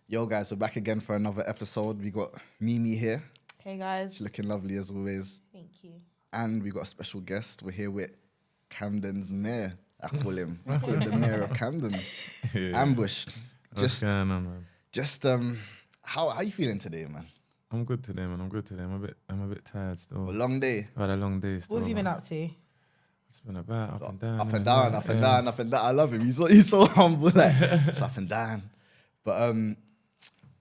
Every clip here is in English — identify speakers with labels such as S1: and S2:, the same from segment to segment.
S1: Yo, guys, we're back again for another episode. We got Mimi here.
S2: Hey, guys.
S1: She's looking lovely as always.
S2: Thank you.
S1: And we got a special guest. We're here with Camden's mayor. I call him the mayor of Camden.
S3: Yeah.
S1: Ambush.
S3: What's going on, man?
S1: How are you feeling today, man?
S3: I'm good today, man. I'm good today. I'm a bit tired still.
S1: A long day.
S3: I've had a long day still.
S2: What have you been up to?
S3: It's been about up and down.
S1: Up and down, up and down, up and down. I love him. He's so humble. Like, it's up and down. But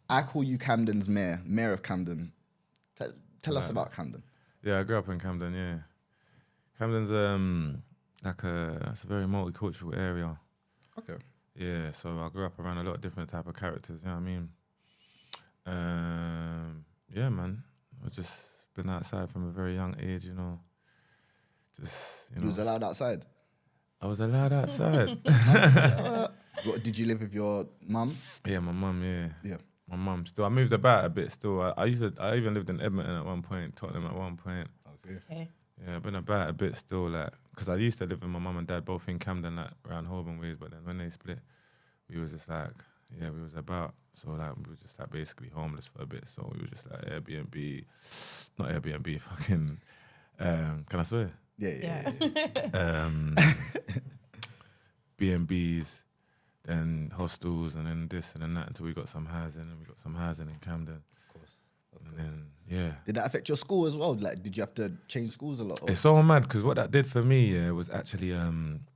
S1: I call you Camden's mayor of Camden. Tell us about Camden.
S3: Yeah, I grew up in Camden, yeah. Camden's it's a very multicultural area.
S1: Okay.
S3: Yeah, so I grew up around a lot of different type of characters, you know what I mean? Yeah, man. I've just been outside from a very young age, you know.
S1: You was allowed outside?
S3: I was allowed outside.
S1: What, did you live with your mum?
S3: Yeah, my mum, yeah.
S1: Yeah.
S3: My mum still. I moved about a bit still. I even lived in Edmonton at one point, Tottenham at one point.
S2: Okay.
S3: Yeah, I've been about a bit still, like, because I used to live with my mum and dad both in Camden, like, around Holborn ways, but then when they split, we was just like, yeah, we was about, so like, we were just like basically homeless for a bit, so we were just like not Airbnb, fucking, can I swear?
S1: Yeah.
S3: B&Bs, then hostels, and then this and then that until we got some housing, and we got some housing in Camden.
S1: Of course.
S3: And then, yeah.
S1: Did that affect your school as well? Like, did you have to change schools a lot? Or?
S3: It's so mad because what that did for me, yeah, was actually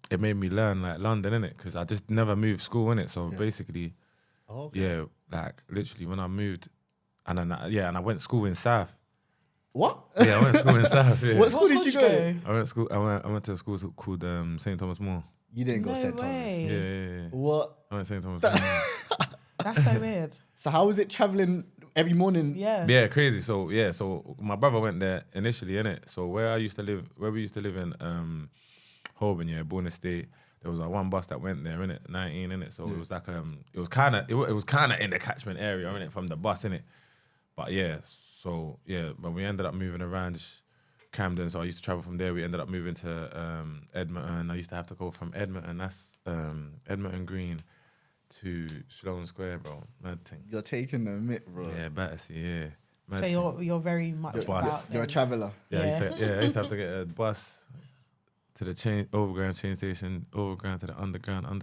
S3: it made me learn like London, innit? Because I just never moved school, innit? So basically, yeah, like literally when I moved, and then I went to school in South.
S1: What?
S3: Yeah, I went to school in South. Yeah.
S1: What school did you go?
S3: I went to a school called St. Thomas More.
S1: You didn't go
S2: No
S1: St. Thomas.
S2: way.
S3: Yeah.
S1: What?
S3: I went to St. Thomas More.
S2: That's so weird.
S1: So how was it traveling every morning?
S2: Yeah.
S3: Yeah, crazy. So my brother went there initially, innit? So where we used to live in Holborn, yeah, Bourne Estate, there was like one bus that went there, innit? 19, innit? So it was like it was kinda in the catchment area, innit, from the bus, innit? But yeah, so yeah, but we ended up moving around Camden, so I used to travel from there. We ended up moving to Edmonton. I used to have to go from Edmonton, that's Edmonton Green, to Sloane Square, bro. Mad thing.
S1: You're taking the mitt, bro.
S3: Yeah, Battersea, yeah. Mad
S2: So
S3: thing.
S2: you're very much about
S1: You're a traveller.
S3: Yeah, I used to have to get a bus to the overground train station, overground to the underground. Then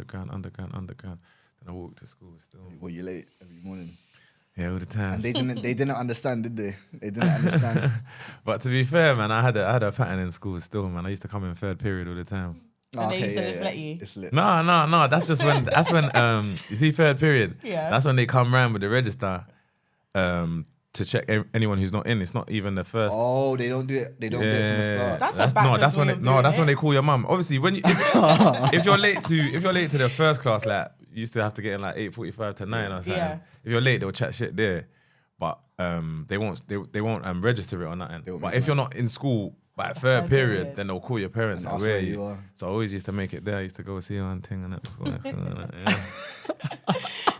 S3: I walked to school still.
S1: Were you late every morning?
S3: Yeah, all the time.
S1: And they didn't understand, did they? They didn't understand.
S3: But to be fair, man, I had a pattern in school still, man. I used to come in third period all the time.
S2: And they used to just let you?
S1: It's lit.
S3: No. That's when you see third period.
S2: Yeah.
S3: That's when they come round with the register to check anyone who's not in. It's not even the first.
S1: Oh, they don't do it. They don't do it from the start.
S2: That's
S3: when they call your mum. Obviously, if you're late to the first class, like you used to have to get in like 8:45 to 9 or something.
S2: Yeah.
S3: If you're late, they'll chat shit there, but they won't register it or nothing. But if you're not in school by third period, then they'll call your parents and
S1: ask
S3: where
S1: where
S3: you
S1: you are.
S3: So I always used to make it there. I used to go see one thing and that before.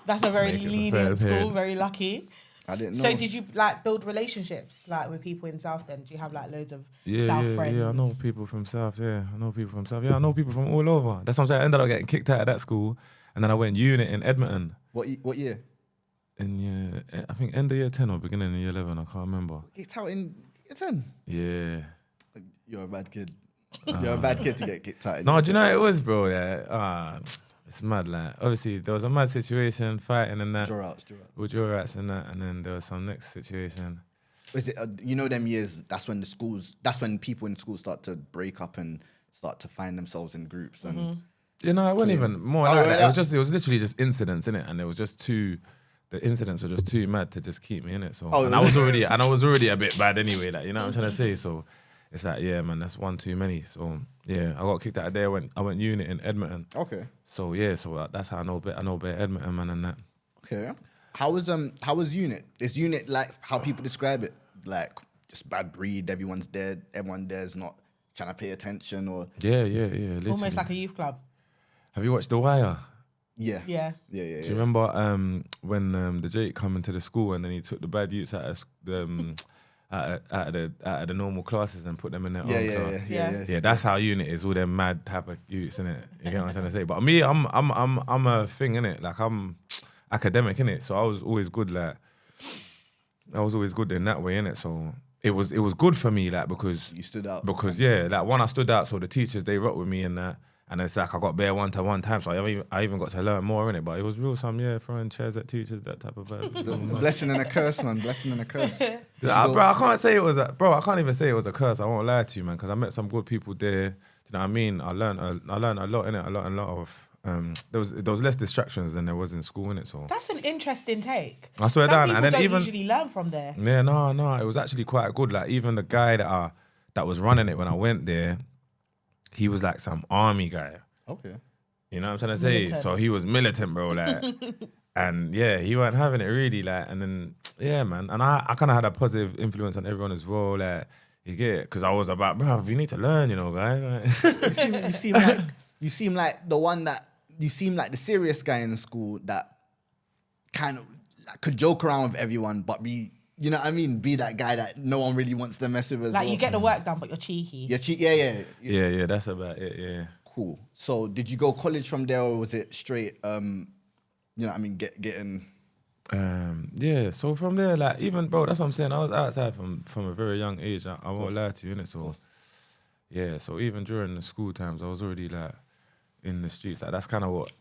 S2: That's a very
S3: Make it
S2: lenient
S3: prepared,
S2: school,
S3: period.
S2: very lucky.
S1: I didn't know.
S2: So did you like build relationships like with people in South then? Do you have like loads of South friends?
S3: Yeah, I know people from South, Yeah, I know people from all over. That's what I'm saying. I ended up getting kicked out of that school, and then I went unit in Edmonton.
S1: What year?
S3: I think end of year 10 or beginning of year 11, I can't remember.
S1: Kicked out in year 10?
S3: Yeah.
S1: You're a bad kid. You're a bad kid to get kicked out.
S3: No, do you know what it was, bro? Yeah, it's mad. Like, obviously, there was a mad situation, fighting and that.
S1: Draw outs.
S3: With draw outs and that, and then there was some next situation.
S1: Is it, them years, that's when people in school start to break up and start to find themselves in groups. And
S3: You know, it wasn't even more like that. It was literally just incidents, innit? And it was just the incidents were just too mad to just keep me in it. So I was already a bit bad anyway, like, you know what I'm trying to say? So it's like, yeah, man, that's one too many. So yeah, I got kicked out of there. I went unit in Edmonton.
S1: Okay.
S3: So yeah, that's how I know about Edmonton, man, and that.
S1: Okay. How was unit? Is unit like how people describe it? Like just bad breed, everyone there's not trying to pay attention or
S3: Yeah. Literally.
S2: Almost like a youth club.
S3: Have you watched The Wire?
S1: Yeah.
S2: Yeah.
S1: Do
S3: Do you remember when the Jake come into the school and then he took the bad youths out of the normal classes and put them in their own class? Yeah, that's how unit is. All them mad type of youths, innit? You get what I'm trying to say? But me, I'm a thing, innit? Like academic, innit? So I was always good, like, I was always good in that way, innit? So it was good for me, like, because
S1: You stood out.
S3: Because like when I stood out, so the teachers they rocked with me and that, and it's like I got bare 1-to-1 time, so I even got to learn more in it. But it was real throwing chairs at teachers, that type of vibe.
S1: Blessing and a curse, man. Blessing and a curse.
S3: Bro, I can't say it was I can't even say it was a curse. I won't lie to you, man, because I met some good people there. Do you know what I mean? I learned a lot in it. A lot of. There was less distractions than there was in school, innit? So
S2: That's an interesting take.
S3: I swear down,
S2: Some
S3: and
S2: people
S3: then
S2: don't
S3: even
S2: usually learn from there.
S3: yeah, no, it was actually quite good. Like even the guy that was running it when I went there, he was like some army guy.
S1: Okay.
S3: You know what I'm trying to say?
S2: Militant.
S3: So he was militant, bro. Like, and yeah, he weren't having it really. Like, and then yeah, man. And I kind of had a positive influence on everyone as well. Like, you get it? Because I was about, bro, you need to learn, you know, guys. Like,
S1: you seem like the one that you seem like the serious guy in school that kind of like, could joke around with everyone, but be, you know what I mean, be that guy that no one really wants to mess with as
S2: Like
S1: well.
S2: you get the work done, but you're cheeky.
S1: Yeah.
S3: that's about it. Yeah.
S1: Cool. So did you go college from there, or was it straight? You know what I mean, getting.
S3: Yeah. So from there, like even bro, that's what I'm saying. I was outside from a very young age. I won't lie to you, innit? So yeah. So even during the school times, I was already like in the streets. Like that's kind of what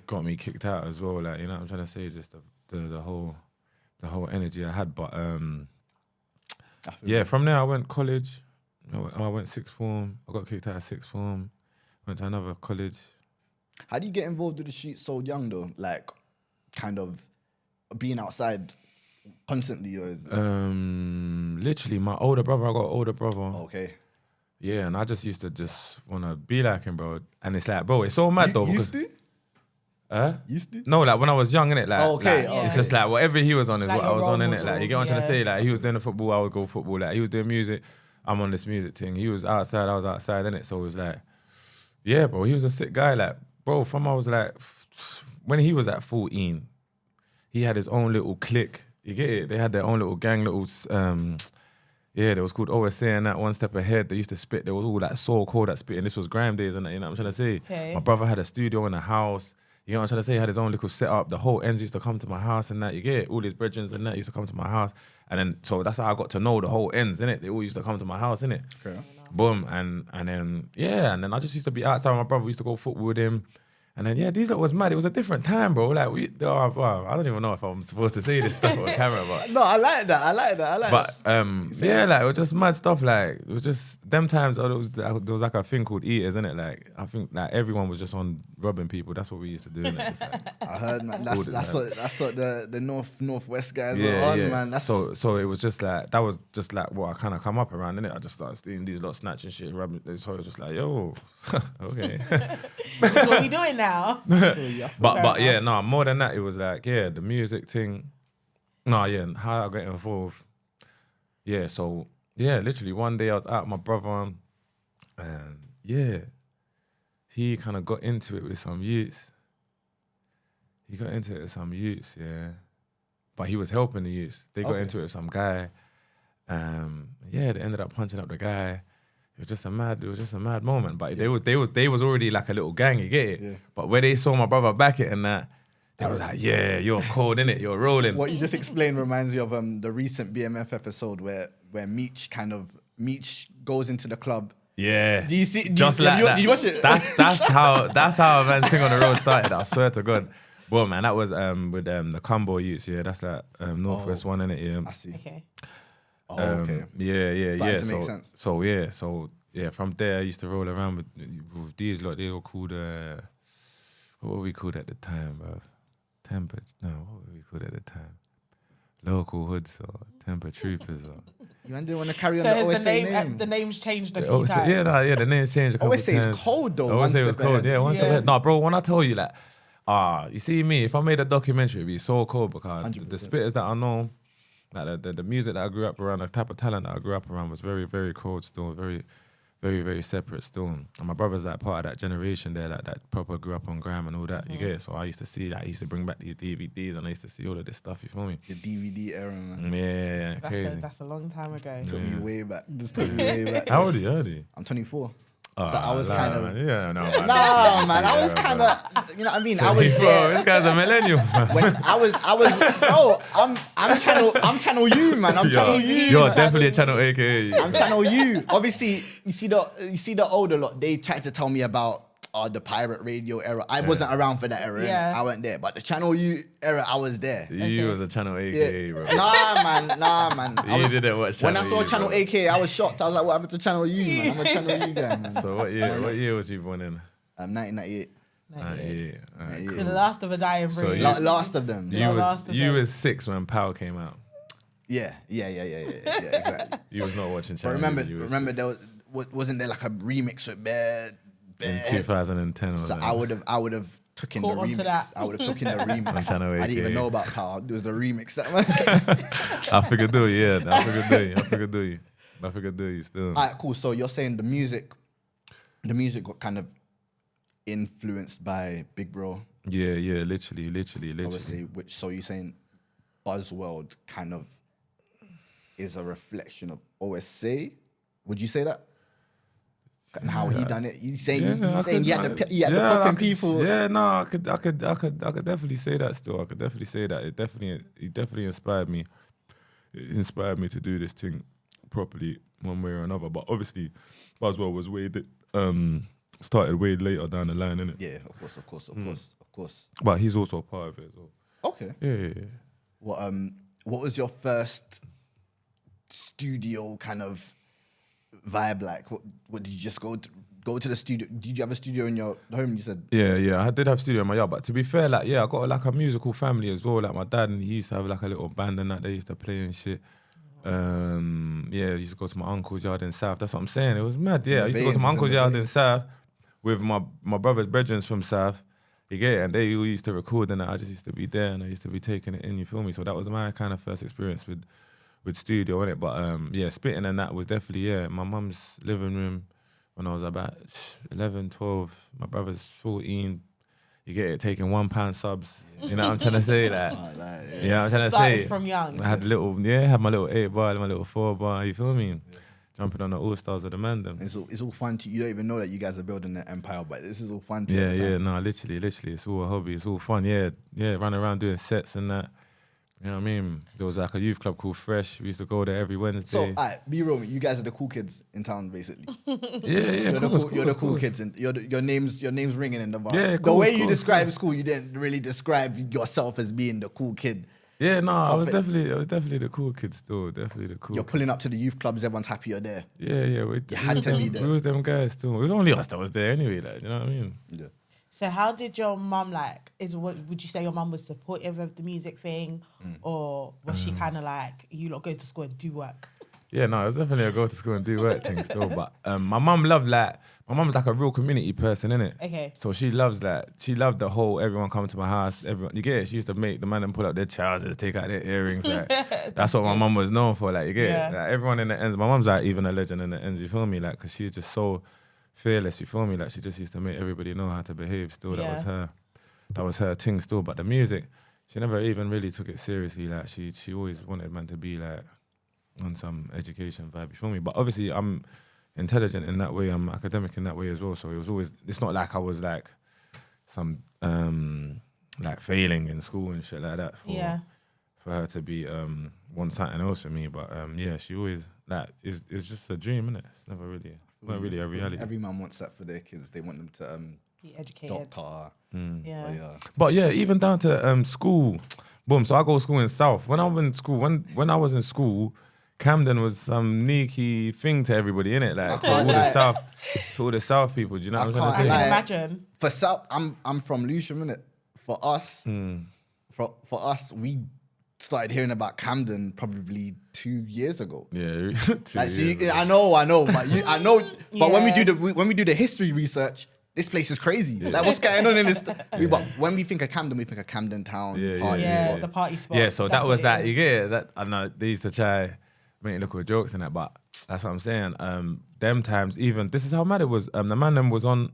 S3: got me kicked out as well. Like, you know what I'm trying to say, just the whole energy I had. But yeah, from there I went college. I went sixth form. I got kicked out of sixth form. Went to another college.
S1: How do you get involved with the streets so young though? Like, kind of being outside constantly, or is
S3: literally my older brother. I got an older brother.
S1: Okay.
S3: Yeah, and I just used to just want to be like him, bro. And it's like, bro, it's so mad though.
S1: Used to? Used to?
S3: No, like when I was young, innit? Like,
S1: Okay.
S3: it's just like whatever he was on is
S2: Like
S3: what I
S2: your
S3: was
S2: role
S3: on, innit?
S2: model,
S3: Like, you get what I'm trying to
S2: yeah.
S3: say? Like, he was doing the football, I would go football. Like, he was doing music, I'm on this music thing. He was outside, I was outside, innit? So it was like, yeah, bro, he was a sick guy. Like, bro, from I was like, when he was at 14, he had his own little clique. You get it? They had their own little gang, yeah, they was called OSA and that One Step Ahead. They used to spit. There was all that soul code that spit, and this was grime days and that, you know what I'm trying to say?
S2: Okay.
S3: My brother had a studio in the house. You know what I'm trying to say? He had his own little setup. The whole ends used to come to my house and that. You get it? All his brethren and that used to come to my house. And then, so that's how I got to know the whole ends, innit? They all used to come to my house, innit?
S1: Okay.
S3: Boom. And then, yeah, and then I just used to be outside with my brother. We used to go football with him. And then, yeah, these lot was mad. It was a different time, bro. Like, wow, I don't even know if I'm supposed to say this stuff on camera, but...
S1: No, I like that.
S3: But yeah, like it was just mad stuff. Like it was just them times. There was like a thing called eaters, innit? Like I think like everyone was just on robbing people. That's what we used to do. Innit? Just, like,
S1: I heard, man. That's what the northwest guys
S3: yeah,
S1: are on,
S3: yeah.
S1: man. That's
S3: So it was just like that was just like what I kind of come up around, innit? I just started doing these lot snatching shit, robbing. So it was just like, yo, okay.
S2: That's what we doing now.
S3: But yeah, no, more than that, it was like the music thing. No, yeah, how I got involved. Yeah, so yeah, literally one day I was out with my brother, and yeah, he kind of got into it with some youths. Yeah, but he was helping the youths. They got into it with some guy. Yeah, they ended up punching up the guy. It was just a mad moment. But they was already like a little gang, you get it?
S1: Yeah.
S3: But when they saw my brother back it and that, they was like, yeah, you're cold, innit? You're rolling.
S1: what you just explained reminds me of the recent BMF episode where Meech goes into the club.
S3: Yeah.
S1: Do you see?
S3: Just like that.
S1: Did you watch it?
S3: That's how a man thing on the road started. I swear to God. Well, man, that was with the combo youths. Yeah, that's like Northwest one, innit? Yeah.
S1: I see.
S2: Okay.
S1: Oh, okay.
S3: Yeah.
S1: Starting to make sense.
S3: So from there I used to roll around with these lot. They were called what were we called at the time, bro? What were we called at the time? Local hoods or temper troopers or.
S1: You man didn't want to carry on
S2: So
S1: the
S2: has
S1: OSA
S2: the
S1: name.
S2: The name's changed a few
S3: OSA,
S2: times.
S3: the name's changed a couple
S1: OSA
S3: times.
S1: is cold though.
S3: OSA was cold. Yeah, one step
S2: Yeah.
S3: ahead. No, bro, when I tell you like, you see me, if I made a documentary, it'd be so cold because
S1: 100%.
S3: the spitters that I know, like the music that I grew up around, the type of talent that I grew up around was very, very cold still, very, very, very separate still. And my brother's like part of that generation there, like that proper grew up on grime and all that, you get it? So I used to see that, I used to bring back these DVDs and I used to see all of this stuff, you feel me?
S1: The DVD era, man.
S3: Yeah, crazy.
S2: That's a long time ago.
S1: Took me way back. Just took me way back.
S3: How old are you?
S1: I'm 24. So I was kind of...
S3: Yeah, no, man.
S1: Nah, man, I was kind of... You know what I mean? I was
S3: Bro,
S1: there.
S3: this guy's a millennial.
S1: When I was, bro, I'm channel U, man. I'm channel U.
S3: You're
S1: man.
S3: definitely a channel AKA.
S1: I'm channel U. Obviously, you see the older lot. They tried to tell me about the pirate radio era. I wasn't around for that era.
S2: Yeah.
S1: I wasn't there, but the channel U era, I was there.
S3: You was a channel AKA, bro.
S1: Nah, man.
S3: You didn't watch
S1: When
S3: Channel
S1: I saw
S3: U,
S1: Channel
S3: bro.
S1: AK, I was shocked. I was like, what happened to Channel U, man? I'm a Channel U guy, man.
S3: So what year was you born in?
S1: 1998.
S3: Yeah. Alright,
S2: The last of a dying breed.
S3: So you-
S1: Last of them.
S3: You was 6 when Power came out.
S1: Yeah, exactly.
S3: You was not watching
S1: But
S3: Channel
S1: remember,
S3: U.
S1: there wasn't there like a remix with Bear?
S3: In 2010 or
S1: So
S3: something.
S1: I would have took in the
S2: Caught onto
S1: remix.
S2: that.
S1: I would have took in the remix.
S3: On Channel
S1: I didn't even
S3: AK.
S1: know about Power. It was the remix that man.
S3: I figured do you, yeah. I figured do you still.
S1: Alright, cool. So you're saying the music got kind of influenced by Big Bro,
S3: Yeah, literally.
S1: obviously. So you're saying BUZZWORL kind of is a reflection of OSA? Would you say that? And how he done it? He's saying he had the popping people.
S3: Yeah, no, I could definitely say that still. I could definitely say that. He definitely inspired me. It inspired me to do this thing properly one way or another. But obviously, BUZZWORL was started way later down the line, innit?
S1: Yeah, of course.
S3: But he's also a part of it as well.
S1: Okay.
S3: Yeah.
S1: What was your first studio kind of vibe like? What did you just go to the studio? Did you have a studio in your home? You said
S3: Yeah. I did have studio in my yard, but to be fair, like, I got like a musical family as well. Like my dad, and he used to have like a little band and that they used to play and shit. I used to go to my uncle's yard in South. That's what I'm saying. It was mad. Yeah, I used to go to my uncle's yard in South with my brother's brethren from South. You get it? And they all used to record and I just used to be there and I used to be taking it in, you feel me? So that was my kind of first experience with studio, innit? But spitting and that was definitely, my mum's living room when I was about 11, 12. My brother's 14. You get it? Taking £1 subs. You know what I'm trying to say? Like, yeah, I'm trying to say.
S2: Started from young.
S3: I had had my little 8 bar, my little 4 bar, you feel me? Yeah. Jumping on the all-stars of the man them.
S1: it's all fun to you. Don't even know that you guys are building an empire, but this is all fun to
S3: you. No, literally. It's all a hobby. It's all fun. Yeah, running around doing sets and that. You know what I mean? There was like a youth club called Fresh. We used to go there every Wednesday.
S1: So, be real, you guys are the cool kids in town, basically.
S3: Yeah.
S1: You're the cool kids, and your name's ringing in the bar.
S3: Yeah,
S1: the way you describe school, you didn't really describe yourself as being the cool kid.
S3: Yeah, no, I was definitely the cool kid still. Definitely the cool.
S1: You're pulling up to the youth clubs. Everyone's happy you're there.
S3: Yeah.
S1: You had to be there.
S3: We was them guys still. It was only us that was there anyway. Like, you know what I mean?
S1: Yeah.
S2: So how did your mum would you say your mum was supportive of the music thing, or was she kind of like, you lot go to school and do work?
S3: Yeah, no, it was definitely a go to school and do work thing still. But my mum loved my mum's like a real community person, innit?
S2: Okay.
S3: So she loved the whole everyone coming to my house. Everyone, you get it? She used to make the man and pull out their trousers, take out their earrings. Like, that's what my mum was known for. Like, you get it? Like, everyone in the ends. My mum's like even a legend in the ends. You feel me? Like, cause she's just so fearless. You feel me? Like, she just used to make everybody know how to behave. Still, that was her thing. Still, but the music, she never even really took it seriously. Like, she always wanted man to be like on some education vibe, you feel me? But obviously I'm intelligent in that way, I'm academic in that way as well, so it was always, it's not like I was like some like failing in school and shit like that for her to be want something else for me. But she always, like, it's just a dream, isn't it? It's never really, not really a reality.
S1: Every man wants that for their kids. They want them to
S2: be educated.
S1: Doctor.
S3: But even down to school, boom. So I go to school in South. When I was in school, when I was in school, Camden was some sneaky thing to everybody, innit? Like to all the South people. Do you know what I'm trying to
S2: I
S3: say?
S2: can imagine.
S1: For South, I'm from Lewisham, innit? For us, for us, we started hearing about Camden probably 2 years ago.
S3: Yeah,
S1: I know, but when we do the history research, this place is crazy.
S3: Yeah.
S1: Like, what's going on in this? But when we think of Camden, we think of Camden Town party spot.
S2: The party spot.
S3: Yeah, so
S2: That's
S3: that was
S2: what
S3: that.
S2: it
S3: You
S2: is.
S3: get it? That I know they used to try making little jokes and that, but that's what I'm saying. Them times, even this is how mad it was. The man them was on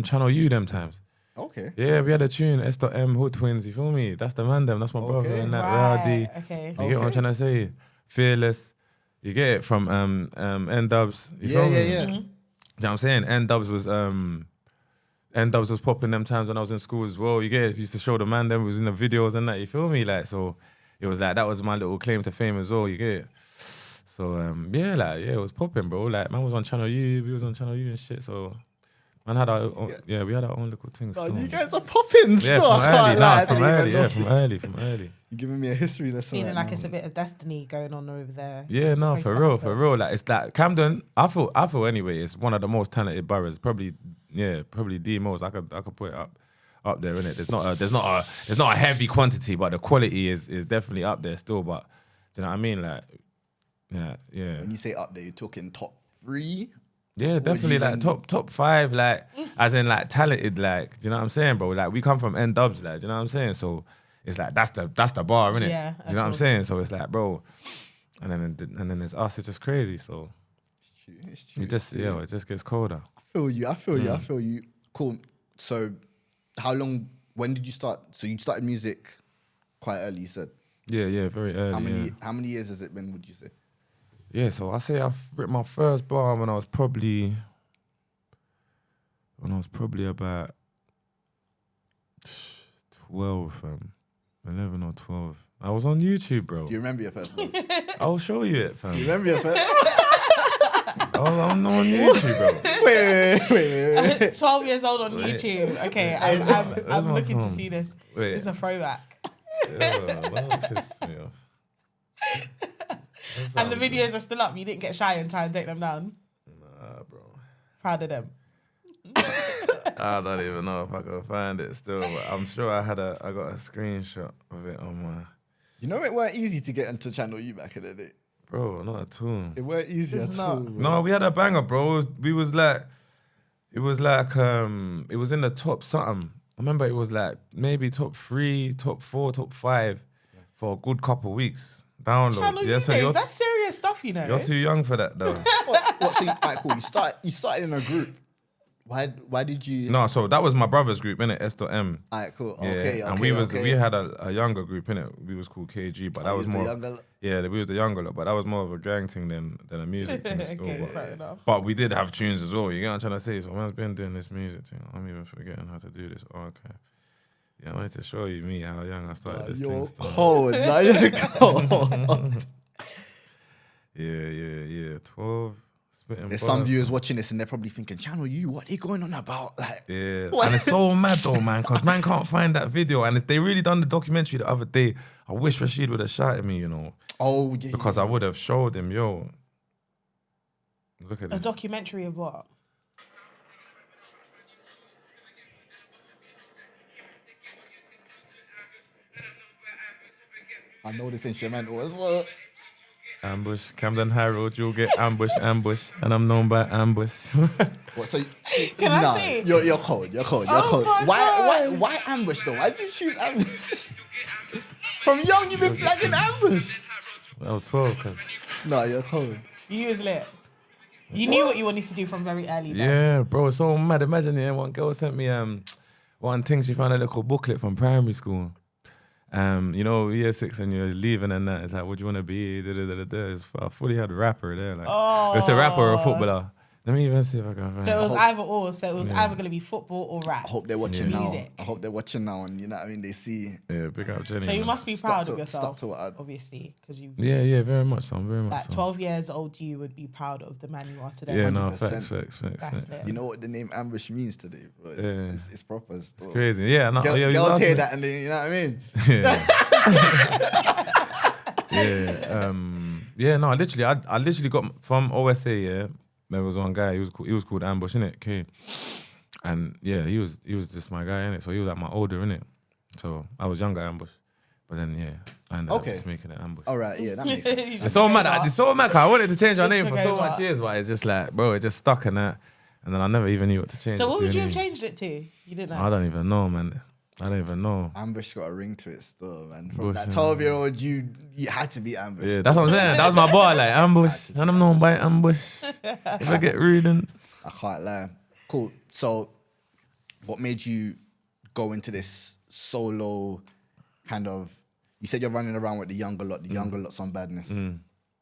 S3: Channel U them times.
S1: Okay.
S3: Yeah, we had a tune, S.M. Hood Twins, you feel me? That's the man them, that's my brother and that Rowdy.
S2: Okay.
S3: You get what I'm trying to say? Fearless. You get it from N-Dubs. You feel me?
S1: Yeah.
S3: know what I'm saying? N-Dubs was popping them times when I was in school as well. You get it? Used to show the man them was in the videos and that, you feel me? Like, so it was like, that was my little claim to fame as well, you get it? So, it was popping, bro. Like, man was on Channel U, we was on Channel U and shit, so... Man had our own, we had our own little things.
S1: Oh, you guys are popping stuff.
S3: From early.
S1: You're giving me a history lesson.
S2: Feeling like it's a bit of destiny going on over there.
S3: Yeah, no, for real. Like, it's like Camden. I feel anyway. It's one of the most talented boroughs. Probably the most. I could put it up there, innit? There's not a heavy quantity, but the quality is definitely up there still. But do you know what I mean? Like, yeah.
S1: When you say up there, you're talking top 3.
S3: Yeah, definitely like top 5, like as in like talented, like, do you know what I'm saying, bro? Like, we come from N-Dubs, like, do you know what I'm saying? So it's like that's the bar, innit?
S2: Yeah,
S3: do you know what I'm saying? So it's like, bro, and then there's us. It's just crazy. So
S1: it's true.
S3: it just gets colder.
S1: I feel you. Cool. So when did you start? So you started music quite early, you said?
S3: Yeah, very early.
S1: How many years has it been, would you say?
S3: Yeah, so I say I've written my first bar when I was probably about 12, 11 or 12. I was on YouTube, bro.
S1: Do you remember your first one?
S3: I'll show you it, fam.
S1: Do you remember your first?
S3: I'm on YouTube, bro.
S1: Wait.
S2: 12 years old on YouTube. Okay, I'm looking to see this.
S3: Wait.
S2: It's a throwback.
S3: Don't piss me off.
S2: And the videos are still up. You didn't get shy and try and take them down.
S3: Nah, bro.
S2: Proud of them.
S3: I don't even know if I can find it still, but I'm sure I got a screenshot of it on my...
S1: You know it weren't easy to get into Channel U back in the day.
S3: Bro, not at all.
S1: It weren't easy
S2: It's
S1: at all.
S2: not.
S1: Bro.
S3: No, we had a banger, bro. It was in the top something. I remember it was like maybe top 3, top 4, top 5 for a good couple of weeks. Download.
S2: Channel U,
S3: so
S2: that's serious stuff, you know.
S3: you're too young for that, though.
S1: What? So, alright, cool. You started in a group. Why did you?
S3: No, so that was my brother's group, innit? S.M.
S1: Alright, cool.
S3: Yeah,
S1: Okay.
S3: and we had a younger group, innit? We was called KG, but that was more... Yeah, we was the younger lot, but that was more of a gang thing than a music thing still.
S2: Okay,
S3: but,
S2: fair enough.
S3: but we did have tunes as well, you get what I'm trying to say? So man's been doing this music thing. I'm even forgetting how to do this. Oh, okay. Yeah, I wanted to show you me how young I started this thing.
S1: You're
S3: Still.
S1: cold. Now you're cold.
S3: Yeah. 12.
S1: There's some viewers watching this and they're probably thinking, Channel U, what are they going on about? Like,
S3: Yeah,
S1: what?
S3: and it's so mad though, man, because man can't find that video. And if they really done the documentary the other day, I wish Rashid would have shouted me, you know.
S1: Oh, yeah.
S3: Because I would have showed him, yo. Look at
S2: A
S3: this.
S2: documentary of what?
S1: I know this instrumental as well.
S3: Ambush, Camden High Road, you'll get ambush, and I'm known by ambush.
S1: What? So,
S2: Can I see?
S1: You're cold. You're cold.
S2: Oh my
S1: Why ambush though? Why did you choose ambush? From young, you've been flagging ambush.
S3: I was 12, cuz.
S1: No, you're cold.
S2: You was lit. You knew what you wanted to do from very early. Though.
S3: Yeah, bro, it's so mad. Imagine, yeah, one girl sent me one thing. She found a little booklet from primary school. You know, year 6 and you're leaving and that. It's like, what do you want to be? I fully had a rapper there. Like, it's a rapper or a footballer. Let me even see if I can find it.
S2: So it was either or. So it was either going to be football or rap.
S1: I hope they're watching now.
S2: Music.
S1: I hope they're watching now, and you know what I mean. They see.
S3: Yeah, big up Jenny.
S2: So you
S3: man.
S2: must be proud of
S1: Stuck
S2: yourself,
S1: to what I.
S2: obviously, because you.
S3: Yeah, very much so. Very much
S2: Like
S3: so.
S2: 12 years old, you would be proud of the man you are today.
S3: Yeah, no,
S1: 100%.
S3: facts.
S2: That's it.
S1: You know what the name ambush means today, bro?
S3: Yeah.
S1: It's proper. Still.
S3: Crazy. Yeah, no,
S1: Girls
S3: you asked
S1: hear
S3: me.
S1: that and they, you know what I mean.
S3: Yeah. No, I literally got from OSA. Yeah, there was one guy. He was called Ambush, innit? K. And yeah, he was just my guy, innit? So he was like my older, innit? So I was younger Ambush, but then I ended up just making it Ambush.
S1: All right, yeah, that makes sense.
S3: It's so mad. It's so mad. 'Cause I wanted to change our
S2: Just
S3: name for
S2: took
S3: so
S2: over.
S3: much years, but it's just like, bro, it just stuck in that, and then I never even knew what to change.
S2: So
S3: it
S2: what
S3: to
S2: would you have
S3: anyway.
S2: changed it to? You didn't know.
S3: I don't even know, man. I don't even know.
S1: Ambush got a ring to it still, man. From
S3: Bush,
S1: that
S3: yeah.
S1: 12-year-old, you had to be ambush.
S3: Yeah, that's what I'm saying. That was my boy, like Ambush, and I'm known by Ambush. If I get reading,
S1: I can't lie. Cool. So, what made you go into this solo kind of? You said you're running around with the younger lot. The younger lot's on badness.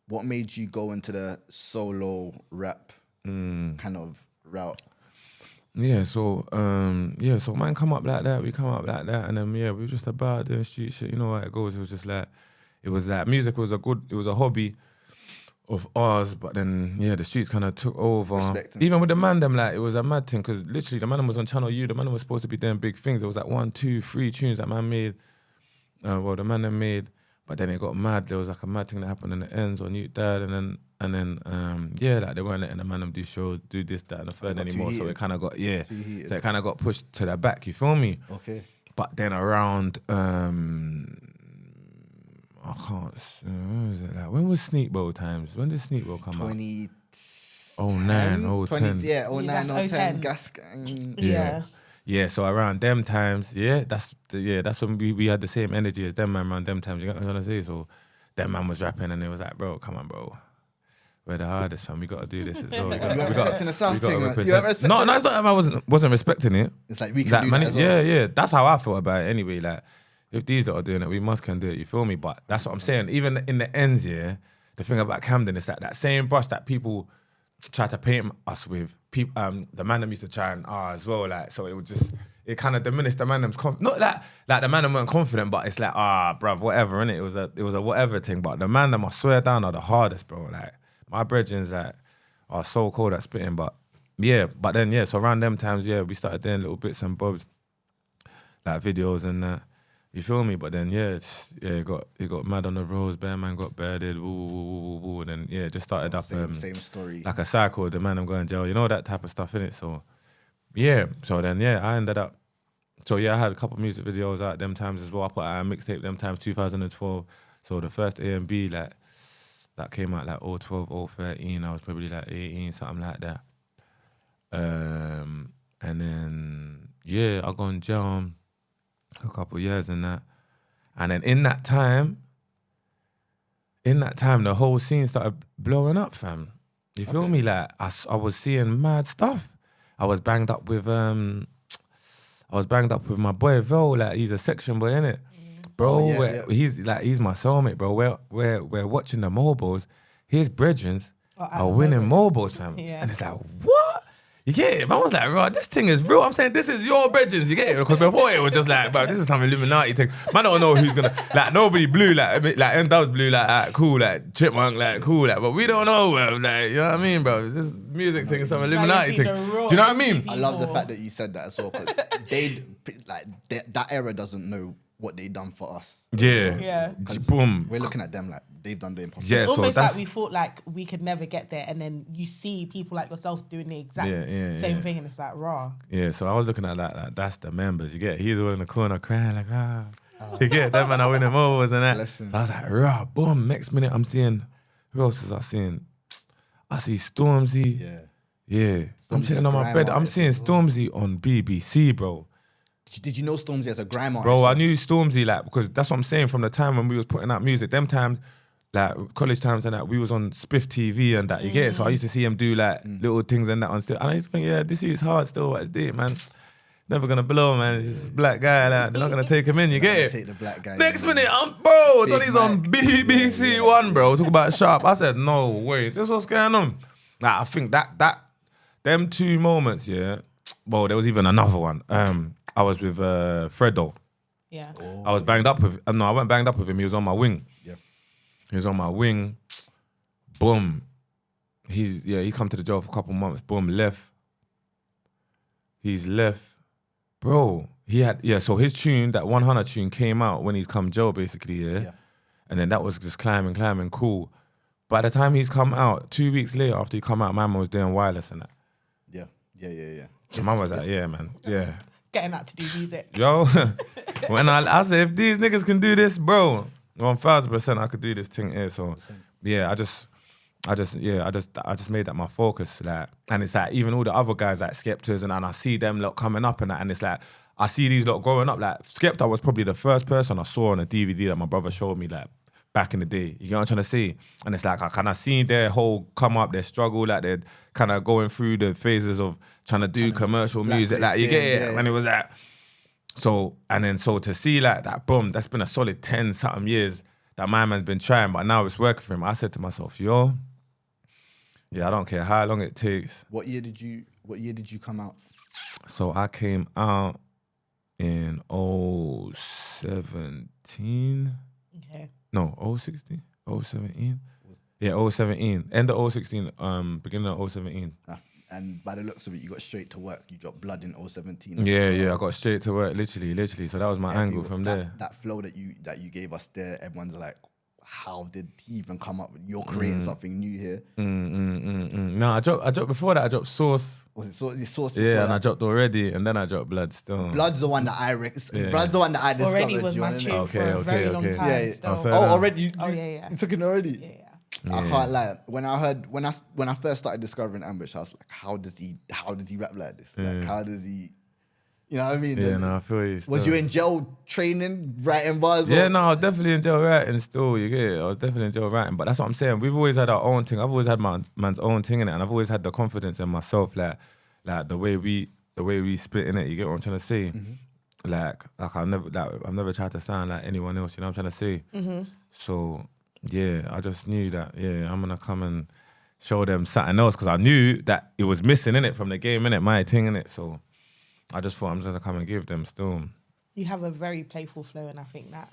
S1: What made you go into the solo rap kind of route.
S3: Yeah, so so man come up like that, we come up like that, and then we were just about doing street shit. You know how it goes. It was just like, music was it was a hobby of ours, but then the streets kind of took over.
S1: Respecting.
S3: Even with the man them, like it was a mad thing because literally the man was on Channel U. The man was supposed to be doing big things. There was like 1, 2, 3 tunes that man made. The man them made, but then it got mad. There was like a mad thing that happened in the ends when Newt died, and then like they weren't letting the man them do shows, do this, that, and the third anymore. So it kind of got so it kind of got pushed to the back. You feel me?
S1: Okay.
S3: But then around I can't. When was it? Like when was Sneak Bowl times? When did Sneak Bowl come out?
S1: 20.
S3: 09, 010.
S1: Yeah, 09,
S2: that's
S1: 010.
S2: 010.
S1: Gas gang.
S3: Yeah, so around them times, that's when we had the same energy as them man around them times. You get what I'm trying to say? So them man was rapping and it was like, bro, come on, bro. We're the hardest, fam. We got to do this as well.
S1: You weren't respecting the South thing, man. You weren't respecting
S3: No, it's not that I wasn't respecting it.
S1: It's like we can do that as well.
S3: Yeah. That's how I felt about it anyway. Like, if these lot are doing it, we can do it. You feel me? But that's what I'm saying. Even in the ends, the thing about Camden is that same brush that people try to paint us with, the man them used to try and as well. Like, so it kind of diminished the man them's not like the man them weren't confident, but it's like bruv, whatever, innit? It was a whatever thing. But the man them, I swear down, are the hardest, bro. Like my brethrens like are so cold at spitting, but then so around them times, we started doing little bits and bobs, like videos and that. You feel me? But then it got mad on the roads. Bear man got bearded. Woo, and then just started up
S1: Same story.
S3: like a cycle. The man I'm going to jail. You know that type of stuff in it. So So then I ended up. So I had a couple music videos out them times as well. I put out a mixtape them times 2012. So the first A and B like that came out like 012, 013. I was probably like 18, something like that. And then I gone jail a couple years and that. And then in that time, the whole scene started blowing up, fam. You feel me? Like I was seeing mad stuff. I was banged up with my boy Vel. Like he's a section boy, innit? Bro, he's my soulmate, bro. We're watching the mobiles. His brethren are winning mobiles, fam. And it's like, what? You get it? Man was like, bro, this thing is real. I'm saying this is your brethren. You get it? Because before it was just like, bro, this is some Illuminati thing. Man don't know who's gonna like. Nobody blew like N-Dubs blew like cool, like Chipmunk like cool, like. But we don't know, bro. Like, you know what I mean, bro? This music thing is some Illuminati thing. Do you know what I mean?
S1: I love the fact that you said that as well, because that era doesn't know what they done for us.
S2: Yeah.
S3: Boom.
S1: We're looking at them like they've done the impossible.
S3: Yeah,
S2: It's
S3: so
S2: almost like we thought like we could never get there, and then you see people like yourself doing the exact same thing, and it's like raw.
S3: Yeah, so I was looking at that, like, that's the members. You get, he's all in the corner crying like, You get that man, I winning mobiles and that.
S1: Listen.
S3: So I was like, raw, boom. Next minute, I'm seeing, who else was I seeing? I see Stormzy. Yeah. I'm sitting on my bed. I'm seeing Stormzy on BBC, bro.
S1: Did you know Stormzy as a grime artist?
S3: Bro, I knew Stormzy, like, because that's what I'm saying from the time when we was putting out music. Them times, like, college times and that, we was on Spiff TV and that, you get it? So I used to see him do, like, little things and that on still. And I used to think, this is hard still, what's it, man? Never gonna blow, man. He's a black guy, like, they're not gonna take him in, you get it?
S1: Take the black guy.
S3: Next minute, I thought he's on BBC One, bro. Talk about Sharp. I said, no way, this what's going on. Like, I think them 2 moments, well, there was even another one. I was with Fredo.
S2: Yeah.
S3: I was banged up with, I went banged up with him. He was on my wing.
S1: Yeah.
S3: He was on my wing. Boom. He come to the jail for a couple months. Boom, left. He's left. Bro, he had, so his tune, that 100 tune came out when he's come jail, basically, yeah? And then that was just climbing, cool. By the time he's come out, 2 weeks later after he come out, my man was doing wireless and that.
S1: Yeah.
S3: So man was like, man,
S2: Getting out to do music.
S3: Yo, when I said, if these niggas can do this, bro, 1000% I could do this thing here. So I just made that my focus. Like, and it's like even all the other guys like Skeptors and I see them lot coming up and that, and it's like I see these lot growing up. Like Skepta was probably the first person I saw on a DVD that my brother showed me like back in the day. You know what I'm trying to say? And it's like I kind of seen their whole come up, their struggle, like they're kind of going through the phases of trying to do commercial music. Like you get it? When it was like, so to see like that, boom, that's been a solid 10 something years that my man's been trying, but now it's working for him. I said to myself, Yeah, I don't care how long it takes.
S1: What year did you come out?
S3: So I came out in 017.
S2: Okay.
S3: No, 016? 017? Yeah, 017. End of 016, beginning of 017.
S1: And by the looks of it, you got straight to work. You dropped Blood in 017.
S3: Yeah, I got straight to work, literally. So that was my angle from there.
S1: That flow that you gave us there, everyone's like, how did he even come up with? You're creating something new here.
S3: No, I dropped before that. I dropped Sauce.
S1: Was it Sauce?
S3: Yeah, and I dropped Already, and then I dropped Blood still.
S1: Blood's the one that Blood's the one that I discovered.
S2: Already was my tune for a very long time.
S1: Yeah.
S2: Still.
S1: Already. You took it already.
S2: Yeah.
S1: I can't lie. When I first started discovering Ambush, I was like, how does he rap like this? Like, how does he? You know what I mean?
S3: Yeah, no, I feel you.
S1: Was you in jail training, writing bars?
S3: Yeah, no, I was definitely in jail writing still, you get it? I was definitely in jail writing. But that's what I'm saying. We've always had our own thing. I've always had man's own thing in it, and I've always had the confidence in myself, like the way we spit in it, you get what I'm trying to say?
S1: Mm-hmm.
S3: Like I've never tried to sound like anyone else, you know what I'm trying to say?
S2: Mm-hmm.
S3: So yeah, I just knew that, I'm gonna come and show them something else, because I knew that it was missing in it from the game, in it, my thing in it. So I just thought I'm just gonna come and give them still.
S2: You have a very playful flow, and I think that's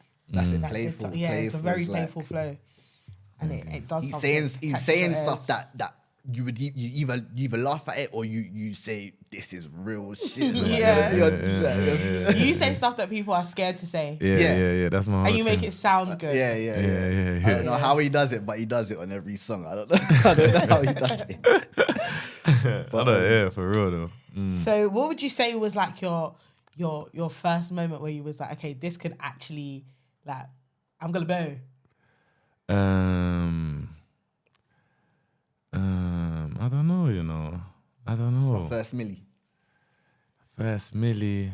S1: it.
S2: Like,
S1: Playful.
S2: it's a very
S1: like,
S2: playful flow, and it does.
S1: He's saying stuff that you either laugh at it or you say this is real shit.
S2: You say stuff that people are scared to say.
S3: Yeah. That's my.
S2: And you make
S3: thing.
S2: it sound good.
S1: Yeah. I don't know how he does it, but he does it on every song. I don't know how he does it. But,
S3: for real though.
S2: So, what would you say was like your first moment where you was like, okay, this could actually, like, I'm gonna blow?
S3: I don't know, you know. I don't know.
S1: My first milli. Milli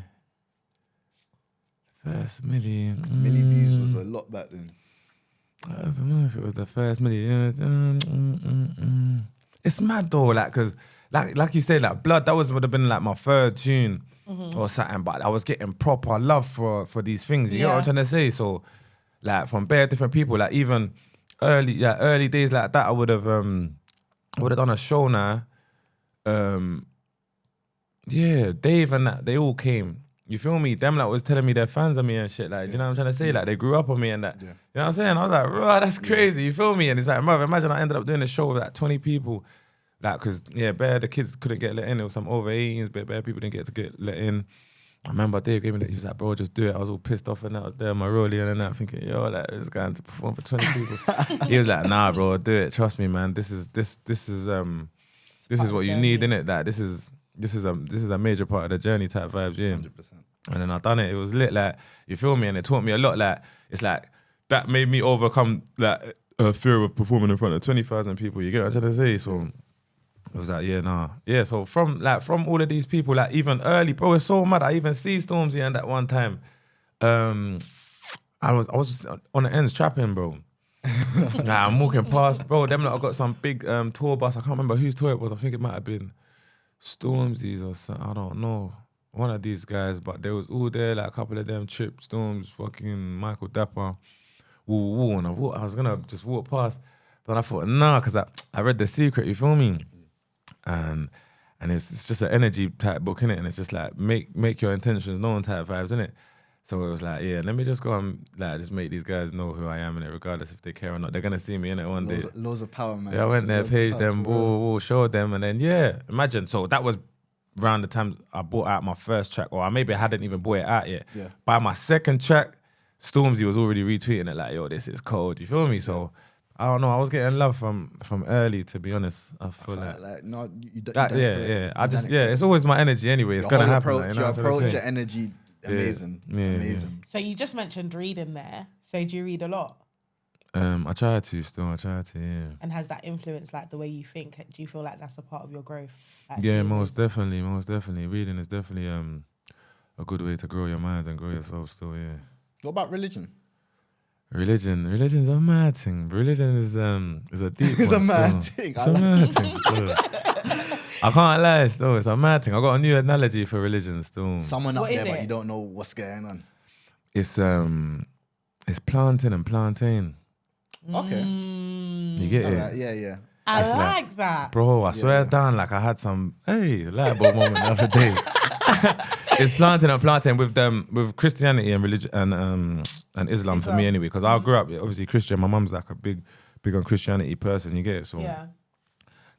S1: views was a lot back then.
S3: I don't know if it was the first milli. It's mad though, like, cause like you said, like Blood, that would have been like my third tune or something. But I was getting proper love for these things. You know what I'm trying to say? So, like from bare different people, like even early days like that, I would have done a show now. Dave and that, they all came. You feel me? Them like was telling me they're fans of me and shit. Like, you know what I'm trying to say? Like they grew up on me and that. Yeah. You know what I'm saying? I was like, bro, that's crazy. You feel me? And it's like, bro, imagine I ended up doing a show with like 20 people. Like, cause the kids couldn't get let in. There was some over 18s, but bare people didn't get let in. I remember Dave gave me that. He was like, bro, just do it. I was all pissed off and I was there on my rollie and that, thinking, yo, like this going to perform for 20 people. He was like, nah, bro, do it. Trust me, man. This is what you need, innit? Like this is a major part of the journey type vibes, yeah.
S1: 100%.
S3: And then I done it. It was lit, like, you feel me? And it taught me a lot. Like, it's like that made me overcome like a fear of performing in front of 20,000 people. You get what I'm trying to say? So it was like, yeah. So from all of these people, like even early, bro, it's so mad. I even see Stormzy and that one time. I was just on the ends trapping, bro. Nah, I'm walking past, bro. Them like I got some big tour bus. I can't remember whose tour it was. I think it might have been Stormzy's or something. I don't know. One of these guys, but they was all there, like a couple of them, Chip, Storms, fucking Michael Dapper, woo, and I was gonna just walk past, but I thought, nah, because I read The Secret, you feel me? And it's just an energy type book, innit? And it's just like, make your intentions known type vibes, innit? So it was like, yeah, let me just go and like just make these guys know who I am, innit? Regardless if they care or not. They're gonna see me in it one day.
S1: Laws of power, man.
S3: Yeah, I went there, paged them, showed them, and then imagine. So that was around the time I bought out my first track, or I maybe hadn't even bought it out yet. Yeah. By my second track, Stormzy was already retweeting it like, yo, this is cold. You feel me? So I don't know. I was getting love from early, to be honest. I feel like
S1: no, you don't.
S3: It's always my energy anyway. It's gonna happen.
S1: Your approach, your energy, amazing, amazing.
S2: So you just mentioned reading there. So do you read a lot?
S3: I try to, yeah.
S2: And has that influenced like the way you think? Do you feel like that's a part of your growth? Like,
S3: yeah, most definitely. Reading is definitely a good way to grow your mind and grow yourself still, yeah.
S1: What about religion?
S3: Religion's a mad thing. Religion is a deep
S1: it's
S3: one.
S1: A mad thing.
S3: It's a mad thing still. I can't lie still, it's a mad thing. I got a new analogy for religion still.
S1: Someone up there, but you don't know what's going on.
S3: It's planting and plantain.
S1: Okay.
S3: You get it?
S1: Right, yeah.
S2: I
S3: It's
S2: like that.
S3: Bro, I swear down, like I had some light bulb moment the other day. It's planting with Christianity and religion and Islam for me anyway. Because I grew up obviously Christian. My mum's like a big on Christianity person. You get it? So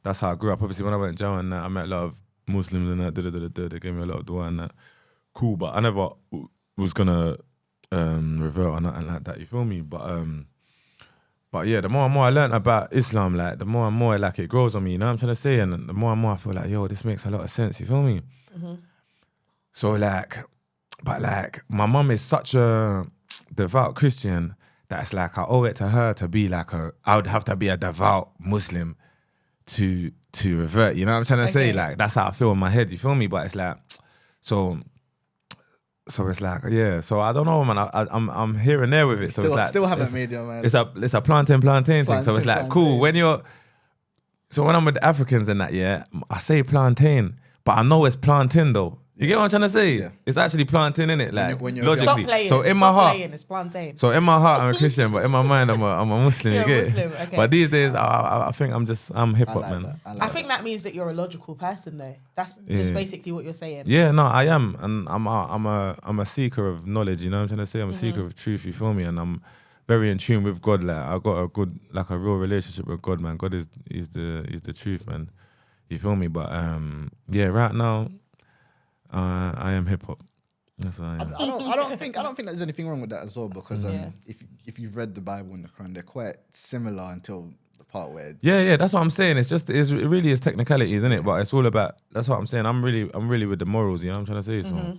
S3: that's how I grew up. Obviously, when I went to jail and that, I met a lot of Muslims and that. They gave me a lot of dua and that. Cool, but I never was gonna revert or nothing like that. You feel me? But yeah, the more and more I learned about Islam, like the more and more like it grows on me. You know what I'm trying to say? And the more and more I feel like, yo, this makes a lot of sense. You feel me? So like, but like, my mum is such a devout Christian that it's like I owe it to her to be like I would have to be a devout Muslim to revert. You know what I'm trying to say? Like that's how I feel in my head. You feel me? But it's like, so it's like, yeah. So I don't know, man. I'm here and there with it. So it's like
S1: still haven't made it, man.
S3: It's a plantain thing. So it's like cool when when I'm with the Africans and that, yeah, I say plantain, but I know it's plantain though. You get what I'm trying to say? Yeah. It's actually plantain, innit? Like
S1: when you're
S2: Stop
S3: logically.
S2: playing.
S3: So in
S2: Stop
S3: my heart,
S2: playing. It's plantain.
S3: so in my heart I'm a Christian, but in my mind I'm a Muslim.
S2: You're
S3: you
S2: a
S3: get it?
S2: Muslim, okay.
S3: But these days I think I'm hip hop, man.
S2: I think that means that you're a logical person, though. That's just basically what you're saying.
S3: Yeah, no, I am, and I'm a seeker of knowledge. You know what I'm trying to say? I'm a seeker of truth. You feel me? And I'm very in tune with God. Like I got a real relationship with God, man. God is the truth, man. You feel me? But yeah, right now, I am hip hop. That's what I am.
S1: I don't think there's anything wrong with that as well, because if you've read the Bible and the Quran, they're quite similar until the part where
S3: yeah, that's what I'm saying. It really is technicalities, isn't it? But it's all about. That's what I'm saying. I'm really with the morals. You know what I'm trying to say? So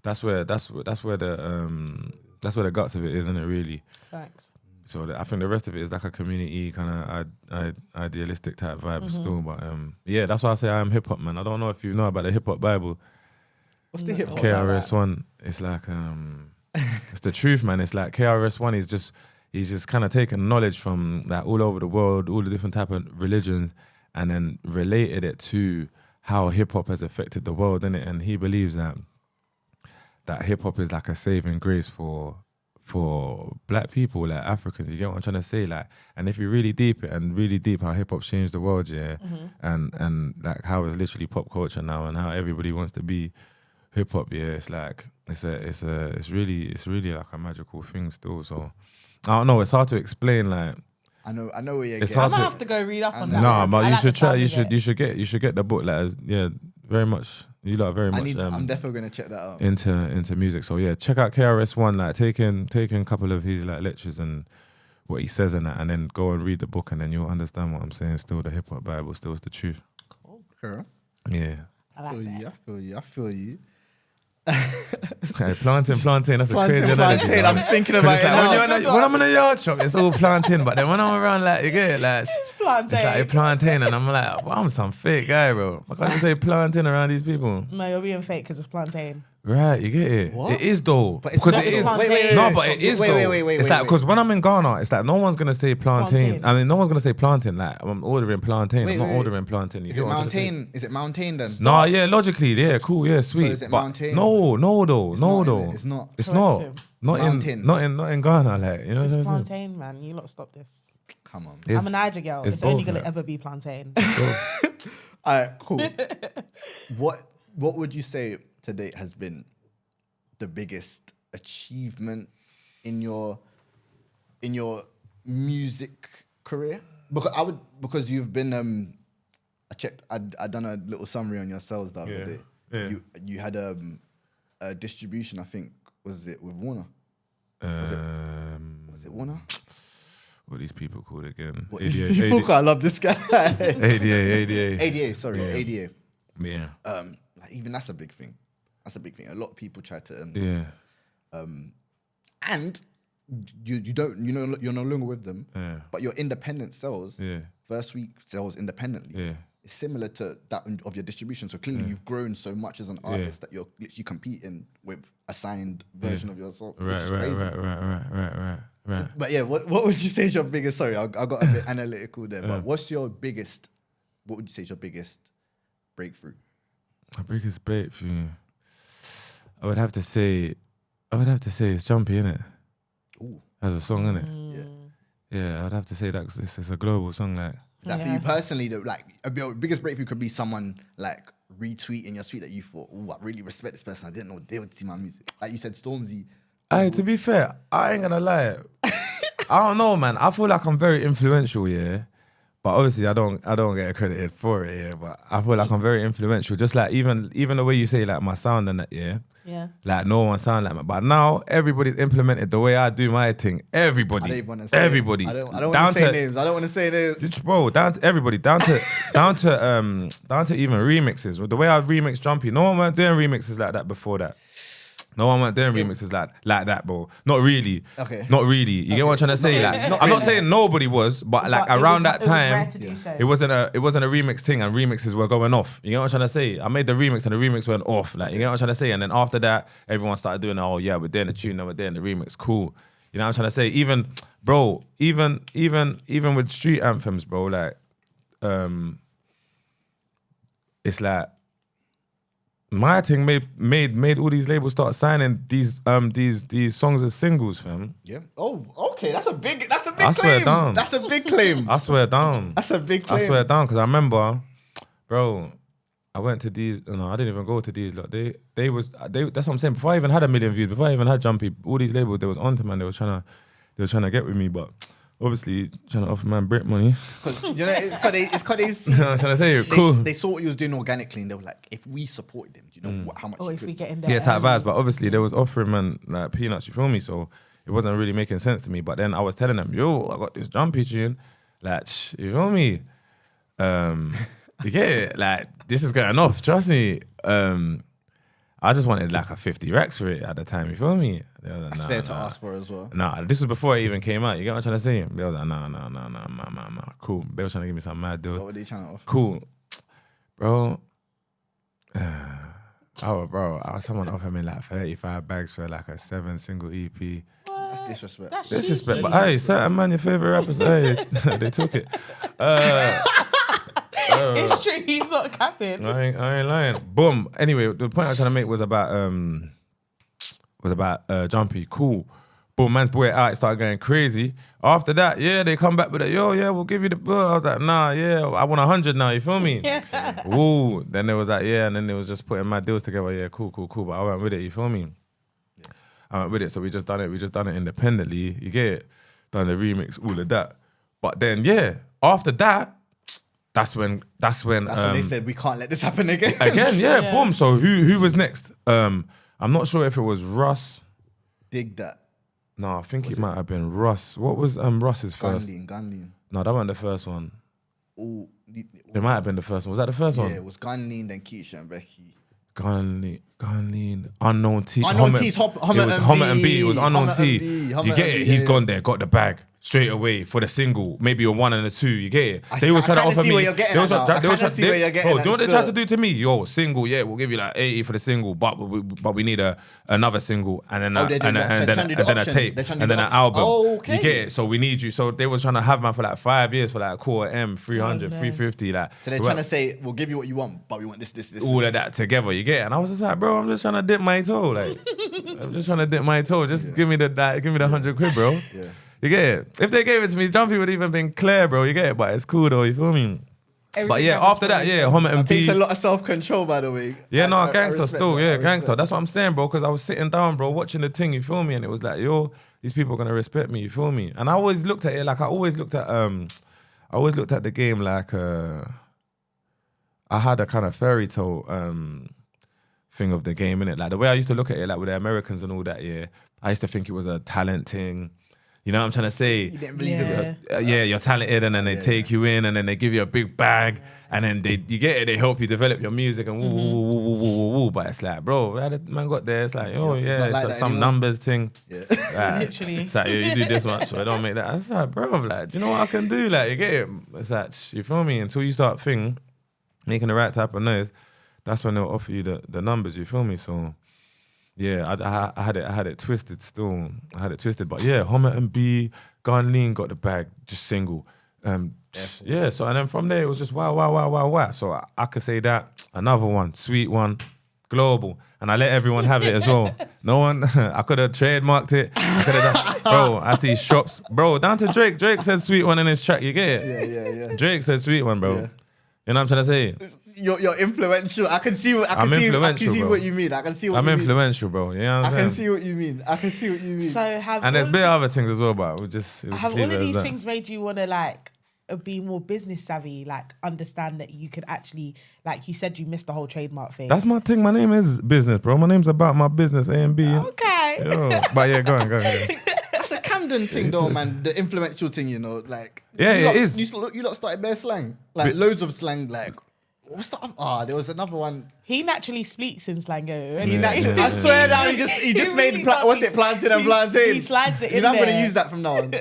S3: that's where the guts of it is, isn't it? Really.
S2: Thanks.
S3: So I think the rest of it is like a community kind of idealistic type vibe still. But yeah, that's why I say I am hip hop, man. I don't know if you know about the hip hop Bible.
S1: What's the hip hop?
S3: KRS-One. It's like it's the truth, man. It's like KRS-One. He's just kind of taken knowledge from like all over the world, all the different type of religions, and then related it to how hip hop has affected the world, innit? And he believes that hip hop is like a saving grace for black people, like Africans. You get what I'm trying to say? Like, and if you really deep how hip hop changed the world, yeah, and like how it's literally pop culture now, and how everybody wants to be hip hop, yeah, it's like it's really like a magical thing still. So I don't know, it's hard to explain. Like
S1: I know where you're
S3: it's
S1: getting.
S2: I'm
S3: hard
S2: gonna
S3: to
S2: have to go read up on that.
S3: no, but
S2: I
S3: you
S2: like
S3: should
S2: the
S3: try.
S2: sound
S3: You
S2: of it.
S3: should get the book. Like yeah, very much. You lot are very much.
S1: I'm definitely gonna check that out.
S3: Into music. So yeah, check out KRS-One. Like taking a couple of his like lectures and what he says in that, and then go and read the book, and then you'll understand what I'm saying. Still, the hip hop Bible still is the truth.
S2: Cool.
S1: Girl.
S3: Yeah.
S2: I like that.
S1: I feel you.
S3: Okay, plantain. That's a crazy analogy.
S1: Plantain. I'm thinking about it now.
S3: When I'm in a yard shop, it's all plantain. But then when I'm around, like you get it, like
S2: It's plantain.
S3: it's like a plantain, and I'm like, well, I'm some fake guy, bro. I can't even say plantain around these people.
S2: No, you're being fake because it's plantain.
S3: Right, you get it.
S1: What?
S3: It is though,
S1: But it's
S3: because
S1: not-
S3: it is.
S2: Wait,
S3: No, but it is though.
S1: Wait,
S3: It's like
S1: wait.
S3: because when I'm in Ghana, it's like no one's gonna say plantain.
S2: Plantain.
S3: I mean, no one's gonna say plantain. Like I'm ordering plantain. I'm not
S1: wait.
S3: ordering plantain. You
S1: Is
S3: get
S1: it
S3: what I'm trying to say?
S1: mountain? Is it mountain then?
S3: No, yeah, logically, yeah, cool, yeah, sweet.
S1: is it
S3: but
S1: mountain?
S3: No, though,
S1: It's
S3: no,
S1: not,
S3: though.
S1: innit? It's not.
S3: It's
S2: Correct
S3: not.
S2: him.
S3: Not
S1: Mountain.
S3: not in Ghana, like you know
S2: It's
S3: what I'm saying.
S2: plantain, man. You lot stop this.
S1: Come on.
S3: It's-
S2: I'm a Niger girl.
S3: it's
S2: It's only
S3: both,
S2: gonna
S3: like.
S2: ever be plantain.
S1: All right, cool. What would you say to date has been the biggest achievement in your music career? Because you've been I checked. I done a little summary on your sales the other day.
S3: Yeah.
S1: You had a distribution. I think was it with Warner? Was it Warner?
S3: What are these people called again?
S1: What these people call? I love this guy.
S3: ADA.
S1: ADA. Sorry,
S3: Yeah.
S1: ADA.
S3: Yeah.
S1: Like even that's a big thing. That's a big thing. A lot of people try to.
S3: Yeah.
S1: And you're no longer with them.
S3: Yeah.
S1: But your independent sales,
S3: Yeah.
S1: first week sales independently,
S3: Yeah.
S1: is similar to that of your distribution. So clearly you've grown so much as an artist that you're literally competing with a signed version of yourself. Which is crazy.
S3: Right.
S1: But yeah, what would you say is your biggest? Sorry, I got a bit analytical there. But what would you say is your biggest breakthrough?
S3: My biggest breakthrough, I would have to say it's Jumpy, innit?
S1: Ooh,
S3: As a song, innit?
S1: yeah.
S3: Yeah, I'd have to say that 'cause it's a global song. Like,
S1: Is that for you personally? That like your biggest breakthrough could be someone like retweeting your tweet that you thought, oh, I really respect this person. I didn't know they would see my music. Like you said, Stormzy.
S3: Hey, to be fair, I ain't gonna lie. I don't know, man. I feel like I'm very influential, yeah. But obviously, I don't get accredited for it, yeah. But I feel like I'm very influential. Just like even the way you say like my sound and that, yeah.
S2: Yeah.
S3: Like no one sound like me. But now everybody's implemented the way I do my thing. Everybody.
S1: I don't want to say
S3: everybody.
S1: I don't want to say names. I don't want to say names.
S3: Bro, down to everybody, down to even remixes. The way I remix Jumpy, no one weren't doing remixes like that before that. No one weren't doing remixes like that, bro. Not really.
S1: Okay.
S3: Not really. You get what I'm trying to say?
S1: Not
S3: Like,
S1: really.
S3: I'm not saying nobody was, but like around that time,
S2: it
S3: it wasn't a remix thing, and remixes were going off. You get what I'm trying to say? I made the remix, and the remix went off. Like, you get what I'm trying to say? And then after that, everyone started doing, oh yeah, we're doing the tune, now we're doing the remix. Cool. You know what I'm trying to say? Even, bro, even with street anthems, bro, like, it's like. My thing made all these labels start signing these songs as singles, fam.
S1: Yeah. Oh, okay. That's a big claim.
S3: I swear down.
S1: That's a big claim.
S3: I swear down.
S1: That's a big claim.
S3: I swear down, because I remember, bro, I went to these. No, I didn't even go to these. Look, they. That's what I'm saying. Before I even had 1 million views, before I even had Jumpy, all these labels they was onto, man. They were trying to get with me, but. Obviously, trying to offer man brick money.
S1: You know, it's because they see.
S3: You know what I'm trying to say? Cool.
S1: They saw what you was doing organically, and they were like, if we supported them, do you know how much?
S2: Or
S1: you
S2: if
S1: could-
S2: we get in there.
S3: Yeah, type vibes, but obviously they was offering man like peanuts, you feel me? So it wasn't really making sense to me. But then I was telling them, yo, I got this Jumpy tune, like, you feel me? You get it? Like, this is going off, trust me. I just wanted like a 50 racks for it at the time, you feel me? They was like,
S1: That's fair to ask for as well.
S3: Nah, this was before it even came out, you get what I'm trying to say? They was like, nah, cool. They was trying to give me some mad deals.
S1: What were they trying to offer?
S3: Cool. Bro, someone offered me like 35 bags for like a 7 single EP.
S1: That's disrespect.
S2: That's
S3: Disrespect,
S2: cheeky.
S3: but hey, certain man, your favorite rappers, hey, they took it.
S2: It's true, he's not capping.
S3: I ain't lying. Boom. Anyway, the point I was trying to make was about Jumpy. Cool. Boom, man's brought it out, it started going crazy. After that, yeah, they come back with it. Yo, yeah, we'll give you the bill. I was like, nah, yeah, I want 100 now, you feel me?
S2: Yeah.
S3: Woo. Then they was like, yeah, and then they was just putting my deals together. Yeah, cool. But I went with it, you feel me? Yeah. I went with it, so we just done it independently. You get it? Done the remix, all of that. But then, yeah, after that, that's when
S1: they said we can't let this happen again.
S3: Yeah, boom. So who was next? I'm not sure if it was Russ.
S1: Dig that.
S3: No, I think it might have been Russ. What was Russ's first?
S1: Gunlean.
S3: No, that wasn't the first one.
S1: Ooh,
S3: It might have been the first one. Was that the first one?
S1: Yeah, it was Gunlean, then Keisha and Becky.
S3: Gunlean, Unknown T.
S1: Unknown T's Homer
S3: and B. It was Unknown
S1: Homer
S3: T.
S1: and B, Homer
S3: You get
S1: and
S3: it?
S1: B,
S3: He's
S1: yeah,
S3: gone there, got the bag straight away for the single. Maybe a 1 and a 2. You get it?
S1: I
S3: They was trying to
S1: kinda
S3: offer
S1: see
S3: me.
S1: where you're getting
S3: They was
S1: at now.
S3: try-
S1: I
S3: they was
S1: kinda
S3: try-
S1: see where you're getting
S3: Bro,
S1: at
S3: do you know what they
S1: still.
S3: tried to do to me? Yo, single, yeah, we'll give you like 80 for the single, but we need another single and then
S1: Oh, they're doing that. They're trying to do the
S3: a
S1: option.
S3: tape
S1: They're trying to
S3: and
S1: do
S3: then
S1: the
S3: an
S1: option.
S3: album.
S1: Oh, okay.
S3: You get it? So we need you. So they was trying to have man for like 5 years for like a quarter M, 300,
S2: no.
S3: 350. Like
S1: So they're trying to say, we'll give you what you want, but we want this.
S3: all of that together, you get it? And I was just like, bro, I'm just trying to dip my toe. Like, I'm just trying to dip my toe. Just give me the 100 quid, bro.
S1: Yeah.
S3: You get it? If they gave it to me, Jumpy would even been clear, bro. You get it? But it's cool though, you feel me? But yeah, after that, yeah, Homer and
S1: It takes
S3: B.
S1: a lot of self-control, by the way.
S3: Yeah, no,
S1: I
S3: gangster
S1: respect
S3: still,
S1: that.
S3: yeah,
S1: I
S3: gangster.
S1: respect
S3: That's what I'm saying, bro, because I was sitting down, bro, watching the thing, you feel me? And it was like, yo, these people are gonna respect me, you feel me? And I always looked at it like I always looked at the game like I had a kind of fairy tale thing of the game, innit? Like the way I used to look at it, like with the Americans and all that, yeah, I used to think it was a talent thing. You know what I'm trying to say?
S1: You didn't believe
S2: Yeah.
S1: it.
S3: Yeah, you're talented, and then they take you in, and then they give you a big bag, and then you get it, they help you develop your music, and woo. But it's like, bro, how the man got there? It's like, oh
S1: It's
S3: yeah,
S1: not
S3: it's
S1: like
S3: like
S1: that
S3: some
S1: anymore.
S3: numbers thing.
S1: Yeah.
S3: Like,
S2: Literally.
S3: it's like, you do this much, so I don't make that. It's like, bro, like, do you know what I can do? Like, you get it? It's like, you feel me? Until you start making the right type of noise, that's when they'll offer you the numbers. You feel me? So. Yeah, I had it twisted still. I had it twisted, but yeah, Homer and B, Gunlean got the bag, just single. Yeah, so and then from there it was just wow. So I could say that. Another one, sweet one, global, and I let everyone have it as well. No one, I could have trademarked it. I could have done, bro. I see shops, bro. Down to Drake. Drake said "Sweet One" in his track. You get it?
S1: Yeah.
S3: Drake said "Sweet One," bro.
S1: Yeah.
S3: You know what I'm trying to say?
S1: You're influential. I can see. I can see
S3: bro.
S1: what you mean. I can see what
S3: I'm
S1: you mean.
S3: influential, bro. You know what I'm
S1: I
S3: saying?
S1: can see what you mean. I can see what you mean.
S2: So have
S3: And there's
S2: all,
S3: bit other things as well, but we'll just
S2: have
S3: leave
S2: all
S3: it
S2: of
S3: as
S2: these
S3: that.
S2: things made you want to like be more business savvy, like understand that you could actually, like you said, you missed the whole trademark thing.
S3: That's my thing. My name is business, bro. My name's about my business, A and B.
S2: Okay.
S3: Yo. But yeah, go on.
S1: That's a Camden thing, though, man. The influential thing, you know, like
S3: Yeah,
S1: you
S3: it
S1: lot,
S3: is.
S1: You lot started bare slang, like loads of slang, like. What's the? There was another one.
S2: He naturally speaks in slango.
S1: I swear now, he just made
S2: really does.
S1: what's it, plantain and plantain.
S2: He slides it
S1: You
S2: in
S1: know, I'm
S2: there.
S1: gonna use that from now on.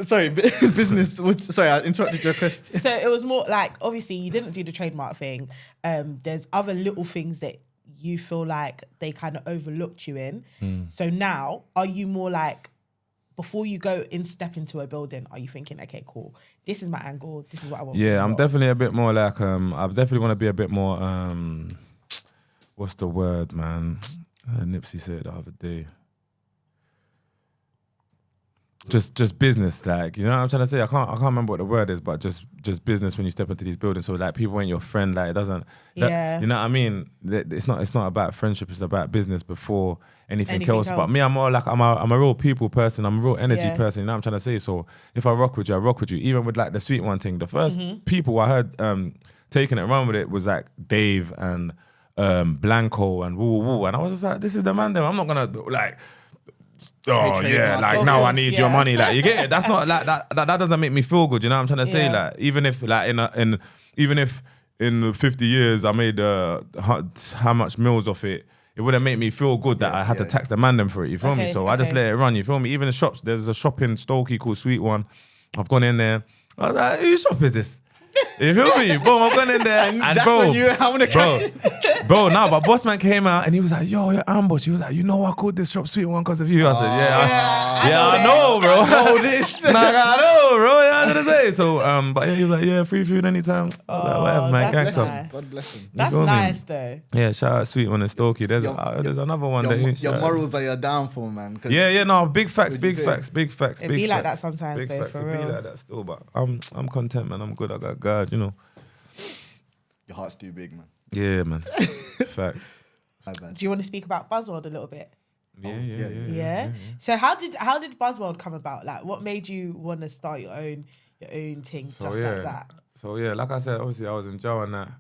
S1: Sorry, business. Sorry, I interrupted your question.
S2: So it was more like, obviously you didn't do the trademark thing. There's other little things that you feel like they kind of overlooked you in. So now, are you more like, before you step into a building, are you thinking, okay, cool, this is my angle, this is what I want?
S3: Yeah, I'm definitely a bit more like, I definitely want to be a bit more, what's the word, man? Nipsey said it the other day. Just business, like, you know what I'm trying to say? I can't remember what the word is, but just business when you step into these buildings. So like, people ain't your friend, like it doesn't.
S2: Yeah.
S3: You know what I mean? It's not about friendship. It's about business before anything else. But me, I'm more like I'm a real people person. I'm a real energy person. You know what I'm trying to say? So if I rock with you, I rock with you. Even with like the Sweet One thing, the first people I heard taking it around with it was like Dave and Blanco and woo woo, and I was just like, this is the man. Them. I'm not gonna like. Oh yeah, like now I need your money. Like you get it. That's not like that doesn't make me feel good. You know what I'm trying to say? Like even if like even if in 50 years I made how much mils off it, it wouldn't make me feel good that I had to tax the man them for it. You feel me? So I just let it run. You feel me? Even the shops, there's a shop in Stokey called Sweet One. I've gone in there. I was like, whose shop is this? You feel me? Boom, I've gone in there and
S1: that's
S3: bro,
S1: when you having a
S3: but Bossman came out and he was like, yo, you're ambush. He was like, you know I called this shop Sweet One because of you. I said, I know, bro.
S1: I know this.
S3: I know, bro. Yeah, I'm gonna say. So, but yeah, he was like, yeah, free food anytime. I was like, whatever, man.
S2: that's
S3: Gangsta.
S2: nice.
S1: God bless him.
S2: That's nice though.
S3: Yeah, shout out Sweet One and Stokey. There's another one
S1: Your morals are your downfall, man.
S3: Yeah, no, big facts.
S2: It be like that sometimes.
S3: Big
S2: so
S3: facts.
S2: for
S3: It be
S2: real.
S3: like that still, but I'm content, man. I'm good. I got God, you know.
S1: Your heart's too big, man.
S3: Yeah, man. Facts.
S1: My bad.
S2: Do you want to speak about BUZZWORL a little bit?
S3: Yeah.
S2: So how did BUZZWORL come about? Like, what made you want to start your own thing like that?
S3: So yeah, like I said, obviously I was in jail and that.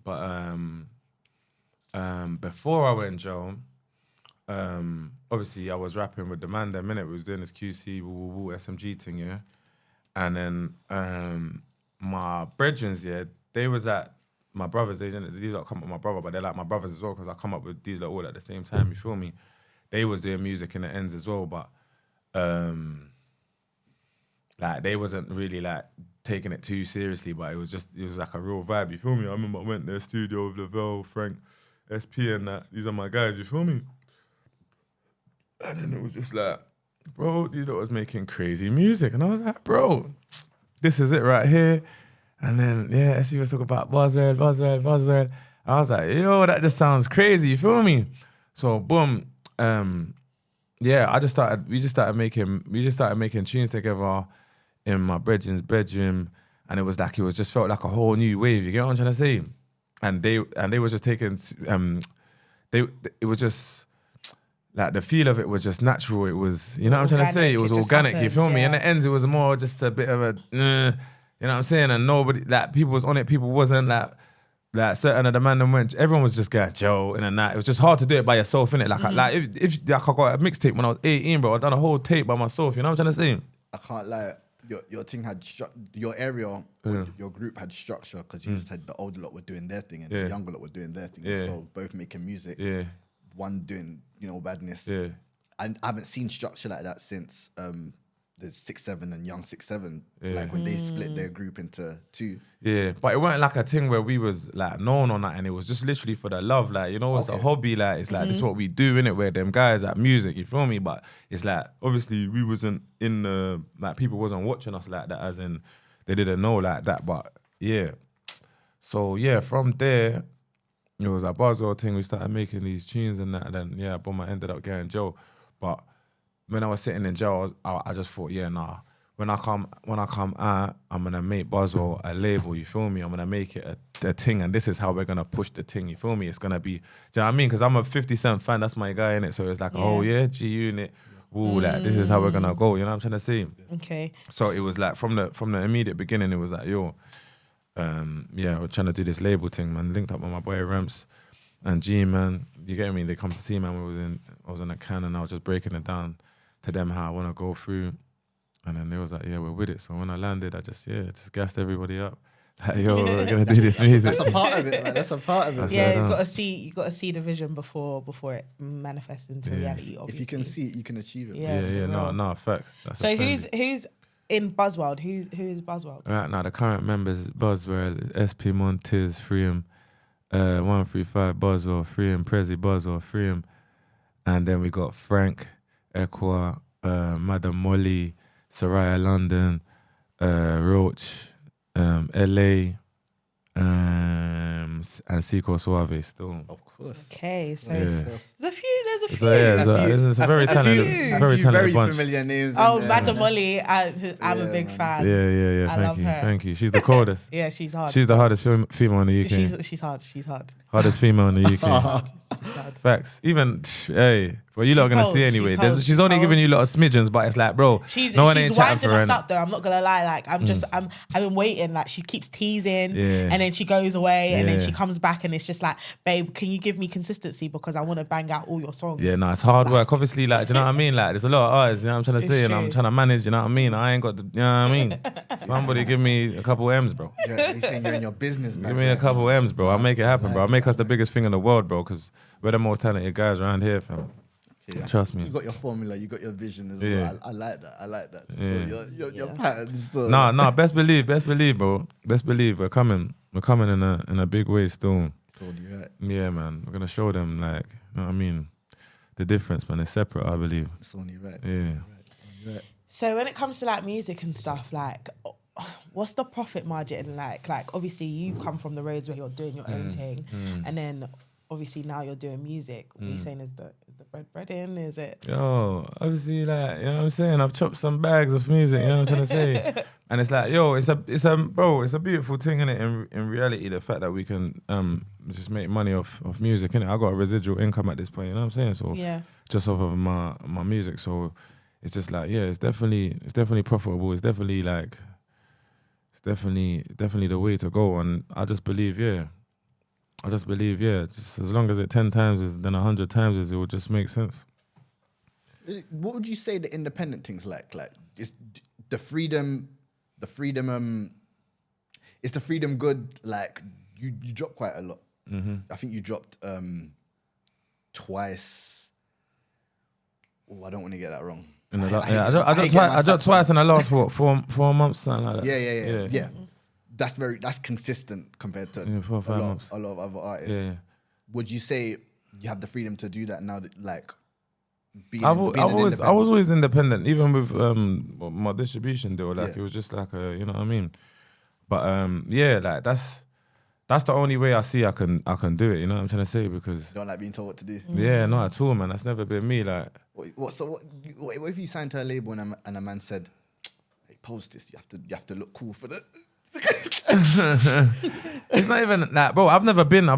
S3: But before I went in jail, obviously I was rapping with the man that minute. We was doing this QC SMG thing, yeah. And then my brethrens, yeah, they was at my brothers. These lot come up with my brother, but they're like my brothers as well because I come up with these lot all at the same time. You feel me? They was doing music in the ends as well, but like they wasn't really like taking it too seriously. But it was like a real vibe. You feel me? I remember I went to their studio with Lavelle, Frank, SP, and that. These are my guys. You feel me? And then it was just like, bro, these lot was making crazy music, and I was like, bro, this is it right here. And then, yeah, she was talking about BUZZWORL. I was like, yo, that just sounds crazy, you feel me? So, boom, yeah, we just started making tunes together in my brethren's bedroom, and it was just felt like a whole new wave, you get what I'm trying to say? And they were just taking, it was just, like the feel of it was just natural. It was, you know what I'm trying to say? It was organic, you feel me? In the ends, it was more just a bit of a, you know what I'm saying? And nobody, like people was on it, people wasn't like certain of the man them went, everyone was just going, Joe, in a night. It was just hard to do it by yourself, innit? Like if I got a mixtape when I was 18, bro, I done a whole tape by myself, you know what I'm trying to say?
S1: I can't lie. Your thing had your area, your group had structure because you just had the older lot were doing their thing and the younger lot were doing their thing. So both making music. Yeah. One doing, badness. Yeah. And I haven't seen structure like that since the 6'7" and Young 6'7", like when they split their group into two. Yeah, but it weren't like a thing where we was like known on that, and it was just literally for the love, like it's a hobby, like it's like this is what we do, innit? Where them guys at music, you feel me? But it's like obviously we wasn't in the like people wasn't watching us like that, as in they didn't know like that. But yeah, so yeah, from there,
S3: it was a BUZZWORL thing. We started making these tunes and that, and then yeah, boom, I ended up getting in jail. But when I was sitting in jail, I just thought, yeah, nah. When I come out, I'm gonna make BUZZWORL a label. You feel me? I'm gonna make it a thing, and this is how we're gonna push the thing. You feel me? It's gonna be. Do you know what I mean? Because I'm a 50 Cent fan. That's my guy in it. So it's like, oh yeah, G Unit. Ooh, like this is how we're gonna go. You know what I'm trying to say?
S2: Okay.
S3: So it was like from the immediate beginning, it was like, yo, yeah, we're trying to do this label thing, man. Linked up with my boy Ramps and G, man. You get me? They come to see, man. I was in a can and I was just breaking it down to them how I want to go through. And then they was like, yeah, we're with it. So when I landed, I just gassed everybody up. Like, yo, we're gonna do this music.
S1: That's a part of it, man. That's a part of it.
S2: Yeah, you got to see the vision before it manifests into reality. Obviously,
S1: if you can see it, you can achieve it.
S3: Yeah, no, facts. That's
S2: so who's in BUZZWORL? Who is BUZZWORL?
S3: Right now, the current members is BUZZWORL, SP Montez, Freeham, 135 BUZZWORL, Freeham, Prezi BUZZWORL, Freeham, and then we got Frank, Equa, Madam Molly, Soraya London, Roach, LA, and Seco Suave still.
S1: Of course.
S2: Okay, so
S3: Yeah.
S2: there's a few.
S3: So yeah, it's a very talented, very talented bunch.
S1: Familiar names.
S2: Oh,
S1: in there.
S2: Madam Molly, I'm a big fan.
S3: Yeah. Thank you. She's the coldest.
S2: Yeah, she's hard.
S3: She's the hardest female in the UK.
S2: She's hard.
S3: Hardest female in the UK.
S2: She's hard.
S3: Facts. Even hey, well, you lot are gonna
S2: cold.
S3: see anyway.
S2: She's cold.
S3: She's only giving you a lot of smidgens, but it's like, bro, no one ain't
S2: she's
S3: chatting for
S2: winding
S3: her.
S2: us up though. I'm not gonna lie. Like I've been waiting. Like she keeps teasing,
S3: Yeah.
S2: and then she goes away, and then
S3: Yeah.
S2: she comes back, and it's just like, babe, can you give me consistency because I want to bang out all your songs.
S3: Yeah, no, it's hard work. Obviously, like, do you know what I mean? Like, there's a lot of artists, you know what I'm trying to
S2: It's
S3: say, and I'm
S2: true.
S3: trying to manage, you know what I mean? I ain't got the, you know what I mean? Somebody give me a couple M's, bro.
S1: Yeah, he's saying you're in your business, man.
S3: Give me a couple M's, bro. I'll make it happen, bro. I'll make us the biggest thing in the world, bro, because we're the most talented guys around here, fam.
S1: Yeah.
S3: Trust me.
S1: You got your formula, you got your vision as
S3: Yeah.
S1: well. I like that. I like that.
S3: Yeah.
S1: Still, your pattern still.
S3: No, best believe, bro. Best believe, we're coming in a big way still.
S1: It's only right.
S3: Yeah, man. We're gonna show them, like, you know what I mean? The difference, man. It's separate, I believe.
S1: It's only right.
S3: Yeah.
S1: Right.
S2: So when it comes to like music and stuff, like, what's the profit margin like? Like, obviously, you come from the roads where you're doing your own thing, and then obviously now you're doing music. What are you saying is the bread in? Is it?
S3: Yo, obviously, like, you know what I'm saying? I've chopped some bags of music, you know what I'm trying to say? And it's like, yo, it's a beautiful thing, innit? In reality, the fact that we can just make money off music, innit? I got a residual income at this point, you know what I'm saying? So
S2: Yeah.
S3: just off of my music. So it's just like, yeah, it's definitely profitable. It's definitely like, it's definitely the way to go. And I just believe, just as long as it 10 times is than 100 times is, it would just make sense.
S1: What would you say the independent things like? Like, is the freedom, is the freedom good? Like, you drop quite a lot. I think you dropped twice. Oh, I don't want to get that wrong.
S3: I dropped twice in the last 4 months, something like that.
S1: Yeah. That's consistent compared to
S3: 4 or 5 months.
S1: a lot of other artists.
S3: Yeah.
S1: Would you say you have the freedom to do that now? That, like,
S3: I was always independent, even with my distribution deal. Like, it was just like you know what I mean. But yeah, like that's the only way I see I can do it. You know what I'm trying to say? Because
S1: you don't like being told what to do.
S3: yeah, not at all, man. That's never been me. Like,
S1: What if you signed to a label and a man said, "Hey, post this. You have to look cool for that."
S3: it's not even like, bro. I've never been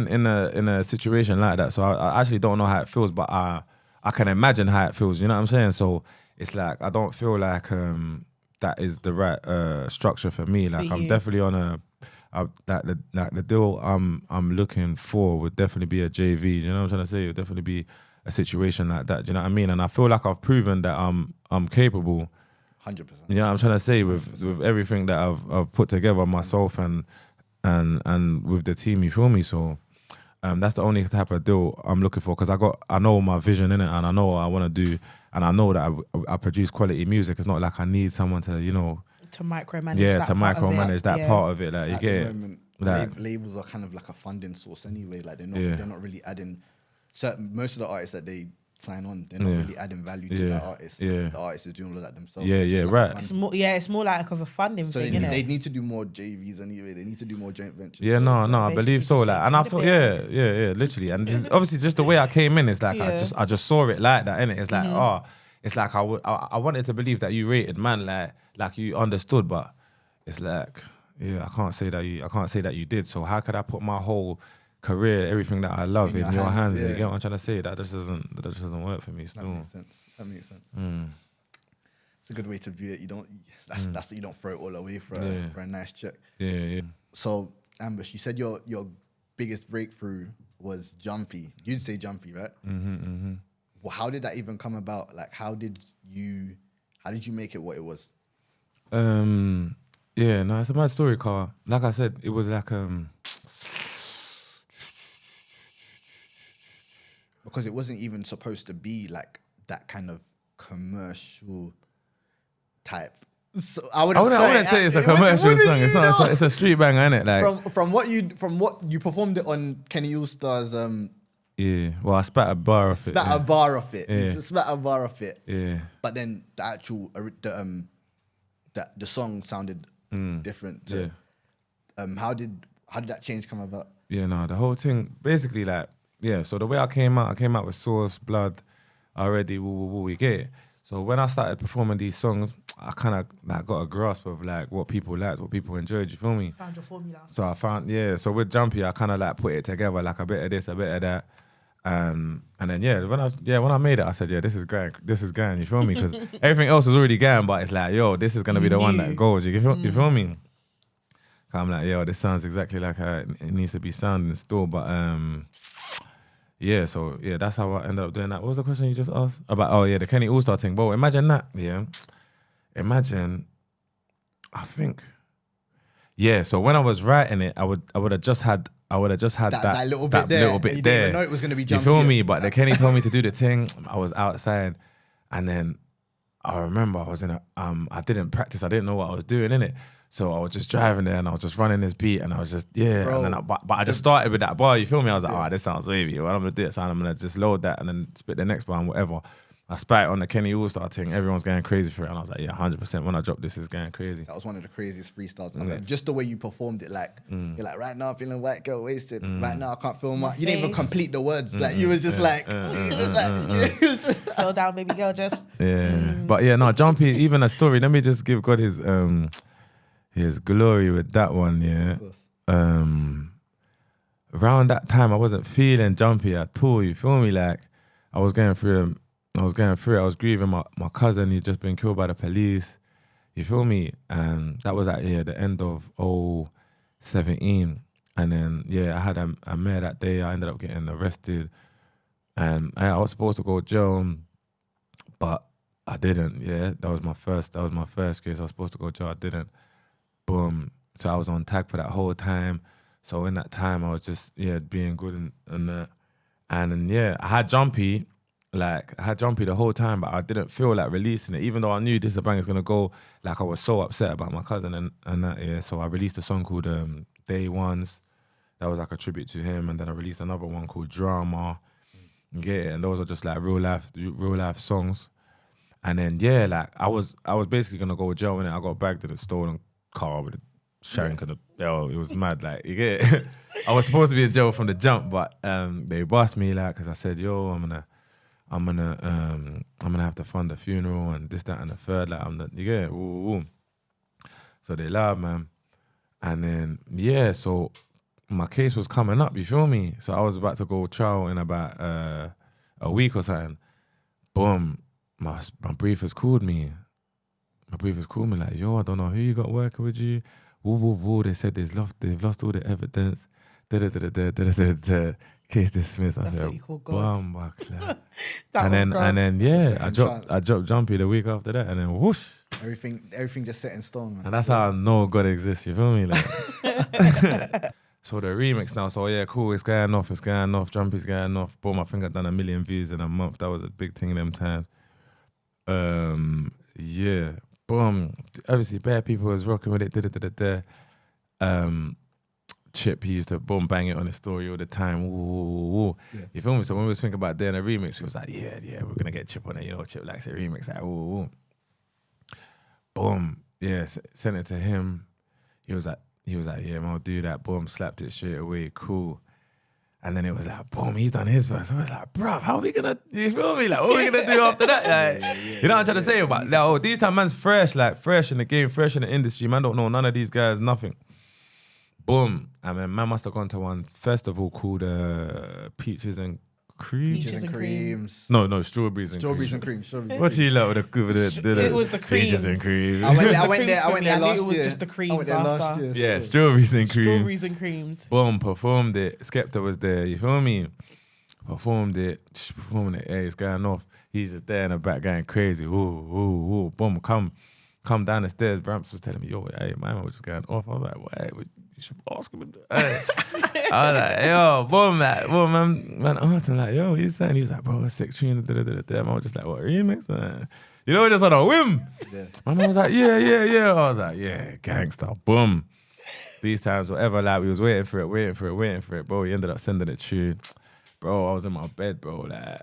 S3: in a situation like that, so I actually don't know how it feels. But I can imagine how it feels. You know what I'm saying? So it's like I don't feel like that is the right structure for me. Like, I'm definitely on the deal I'm looking for would definitely be a JV. You know what I'm trying to say? It would definitely be a situation like that. Do you know what I mean? And I feel like I've proven that I'm capable.
S1: 100%.
S3: You know what I'm trying to say with everything that I've put together myself and with the team. You feel me? So that's the only type of deal I'm looking for, because I know my vision in it, and I know what I want to do, and I know that I produce quality music. It's not like I need someone to, you know,
S2: to micromanage.
S3: yeah,
S2: that
S3: to
S2: part of
S3: micromanage
S2: it.
S3: that part of it. Like, you
S1: At
S3: get
S1: the
S3: it.
S1: moment,
S3: Like,
S1: labels are kind of like a funding source anyway. Like, they're not really adding. Certain most of the artists that they sign on. They're not really adding value to the artist.
S2: Yeah.
S1: The artist is doing all of that themselves.
S3: Yeah,
S1: It's
S3: yeah,
S1: just
S3: right.
S2: It's more like of a funding
S1: So
S2: thing,
S1: they
S2: innit?
S1: need to do more JVs anyway. They need to do more joint ventures.
S3: Yeah, no, I believe so.
S2: basically
S3: Like, and I thought, yeah, literally. And obviously, just the way I came in, it's like I just saw it like that, innit? It's like, it's like I wanted to believe that you rated man, like you understood, but it's like, yeah, I can't say that you did. So how could I put my whole career, everything that I love, in your hands? You get what I'm trying to say? That just doesn't work for me. Still,
S1: That makes sense. It's a good way to view it. You don't. That's you don't throw it all away for a nice check.
S3: Yeah.
S1: So Ambush, you said your biggest breakthrough was Jumpy. You'd say Jumpy, right? Well, how did that even come about? Like, how did you make it what it was?
S3: Yeah, no, it's a mad story, Carl. Like I said, it was like
S1: because it wasn't even supposed to be like that kind of commercial type. So I wouldn't
S3: say it's a commercial song. It's not. It's a street banger, innit? Like
S1: from what you performed it on Kenny Allstar's.
S3: Yeah, well, I spat a bar off it.
S1: Spat a bar off it.
S3: Yeah.
S1: You spat a bar off it.
S3: Yeah.
S1: But then the actual the song sounded different. To, how did that change come about?
S3: Yeah, no, the whole thing basically like so the way I came out with Source, Blood, already. You get it. So when I started performing these songs, I kind of like got a grasp of like what people liked, what people enjoyed. You feel me?
S2: Found your formula.
S3: So I found So with Jumpy, I kind of like put it together, like a bit of this, a bit of that. And then when I made it, I said, this is going, you feel me? Because everything else is already going, but it's like, this is gonna be the one that goes. You feel me? I'm like, this sounds exactly like how it needs to be sounding still. But that's how I ended up doing that. What was the question you just asked about? The Kenny Allstar thing. Well, imagine that. Yeah, imagine. I think. Yeah, so when I was writing it, I would have just had that little bit there. Little bit
S1: you
S3: there.
S1: Didn't even know it was gonna be Jumpy.
S3: You feel me? But the Kenny told me to do the thing. I was outside, and then I remember I was in I didn't practice. I didn't know what I was doing in it. So I was just driving there, and I was just running this beat, and I was just
S1: Bro,
S3: and then but I just started with that bar. You feel me? I was like, this sounds wavy. Well, I'm gonna do it, so I'm gonna just load that and then spit the next bar and whatever. I spat it on the Kenny Allstar thing. Everyone's going crazy for it. And I was like, 100%. When I drop this, is going crazy.
S1: That was one of the craziest freestyles. And like, just the way you performed it, like, you're like, right now I'm feeling white girl wasted. Right now I can't feel my... You didn't even complete the words. Like, you was just like...
S2: Slow down, baby girl, just...
S3: Yeah. But Jumpy, even a story. Let me just give God his glory with that one, yeah.
S1: Of course.
S3: Around that time, I wasn't feeling Jumpy at all. You feel me? Like, I was going through it. I was grieving my cousin. He'd just been killed by the police. You feel me? And that was at the end of 2017. And then I had a mayor that day. I ended up getting arrested, and I was supposed to go to jail, but I didn't. Yeah, that was my first case. I was supposed to go to jail. I didn't. Boom. So I was on tag for that whole time. So in that time, I was just being good and that. And then I had Jumpy. Like, I had Jumpy the whole time, but I didn't feel like releasing it, even though I knew this bang is gonna go. Like, I was so upset about my cousin and that, so I released a song called Day Ones. That was like a tribute to him, and then I released another one called Drama. You get it? And those are just like real life songs. And then like I was basically gonna go to jail, and I got bagged in a stolen car with a shank and it was mad. Like, you get it? I was supposed to be in jail from the jump, but they bossed me, like, because I said, I'm gonna have to fund the funeral and this, that, and the third. Like, you get it? Ooh. So they laughed, man. And then so my case was coming up. You feel me? So I was about to go trial in about a week or something. Boom, my briefers called me. Like, I don't know who you got working with you. Woo. They said they've lost all the evidence. Case dismissed.
S2: That's what you call God.
S3: and then I dropped Jumpy the week after that, and then whoosh.
S1: Everything just set in stone, man.
S3: And that's how I know God exists. You feel me? Like, so the remix now. So cool. It's going off. Jumpy's going off. Boom. I think I done 1 million views in a month. That was a big thing in them times. Boom. Obviously, bare people was rocking with it. Chip, he used to boom bang it on his story all the time. Ooh.
S1: Yeah.
S3: You feel me? So when we was thinking about doing a remix, we was like, yeah, we're gonna get Chip on it. You know, Chip likes a remix. Like, ooh. Boom. Yeah, sent it to him. He was like, yeah, man, I'll do that. Boom, slapped it straight away. Cool. And then it was like, boom, he's done his verse. I was like, bruv, how are we gonna, you feel me? Like, what are we gonna do after that? Like, you know what I'm trying to say? But like, oh, these time man's fresh in the game, fresh in the industry. Man don't know none of these guys, nothing. Boom. And then man must have gone to one festival called Peaches and Creams.
S2: Peaches and creams.
S3: No, strawberries and
S1: Strawberries
S3: creams.
S1: and cream. Strawberries.
S3: What you like with the
S2: It was the
S3: Peaches
S2: creams.
S3: and creams.
S1: I went
S2: It was
S1: there. I
S2: the
S1: went there.
S2: creams
S1: I
S2: for
S1: went
S2: me.
S1: there
S2: I knew
S1: last
S2: it was
S1: year.
S2: just the
S1: I went
S2: creams
S1: there last
S2: after.
S1: year.
S3: Yeah, strawberries and cream.
S2: Strawberries and creams.
S3: Boom, performed it. Skepta was there, you feel me? Performed it, hey, it's going off. He's just there in the back going crazy. Ooh, boom, come down the stairs. Bramps was telling me, yo, hey, my man was just going off. I was like, wait, you should ask him. Hey. I was like, yo, boom, man asked him, like, yo, what you saying? He was like, bro, a sick tune, da. I was just like, what, remix? You know, just on a whim.
S1: Yeah.
S3: My man was like, yeah. I was like, yeah, gangster, boom. These times, whatever, like, we was waiting for it, bro. He ended up sending it tune. Bro, I was in my bed, bro, like,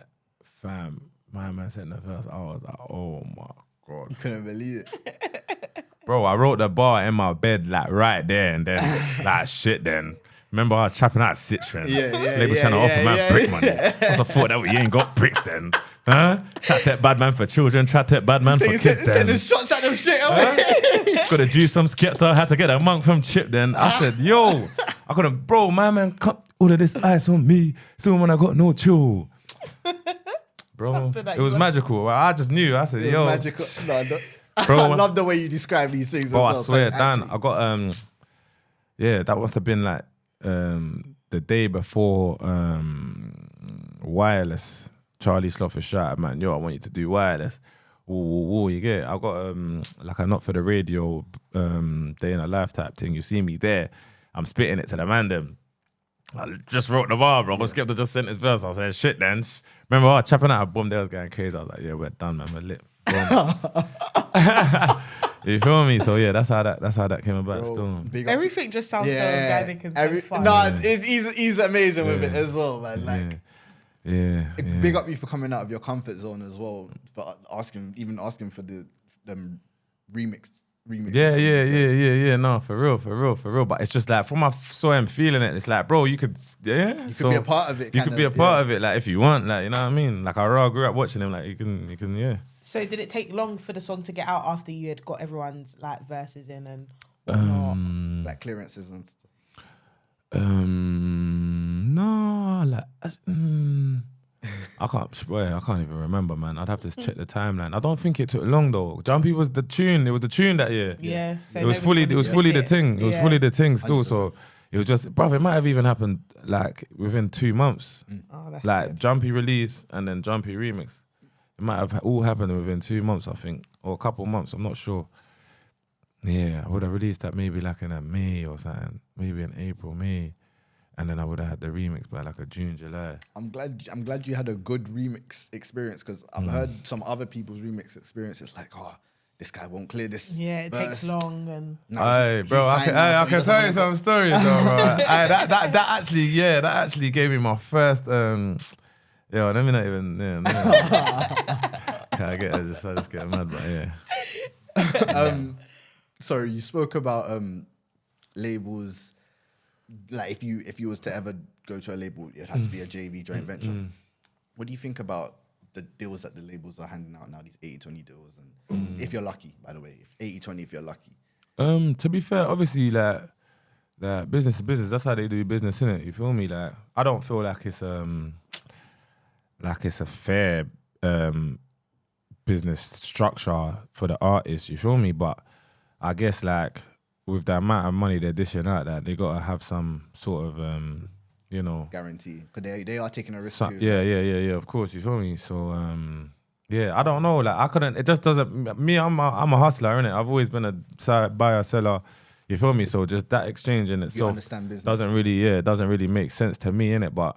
S3: fam, my man sent the verse. I was like, oh my God.
S1: You couldn't believe it.
S3: Bro, I wrote the bar in my bed, like, right there, and then, like, shit, then. Remember, I was trapping out Sitch, man. Label trying to offer man brick money. I thought that we ain't got bricks then. Huh? Chat that bad man for children, chat that bad man for kids then.
S1: Send the shots at them shit away.
S3: Got to juice from Skepta, had to get a monk from Chip then. I said, yo, I couldn't, bro, my man, cut all of this ice on me. Soon when I got no chill. Bro, it was magical. I just knew. I said,
S1: It was
S3: yo.
S1: magical. No,
S3: Bro,
S1: I love the way you describe these things.
S3: Bro, I
S1: as well.
S3: swear,
S1: Like,
S3: Dan,
S1: actually.
S3: I got, yeah, that must have been like the day before Wireless. Charlie Sloth is shouted, man, yo, I want you to do Wireless. Ooh, you get it? I got like a not for the radio day in a life type thing. You see me there, I'm spitting it to the man them. I just wrote the bar, bro. Skepta just sent his verse. I said, shit, then. Remember, I chapping out a boom, they was going crazy. I was like, yeah, we're done, man. We're lit. You feel me? So yeah, that's how that came about.
S1: Bro,
S3: Still,
S1: big up.
S2: Everything just sounds so organic and so fun.
S1: No, he's amazing with it as well, man. Like,
S3: yeah.
S1: big up you for coming out of your comfort zone as well, for asking for the remix.
S3: Yeah. No, for real. But it's just like, from I saw him feeling it, it's like, bro, you could be
S1: a part of it.
S3: You could be a part of it, like, if you want, like, you know what I mean? Like, I grew up watching him, like, you can, yeah.
S2: So did it take long for the song to get out after you had got everyone's like verses in and whatnot?
S1: Like clearances and stuff.
S3: No, like, I can't swear, I can't even remember, man. I'd have to check the timeline. I don't think it took long though. Jumpy was the tune. It was the tune that year.
S2: Yeah. So
S3: It was fully the thing. It was fully the thing still. 100%. So it was just, bruv, it might have even happened like within 2 months.
S2: Oh, that's
S3: Like
S2: good.
S3: Jumpy release and then Jumpy remix. It might have all happened within 2 months, I think, or a couple months. I'm not sure. Yeah, I would have released that maybe like in a May or something, maybe in April, May, and then I would have had the remix by like a June, July.
S1: I'm glad you had a good remix experience, because I've heard some other people's remix experiences like, oh, this guy won't clear this.
S2: Yeah, it
S1: verse.
S2: takes long and
S1: No,
S3: Hey,
S1: he
S3: bro, I
S1: signed now,
S3: can
S1: so he doesn't
S3: tell you
S1: wanna
S3: some stories, though, bro. That actually gave me my first. Yo, let me not even. Yeah, I just get mad, but yeah.
S1: Sorry, you spoke about labels. Like if you was to ever go to a label, it has to be a JV joint venture. What do you think about the deals that the labels are handing out now? These 80-20 deals, and if you're lucky, by the way, 80-20 if you're lucky.
S3: To be fair, obviously, like business is business. That's how they do business, innit? You feel me? Like, I don't feel like it's a fair business structure for the artists. You feel me? But I guess like with the amount of money they're dishing out, that they gotta have some sort of you know,
S1: Guarantee, because they are taking a risk too.
S3: yeah. Of course, you feel me? So yeah, I don't know. Like, I couldn't. It just doesn't. Me, I'm a hustler, innit? I've always been a buyer seller. You feel me? So just that exchange in
S1: You
S3: itself
S1: understand business.
S3: doesn't really make sense to me, innit? But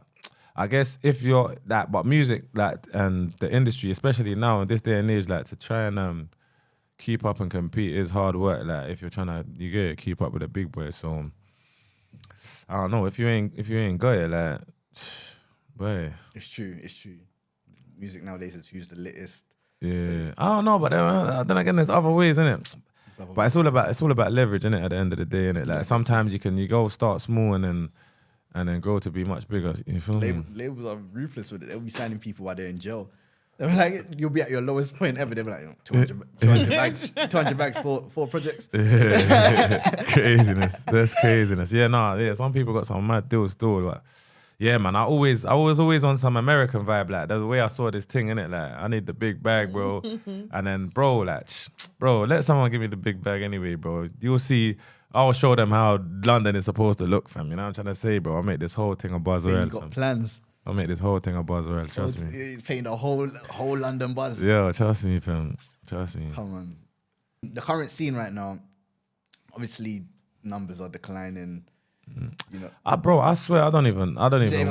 S3: I guess if you're that, but music, like, and the industry, especially now in this day and age, like, to try and keep up and compete is hard work. Like, if you're trying to, you get it, keep up with the big boys. So I don't know, if you ain't got it, like, boy.
S1: It's true. Music nowadays is who's the littest.
S3: Yeah, I don't know, but then again, there's other ways, innit? But it's all about leverage, innit? At the end of the day, innit? Like sometimes you go start small and then grow to be much bigger. You feel me?
S1: Labels are ruthless with it. They'll be signing people while they're in jail. They're like, you'll be at your lowest point ever. They'll be like, 200 bags for 4 projects.
S3: Craziness. That's craziness. Yeah, some people got some mad deals still. Like, yeah, man, I was always on some American vibe. Like, the way I saw this thing, innit? Like, I need the big bag, bro. And then, bro, let someone give me the big bag anyway, bro. You'll see. I'll show them how London is supposed to look, fam. You know what I'm trying to say, bro? I'll make this whole thing a BUZZWORL.
S1: You got plans.
S3: I'll make this whole thing a BUZZWORL, trust me.
S1: You're paying the whole London buzz.
S3: Yeah, trust me, fam. Trust me.
S1: Come on. The current scene right now, obviously numbers are declining. You know,
S3: bro, I swear I don't even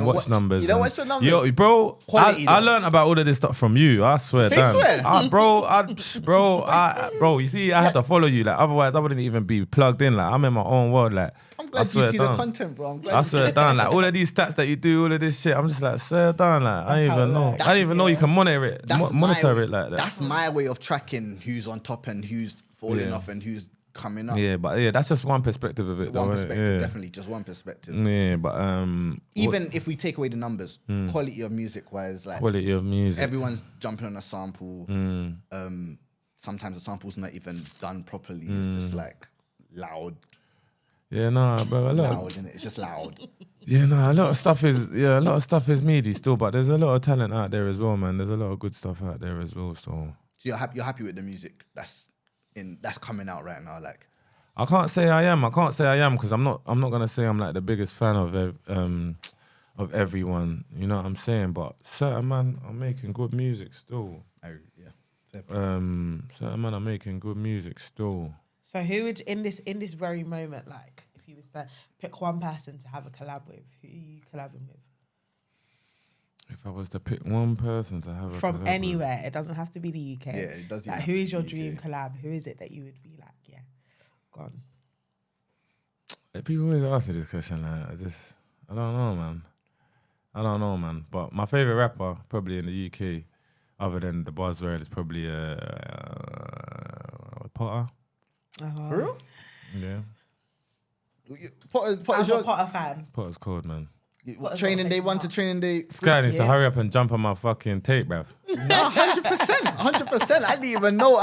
S3: watch numbers.
S1: You don't watch the numbers?
S3: Yo, bro,
S1: Quality,
S3: I learned about all of this stuff from you. I swear, damn. Bro, you see, I had to follow you. Like, otherwise, I wouldn't even be plugged in. Like, I'm in my own world. Like,
S1: I'm glad you see the content, bro. I'm glad
S3: I swear down. Like, all of these stats that you do, all of this shit, I'm just like, swear down. Like, I didn't even know. I didn't even know you can monitor it. Monitor it like that.
S1: That's my way of tracking who's on top and who's falling off and who's coming up.
S3: Yeah, but that's just one perspective of it.
S1: One perspective, definitely just one perspective.
S3: Yeah, but
S1: even if we take away the numbers, quality of music wise, like
S3: quality of music,
S1: everyone's jumping on a sample. Sometimes the sample's not even done properly. It's just like loud.
S3: Yeah, no, bro,
S1: Loud, innit? It's just loud.
S3: Yeah, no, a lot of stuff is meaty still, but there's a lot of talent out there as well, man. There's a lot of good stuff out there as well. So
S1: you're happy with the music that's coming out right now, like.
S3: I can't say I am because I'm not gonna say I'm like the biggest fan of everyone. You know what I'm saying? But certain man are making good music still. Certain man are making good music still.
S2: So who would in this very moment, like, if you was to pick one person to have a collab with, who are you collabing with?
S3: If I was to pick one person to have
S2: from anywhere, it doesn't have to be the UK.
S1: Yeah, it does.
S2: Like, who is your dream collab? Who is it that you would be like, yeah, gone?
S3: People always ask me this question. Like, I don't know, man. But my favorite rapper, probably in the UK, other than the BUZZWORL, is probably Potter.
S2: For
S1: real?
S3: Yeah.
S1: Potter's
S2: I'm
S1: your
S2: a Potter fan.
S3: Potter's cold, man.
S1: what, training day 1 to training day.
S3: This guy needs to hurry up and jump on my fucking tape, bruv.
S1: No, 100%. I didn't even know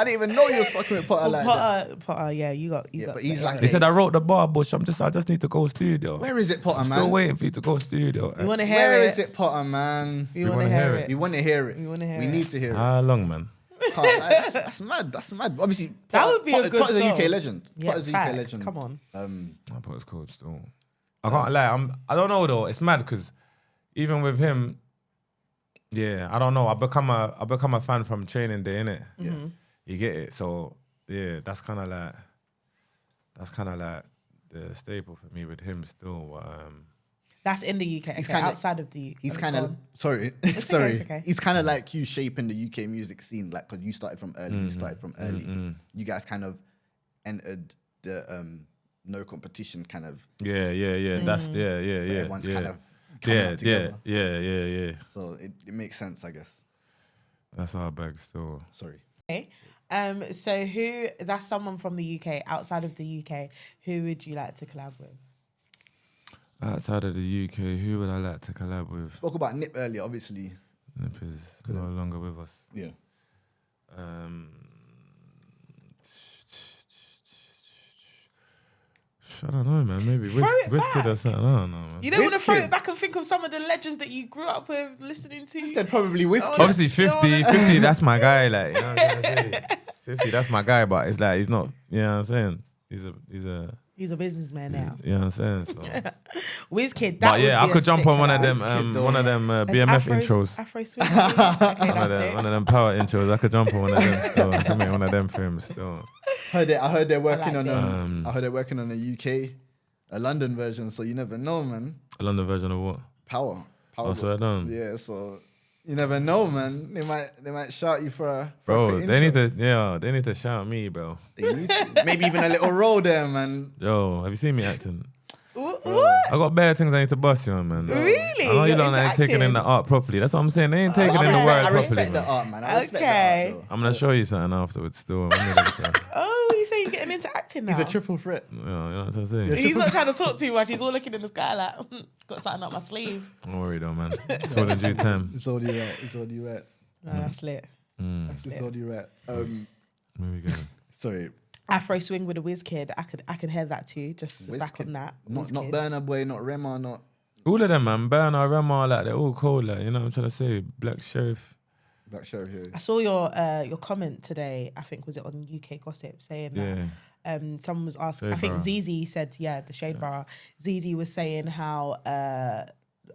S1: you was fucking with Potter like that.
S2: Potter, yeah, you got.
S1: But he's like,
S3: He said I wrote the bar, Bush. I just need to go studio.
S1: Where is it, Potter,
S3: I'm
S1: man?
S3: still waiting for you to go studio.
S2: You want to hear
S1: Where
S2: it?
S1: is it, Potter, man?
S2: We want to hear it.
S1: We want to hear it.
S2: We want to hear
S1: We
S2: it.
S1: need to hear it.
S3: How long, man?
S1: That's mad. Obviously,
S2: That would be a good
S1: Potter's
S2: song.
S1: a UK legend.
S2: Yeah,
S1: Potter's a
S2: facts.
S1: UK legend.
S2: Come on.
S3: My Potter's cold still. I can't lie. I don't know though. It's mad because even with him, yeah, I don't know. I become a fan from training day, innit?
S1: Yeah.
S3: You get it. So yeah, that's kind of like the staple for me with him still.
S2: That's in the UK.
S1: He's
S2: Okay,
S1: kinda-
S2: outside of the UK.
S1: He's kind of sorry.
S2: It's okay.
S1: He's kind of like you shaping the UK music scene, like because you started from early. You started from early. You guys kind of entered the no competition kind of.
S3: Yeah. That's yeah.
S1: Everyone's kind of coming up together.
S3: Yeah.
S1: So it makes sense, I guess.
S3: That's our bag still.
S1: Sorry.
S2: Okay. So that's someone from the UK, outside of the UK, who would you like to collab with?
S3: Outside of the UK, who would I like to collab with?
S1: Spoke about Nip earlier, obviously.
S3: Nip is no longer with us.
S1: Yeah.
S3: I don't know, man. Maybe Wizkid or something. I don't know, man.
S2: You don't want to throw
S1: Wizkid.
S2: it back and think of some of the legends that you grew up with listening to?
S1: I said probably Whiskey.
S3: Obviously, 50, that's my guy. Like, you know what I'm trying to say? 50, that's my guy. But it's like he's not. You know what I'm saying?
S2: He's a businessman now.
S3: You know what I'm saying? So.
S2: Wizkid, that
S3: But yeah,
S2: would
S3: I
S2: be
S3: could
S2: a
S3: jump
S2: sick
S3: on one of
S2: collab.
S3: them,
S2: An
S3: BMF
S2: Afro-
S3: intros.
S2: Afro swing. Okay,
S3: One
S2: that's
S3: of them power intros. I could jump on one of them still. I could make one of them for him still.
S1: I heard they're working
S2: like
S1: on I heard they're working on a London version. So you never know, man.
S3: A London version of what?
S1: Power.
S3: Oh, so I don't.
S1: Yeah. So you never know, man. They might shout you for a
S3: Bro,
S1: quick
S3: they need
S1: intro.
S3: to shout me, bro.
S1: They need to. Maybe even a little role there, man.
S3: Yo, have you seen me acting?
S2: Ooh. What?
S3: I got bare things I need to bust you on, man.
S2: Really?
S3: I know you
S2: You're
S3: don't ain't taking in the art properly. That's what I'm saying. They ain't taking in the word
S1: I
S3: properly,
S1: respect the
S3: man.
S1: art, man. I respect
S2: Okay.
S1: the art,
S3: I'm gonna show you something afterwards. Still,
S2: Oh, you say you're getting into acting now?
S1: He's a triple threat.
S3: you know what I'm saying.
S2: He's not trying to talk too much. He's all looking in the sky like, got something up my sleeve.
S3: Don't worry though, man. It's all in due time.
S1: It's already right. It's already right.
S2: No, that's lit. That's
S1: It's
S2: lit.
S1: already right.
S3: Where we going?
S1: Sorry.
S2: Afro swing with a whiz kid. I could hear that too. Just back
S1: Wizkid.
S2: on that.
S1: Not
S2: Wizkid.
S1: Burner Boy, not Rema, not.
S3: All of them, man. Burner, Rema, like they're all cold, like you know what I'm trying to say. Black Sheriff.
S1: Black Sheriff here.
S2: I saw your comment today. I think was it on UK Gossip saying that. Someone was asking. I think
S3: Shade
S2: ZZ said, the Shade Bar. ZZ was saying how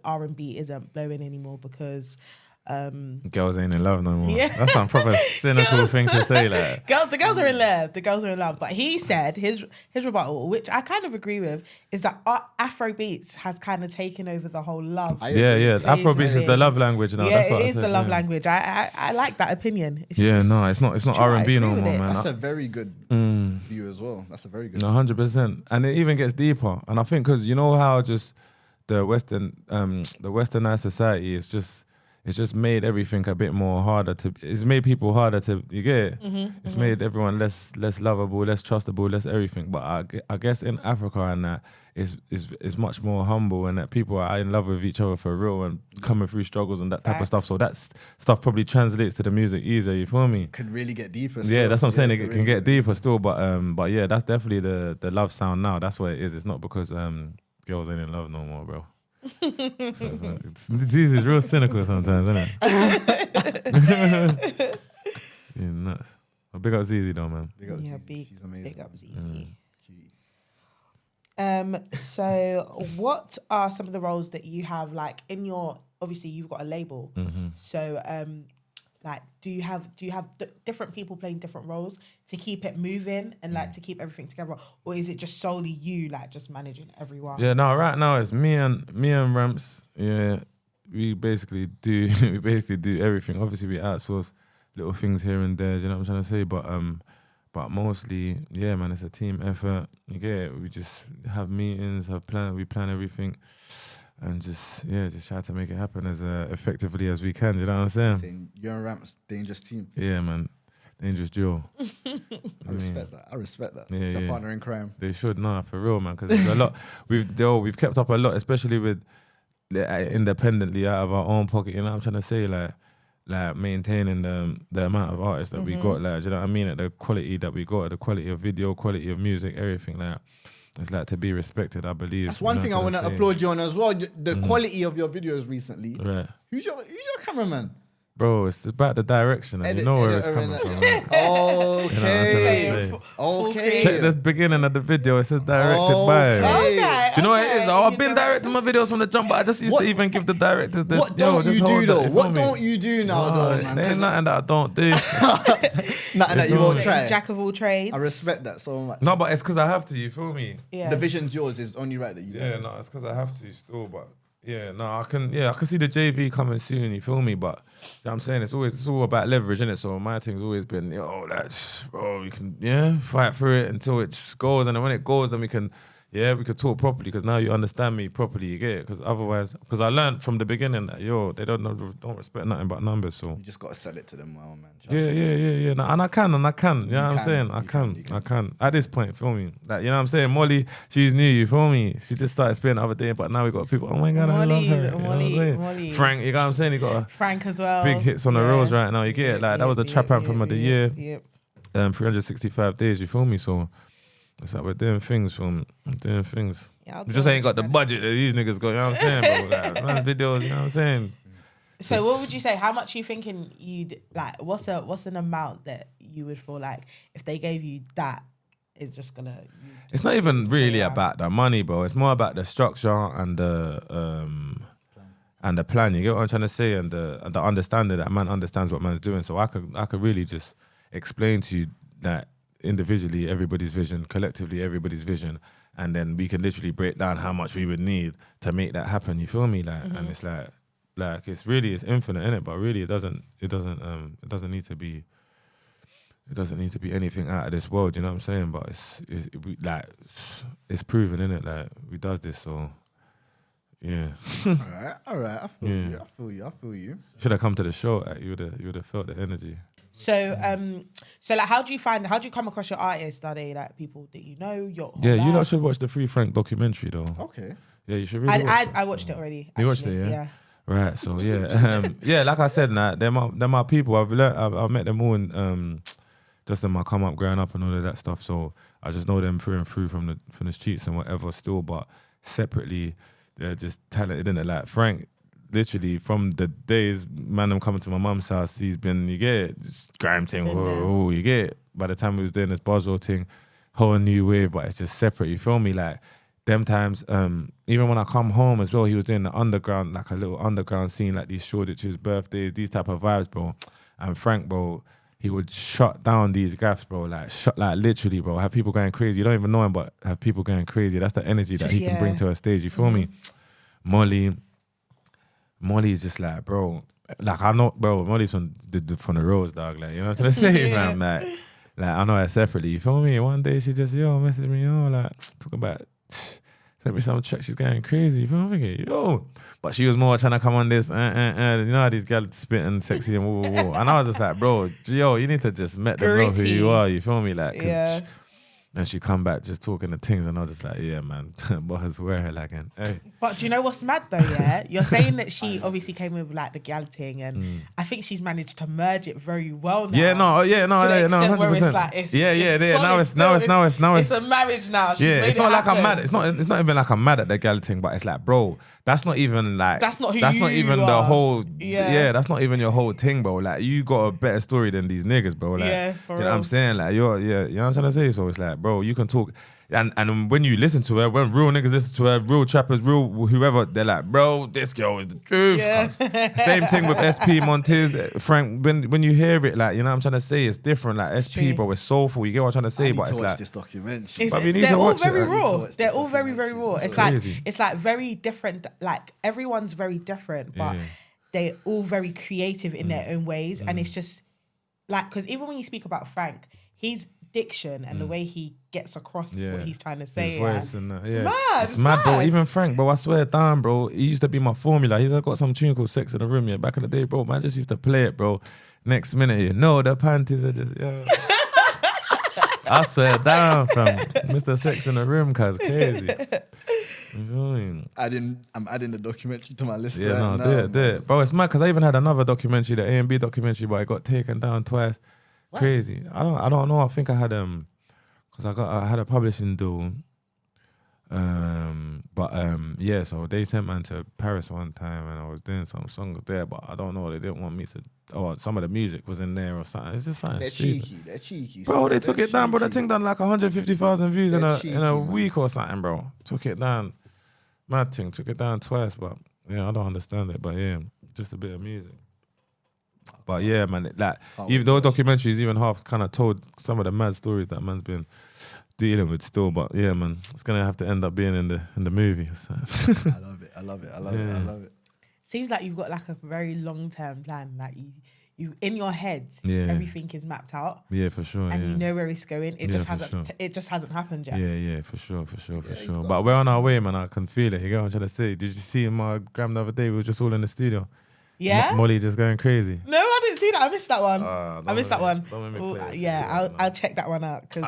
S2: R&B isn't blowing anymore because
S3: Girls ain't in love no more.
S2: Yeah.
S3: That's some proper cynical thing to say, like.
S2: the girls are in love. The girls are in love. But he said his rebuttal, which I kind of agree with, is that Afro beats has kind of taken over the whole love.
S3: Yeah. Afrobeats is the
S2: thing.
S3: love language now.
S2: Yeah,
S3: That's what
S2: it
S3: I
S2: is
S3: said,
S2: the love
S3: yeah.
S2: language. I like that opinion. It's
S3: Yeah,
S2: just-
S3: no, it's not
S2: true, I
S3: R&B no
S2: agree with
S3: more,
S2: it.
S3: man.
S1: That's a very good view as well. That's a very good.
S3: 100%, and it even gets deeper. And I think because you know how just the westernized society is it's just made everything a bit more harder to. It's made people harder to. You get it? It's made everyone less lovable, less trustable, less everything. But I guess in Africa and that is much more humble, and that people are in love with each other for real and coming through struggles and that type of stuff. So that stuff probably translates to the music easier. You feel me?
S1: Could really get deeper.
S3: Yeah,
S1: still.
S3: that's what I'm saying. It
S1: could
S3: can
S1: really
S3: get deeper still, but yeah, that's definitely the love sound now. That's what it is. It's not because girls ain't in love no more, bro. It's easy. It's real cynical sometimes, isn't it? Yeah, nuts. But big up Zizi though, man.
S1: Big up
S2: Yeah,
S1: Zizi. She's amazing.
S2: big up ZZ.
S1: Cutie.
S2: So what are some of the roles that you have like in your, obviously you've got a label. So like do you have different people playing different roles to keep it moving and like to keep everything together, or is it just solely you like just managing everyone?
S3: Yeah, no, right now it's me and Ramps. Yeah, we basically do everything. Obviously we outsource little things here and there, you know what I'm trying to say? But mostly, yeah, man, it's a team effort. You get it? We just have meetings, we plan everything, and just try to make it happen as effectively as we can. You know what I'm saying?
S1: Saying you're and Ramps, dangerous team.
S3: Yeah, man, dangerous duo.
S1: I respect that. I respect that.
S3: Yeah,
S1: it's a
S3: yeah.
S1: partner in crime.
S3: They should, nah, for real, man, because there's a lot. We've kept up a lot, especially with independently out of our own pocket. You know what I'm trying to say? Like maintaining the amount of artists that we got, like, do you know what I mean? At the quality that we got, the quality of video, quality of music, everything, like, it's like to be respected, I believe.
S1: That's one thing I want to applaud you on as well. The quality of your videos recently.
S3: Right.
S1: Who's your cameraman?
S3: Bro, it's about the direction, and you know where it's coming from. Right?
S1: Okay. Okay.
S3: Check the beginning of the video. It says directed by.
S2: Okay,
S3: Do you know what it is? Oh, I've
S2: You
S3: been
S2: direct-
S3: directing my videos from the jump, but I just used to even give the directors the.
S1: What don't you do though? What don't you do now though, man?
S3: There ain't nothing that I don't do.
S1: Nothing that you won't try.
S2: Jack of all trades.
S1: I respect that so much.
S3: No, but it's because I have to. You feel me?
S2: Yeah.
S1: The vision's yours. It's only right that you.
S3: Yeah, no, it's because I have to still, but yeah, no, I can see the JV coming soon, you feel me? But you know what I'm saying, it's all about leverage, innit? So my thing's always been, bro, you can fight through it until it just goes, and then when it goes, then we could talk properly, because now you understand me properly, you get it? Because otherwise, because I learned from the beginning that they don't respect nothing but numbers, so
S1: You just gotta sell it to them, well, man. Trust
S3: yeah,
S1: me.
S3: no, and I can, you know what I'm
S1: can,
S3: saying?
S1: you
S3: I can. At this point, feel me? Like, you know what I'm saying? Molly, she's new, you feel me? She just started spitting the other day, but now we got people, oh my God, I love her. You know what I'm saying?
S2: Molly.
S3: Frank, you know what I'm saying? He got
S2: Frank as well.
S3: big hits on the roads right now, you get it? Like, that was the trap anthem of the year,
S2: Yep.
S3: 365 days, you feel me? So, it's like we're doing things, doing things.
S2: Yeah, I'll
S3: We just
S2: go
S3: ain't got the
S2: with
S3: budget that these niggas got, you know what I'm saying, bro? Like, man's videos, you know what I'm saying?
S2: So what would you say? How much are you thinking you'd like? What's an amount that you would feel like if they gave you that is just gonna?
S3: It's not even really
S2: around.
S3: about the money, bro. It's more about the structure and the plan. You get what I'm trying to say, and the understanding that man understands what man's doing. So I could really just explain to you that individually everybody's vision, collectively everybody's vision, and then we can literally break down how much we would need to make that happen. You feel me? Like, and it's like it's infinite, innit? But really, it doesn't need to be it doesn't need to be anything out of this world. You know what I'm saying? But it's proven, innit? Like we does this, so yeah.
S1: All right. I feel you.
S3: Should have come to the show. Like, you would have felt the energy.
S2: So like, how do you come across your artists? Are they like people that you know?
S3: You lot should watch the Free Frank documentary though.
S1: Okay.
S3: Yeah, you should really watch it.
S2: I watched it already.
S3: You watched it, yeah? Right, so yeah, like I said, they're my people. I've met them all in just in my come up, growing up, and all of that stuff. So I just know them through and through from the streets and whatever. Still, but separately, they're just talented, innit? Like Frank, literally from the days I'm coming to my mum's house, he's been, you get it, this grime thing, you get it. By the time we was doing this BUZZWORL thing, whole new wave, but it's just separate. You feel me? Like. Them times, even when I come home as well, he was doing the underground, like a little underground scene, like these Shoreditch's birthdays, these type of vibes, bro. And Frank, bro, he would shut down these gaps, bro. Like literally, bro. Have people going crazy. You don't even know him, but have people going crazy. That's the energy that he can bring to a stage. You feel me? Molly's just like, bro. Like I know, bro. Molly's from the roads, dog. Like you know what I'm trying to say, man. Like I know her separately. You feel me? One day she just messaged me, like talk about. Sent me some track, she's going crazy, you feel me? But she was more trying to come on this, you know how these guys spitting sexy and woo. And I was just like, bro, you need to just let them know who you are, you feel me? Like, and she come back just talking the things, and I was just like, yeah, man, but I swear her like, hey. But
S2: do you know what's mad though? Yeah, you're saying that she obviously came with like the gal thing, and I think she's managed to merge it very well now.
S3: Yeah, no, 100%.
S2: Where it's like, it's
S3: now
S2: it's a marriage now. She's
S3: it's not like I'm mad. It's not even like I'm mad at the gal thing, but it's like, bro, that's not even like that's not even the whole that's not even your whole thing, bro. Like you got a better story than these niggas, bro. Like,
S2: yeah,
S3: you know what I'm saying? Like you know what I'm trying to say? So it's like, bro, you can talk, and when you listen to her, when real niggas listen to her, real trappers, real whoever, they're like, bro, this girl is the truth. Yeah. Same thing with SP Montez, Frank. When you hear it, like, you know what I'm trying to say, it's different. Like SP, bro, it's soulful. You get what I'm trying to say? But it's like
S1: this documentary.
S2: They're all very raw. They're all very, very raw. It's like very different. Like everyone's very different, but they're all very creative in their own ways. And it's just like, because even when you speak about Frank, he's diction and the way he gets across what he's trying to say.
S3: It's mad, bro. Even Frank, bro, I swear down, bro. He used to be my formula. He's got some tune called Sex in the Room, back in the day, bro. Man just used to play it, bro. Next minute, the panties are just, I swear down, fam. Mr. Sex in the Room, cuz crazy. You feel me?
S1: I'm adding the documentary to my list.
S3: Yeah, right now, do it. Bro, it's mad because I even had another documentary, the A&B documentary, but it got taken down twice. What? Crazy. I don't know. I think I had because I had a publishing deal. So they sent man to Paris one time and I was doing some songs there, but I don't know, they didn't want me to, or some of the music was in there or something. It's just something
S1: They're cheeky.
S3: Bro, they took it down, bro. That thing done like 150,000 views in a week or something, bro. Took it down. Mad thing, took it down twice, but yeah, I don't understand it, but yeah, just a bit of music. But yeah, man, like even those documentaries, even half kind of told some of the mad stories that man's been dealing with still. But yeah, man, it's gonna have to end up being in the movie. So.
S1: I love it.
S2: Seems like you've got like a very long-term plan. Like you in your head, everything is mapped out.
S3: Yeah, for sure.
S2: And you know where it's going. It just hasn't. It just hasn't happened yet.
S3: Yeah, for sure. But we're on our way, man. I can feel it. You get what I'm trying to say? Did you see in my gram the other day? We were just all in the studio.
S2: Yeah,
S3: Molly just going crazy.
S2: No, I didn't see that. I missed that one.
S3: I missed that one.
S2: I'll check that one out because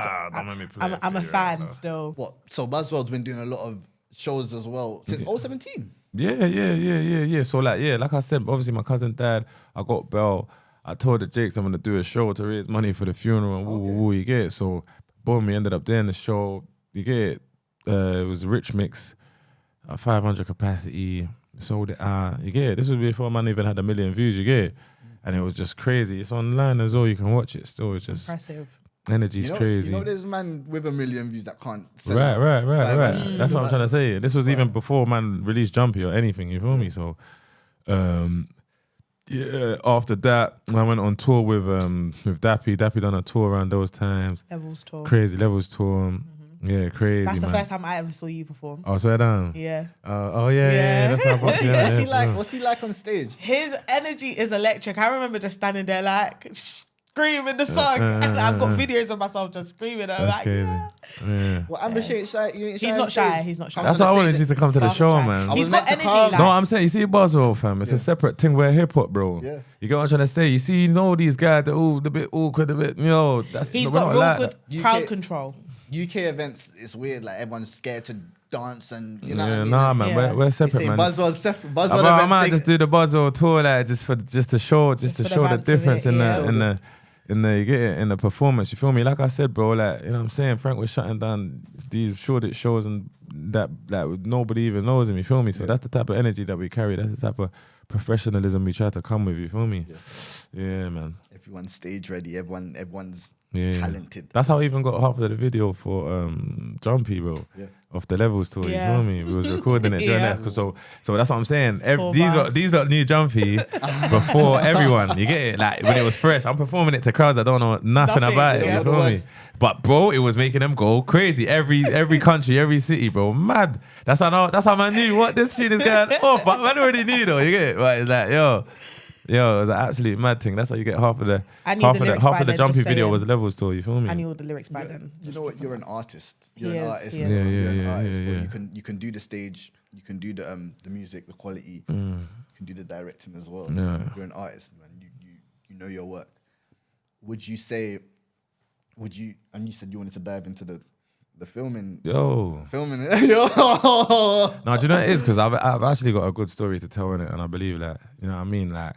S2: I'm a fan still.
S1: What? So BUZZWORL's been doing a lot of shows as well since 2017.
S3: Yeah. So like I said, obviously my cousin died. I got Bell. I told the Jakes I'm gonna do a show to raise money for the funeral and woo. You get it. So boom, we ended up doing the show. You get it. It was a rich mix, 500 capacity. Sold it out. You get it. This was before man even had 1 million views. You get it. And it was just crazy. It's online as well. You can watch it still. It's just
S2: impressive.
S3: Energy's crazy.
S1: You know, there's man with 1 million views that can't sell.
S3: Right. That's what I'm trying to say. This was even before man released Jumpy or anything. You feel me? So, after that, I went on tour with Daffy. Daffy done a tour around those times.
S2: Levels tour.
S3: Crazy Levels tour. Yeah, crazy.
S2: That's the first time I ever saw you perform.
S3: Oh, swear down.
S2: Yeah.
S3: Yeah. That's
S1: What's he like on stage?
S2: His energy is electric. I remember just standing there like, screaming the song, and I've got videos of myself just screaming. I'm like,
S3: crazy.
S2: yeah.
S3: Yeah.
S1: Well, Amber ain't shy. You ain't shy.
S2: He's
S1: on
S2: not shy.
S1: stage.
S2: He's not shy.
S1: Come
S3: That's
S1: to
S3: why I
S1: the
S3: wanted
S1: stage.
S3: you to come to the
S2: He's
S3: show,
S2: not shy.
S3: man.
S1: I
S2: He's
S1: was
S2: got
S1: meant to
S2: energy.
S1: come.
S2: Like,
S3: No, I'm saying, you see BUZZWORL, fam. It's a separate thing. We're hip hop, bro.
S1: Yeah.
S3: You get what I'm trying to say? You see, you know these guys, they're all a bit awkward, a bit, that's
S2: he's
S3: we're
S2: got
S3: not
S2: real
S3: like
S2: good
S3: that.
S2: crowd
S1: UK
S2: control.
S1: UK events, it's weird. Like everyone's scared to dance, and you know
S3: Yeah,
S1: what I mean.
S3: nah,
S1: And
S3: man,
S2: Yeah.
S3: we're
S1: they
S3: separate,
S1: say
S3: man.
S1: BUZZWORL's separate. BUZZWORL
S3: I
S1: events.
S3: might just do the BUZZWORL tour, like just to show,
S2: Just for the
S3: show the
S2: man to
S3: difference
S2: it,
S3: in
S2: yeah.
S3: you get it in the performance. You feel me? Like I said, bro, like you know what I'm saying. Frank was shutting down these Shoreditch shows and that nobody even knows him. You feel me? So that's the type of energy that we carry. That's the type of professionalism we try to come with. You feel me? Yeah, man.
S1: Everyone's stage ready. Everyone's
S3: Yeah.
S1: talented.
S3: That's how I even got half of the video for Jumpy, bro.
S1: Yeah.
S3: Off the levels tour,
S2: Yeah.
S3: you feel me? We was recording it during
S2: Yeah.
S3: that. So that's what I'm saying.
S2: Tour
S3: These
S2: bus.
S3: are new Jumpy before everyone. You get it? Like when it was fresh. I'm performing it to crowds that don't know nothing
S1: Nothing,
S3: about
S1: they
S3: it.
S1: don't
S3: You
S1: know the
S3: feel me?
S1: words.
S3: But bro, it was making them go crazy. Every country, every city, bro. Mad. That's how I knew what this shit is going off. But man already knew though. You get it? But it's like, yo, it was an absolute mad thing. That's how you get half of the
S2: I need the lyrics by
S3: half of the
S2: then,
S3: Jumpy
S2: just
S3: video
S2: saying.
S3: was levels tour. You feel me?
S2: I knew all the lyrics by then.
S1: You know what? You're an artist. You're
S2: He
S1: an
S2: is,
S1: artist.
S2: he is.
S1: You're
S3: Yeah,
S1: an
S3: yeah,
S1: artist.
S3: yeah,
S1: Well,
S3: yeah.
S1: you can do the stage. You can do the music, the quality.
S3: Mm.
S1: You can do the directing as well.
S3: Yeah.
S1: You're an artist, man. You know your work. Would you say? Would you? And you said you wanted to dive into the filming.
S3: Yo.
S1: Filming it. Yo.
S3: No, do you know what it is? Because I've actually got a good story to tell in it, and I believe that, you know what I mean? Like,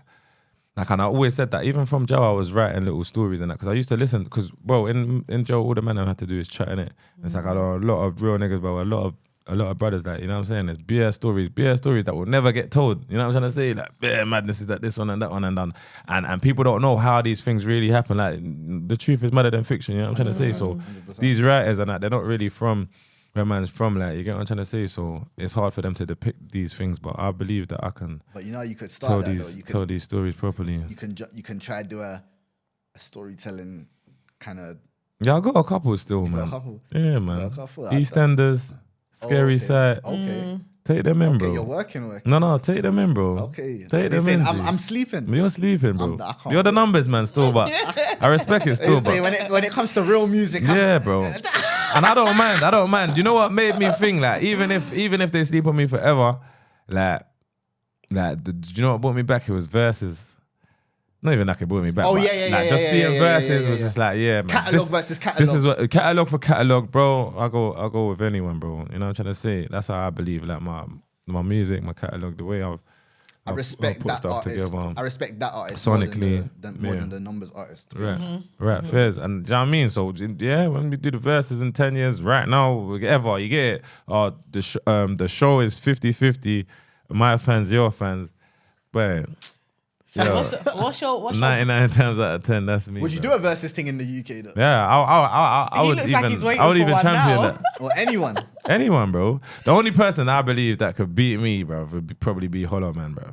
S3: and I always said that, even from Joe, I was writing little stories and that, because I used to listen, because, bro, in Joe, all the man I had to do is chat in it. It's like, I know a lot of real niggas, bro, a lot of brothers, that, you know what I'm saying? There's BS stories that will never get told. You know what I'm trying to say? Like, yeah, madness is that this one and that one and done. And people don't know how these things really happen. Like, the truth is madder than fiction, you know what I'm trying to say? So
S1: 100%.
S3: these writers and that, they're not really from where man's from, like, you get what I'm trying to say? So it's hard for them to depict these things, but I believe that I can
S1: But you know, you could
S3: tell
S1: start that though.
S3: these
S1: You
S3: tell
S1: could,
S3: these stories properly.
S1: you can try to do a storytelling kind of.
S3: Yeah, I got a couple still,
S1: got a
S3: man.
S1: couple?
S3: Yeah, man.
S1: a couple?
S3: EastEnders, Scary
S1: okay.
S3: Sight.
S1: Okay.
S3: Take them in,
S1: Okay,
S3: bro.
S1: you're working.
S3: No, take them in, bro.
S1: Okay.
S3: Take
S1: They
S3: them
S1: say,
S3: in. G.
S1: I'm sleeping.
S3: You're sleeping, bro.
S1: I can't
S3: You're the
S1: wait.
S3: numbers, man, still, but I respect it still,
S1: They say
S3: but
S1: when it comes to real music,
S3: yeah, bro. And I don't mind. You know what made me think, like, even if they sleep on me forever, like, do you know what brought me back? It was verses. Not even like it brought me back.
S1: Oh,
S3: but,
S1: yeah,
S3: like, just seeing verses
S1: yeah,
S3: was just like, yeah, man.
S1: Catalogue versus catalogue.
S3: This is what catalogue for catalogue, bro. I'll go with anyone, bro. You know what I'm trying to say? That's how I believe, like, my music, my catalogue, the way
S1: I respect that artist.
S3: together.
S1: I respect that artist
S3: Sonically,
S1: more
S3: yeah.
S1: than the numbers artist.
S3: Right, fairs. And do you know what I mean? So yeah, when we do the verses in 10 years, right now, whatever, you get it. The show is 50-50. My fans, your fans. But
S2: So
S3: yo,
S2: what's your
S3: 99 times out of 10, that's me.
S1: Would you
S3: bro.
S1: do a versus thing in the UK though?
S3: Yeah, I
S2: He
S3: would
S2: looks
S3: even,
S2: like he's waiting
S3: I would
S2: for
S3: even
S2: one
S3: champion
S2: now.
S3: that.
S1: Or anyone?
S3: Anyone, bro. The only person I believe that could beat me, bro, would probably be Hollow Man, bro.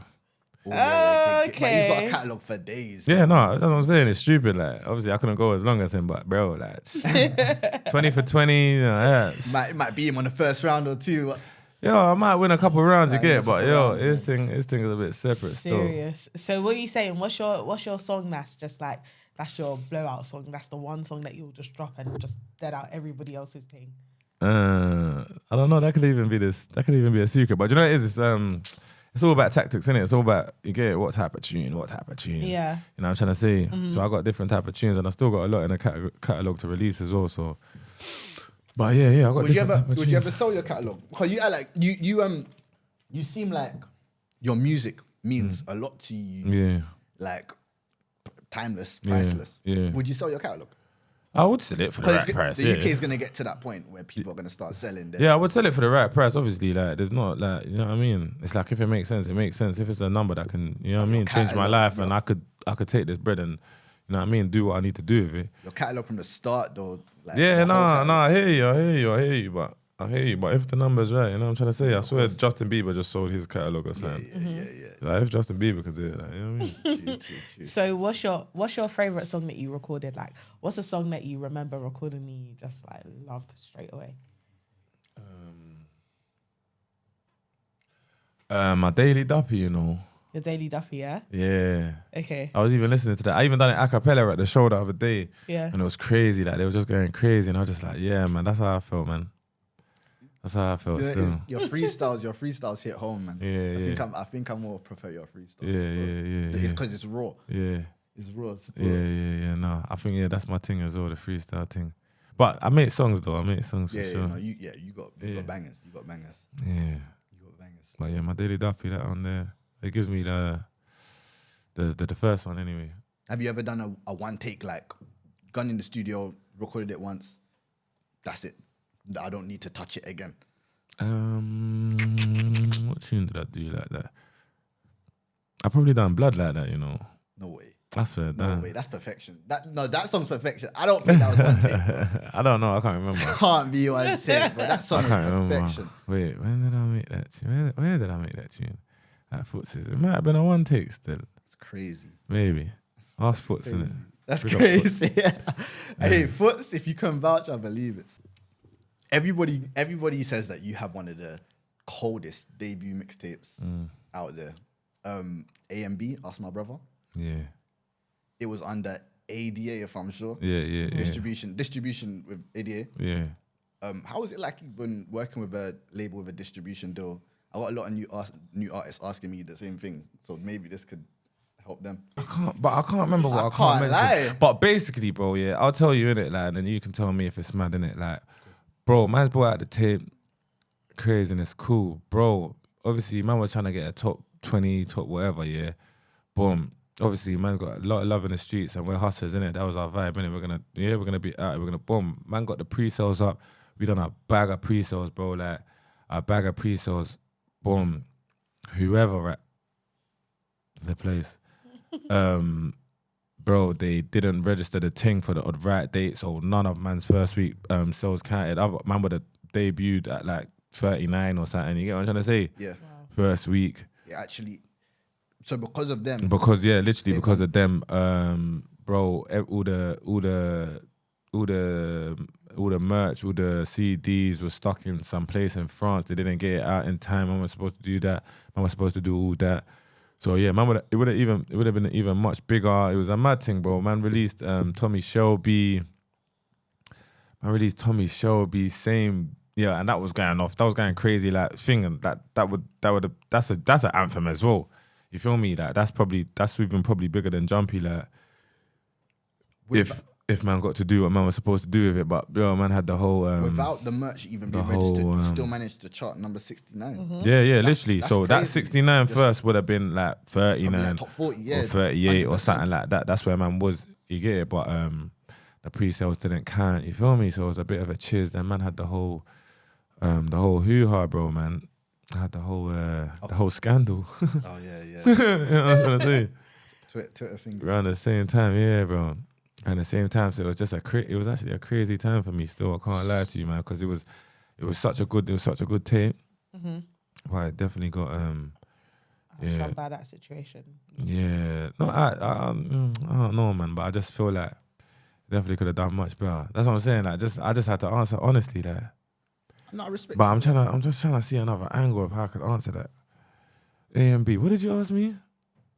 S1: Oh, But he's got
S2: Okay.
S1: a catalogue for days.
S3: Yeah, no, that's what I'm saying. It's stupid. Like, obviously, I couldn't go as long as him, but bro, like, 20 for 20, you know, yeah.
S1: Might be him on the first round or two.
S3: Yo, I might win a couple rounds, you
S1: Might
S3: get
S1: win
S3: it,
S1: a
S3: but
S1: couple
S3: yo,
S1: rounds,
S3: his thing is a bit separate still.
S2: Serious. So what are you saying? What's your song that's just like, that's your blowout song? That's the one song that you'll just drop and just dead out everybody else's thing.
S3: I don't know. That could even be a secret. But you know what it is? It's all about tactics, innit? It's all about, you get it, what type of tune.
S2: Yeah.
S3: You know what I'm trying to say? So I got different type of tunes, and I still got a lot in the catalogue to release as well. So, but yeah, I got
S1: Would you
S3: different type of
S1: ever
S3: tunes.
S1: sell your catalogue? Because you are like you seem like your music means a lot to you.
S3: Yeah,
S1: Like timeless,
S3: Yeah,
S1: priceless.
S3: yeah.
S1: Would you sell your catalogue?
S3: I would sell it for the right price.
S1: The
S3: yeah.
S1: UK is gonna get to that point where people are gonna start selling their
S3: Yeah, I would sell it for the right price. Obviously, like, there's not, like, you know what I mean. It's like, if it makes sense, it makes sense. If it's a number that can, you know what I mean, change my
S1: catalogue,
S3: life, and I could take this bread and, you know what I mean, do what I need to do with it.
S1: your catalogue from the start though. Like,
S3: Yeah,
S1: the whole catalogue.
S3: I hear you, but if the number's right, you know what I'm trying to say. I swear Justin Bieber just sold his catalogue or something.
S1: Yeah.
S3: Like, if Justin Bieber could do it, like, you know what I mean.
S1: True.
S2: So what's your favorite song that you recorded? Like, what's a song that you remember recording and you just like loved straight away?
S3: My Daily Duppy, you know.
S2: Your Daily Duffy, yeah?
S3: Yeah.
S2: Okay.
S3: I was even listening to that. I even done it a cappella at the show the other day.
S2: Yeah.
S3: And it was crazy. Like, they were just going crazy. And I was just like, yeah, man, that's how I felt, man. That's how I felt still.
S1: Your freestyles hit home, man.
S3: Yeah,
S1: I think I more prefer your freestyles.
S3: Yeah.
S1: Because it's raw.
S3: Yeah.
S1: It's raw.
S3: Yeah. No, I think, yeah, that's my thing as well, the freestyle thing. But I make songs, though. I make songs for sure.
S1: No, you got bangers. You got bangers.
S3: Yeah.
S1: You got bangers.
S3: But yeah, my Daily Duffy, that on there, it gives me the first one anyway.
S1: Have you ever done a one take, like, gone in the studio, recorded it once, that's it? I don't need to touch it again.
S3: What tune did I do like that? I probably done Blood like that, you know.
S1: No way.
S3: That's fair.
S1: No way. That's perfection. That song's perfection. I don't think that was one take. Bro.
S3: I don't know. I can't remember.
S1: Can't be one take, but that song is perfection.
S3: Remember. Wait, when did I make that tune? Where did I make that tune? At Footsies. It might have been a one take still.
S1: It's crazy.
S3: Maybe. Ask Foots, innit?
S1: That's crazy. Hey, Foots, if you can vouch, I believe it. Everybody says that you have one of the coldest debut mixtapes out there. A&B, Ask My Brother.
S3: Yeah.
S1: It was under ADA, if I'm sure.
S3: Yeah.
S1: Distribution with ADA.
S3: Yeah.
S1: How was it like when working with a label with a distribution deal? I got a lot of new artists asking me the same thing, so maybe this could help them.
S3: I can't remember what I can't mention.
S1: lie.
S3: But basically, bro, yeah, I'll tell you, innit, like, and then you can tell me if it's mad, innit, like, bro, man's brought out the tape, crazy and it's cool, bro. Obviously, man was trying to get a top 20, top whatever, yeah. Boom. Obviously, man got a lot of love in the streets and we're hustlers, innit? That was our vibe, innit? We're gonna be out, we're gonna boom. Man got the pre-sales up. We done a bag of pre-sales, bro, like a bag of pre-sales, boom. Whoever at the place, bro, they didn't register the ting for the right date, so none of man's first week sales counted. Man would have debuted at like 39 or something. You get what I'm trying to say?
S1: Yeah. Wow.
S3: First week.
S1: Yeah, actually. So because of them.
S3: Because because of them, bro, all the merch, all the CDs were stuck in some place in France. They didn't get it out in time. Man was supposed to do that. Man was supposed to do all that. So yeah, man, it would have been even much bigger. It was a mad thing, bro. Man released Tommy Shelby. Same, yeah, and that was going off. That was going crazy, like thing, and that's an anthem as well. You feel me? Like that's even probably bigger than Jumpy. Like if man got to do what man was supposed to do with it, but yo, man had the whole
S1: without the merch even being registered, you still managed to chart number 69.
S2: Mm-hmm.
S3: Yeah, literally.
S1: That's
S3: so
S1: crazy.
S3: that 69 first would have been like 39
S1: like top 40, yeah,
S3: or 38 or
S1: 100%.
S3: something like that. That's where man was. You get it, but the pre-sales didn't count. You feel me? So it was a bit of a chiz. Then man had the whole hoo-ha, bro, man. I had the whole scandal.
S1: Oh yeah.
S3: You know what I was trying to say?
S1: Twitter finger.
S3: Around the same time, yeah, bro. At the same time, so it was just it was actually a crazy time for me. Still, I can't lie to you, man, because it was such a good tape.
S2: Mm-hmm.
S3: But I definitely got
S2: I'm sure about that situation.
S3: Yeah, no, I don't know, man, but I just feel like definitely could have done much better. That's what I'm saying. Like, I just had to answer honestly, like.
S1: No, I respect.
S3: But I'm just trying to see another angle of how I could answer that. A and B. What did you ask me?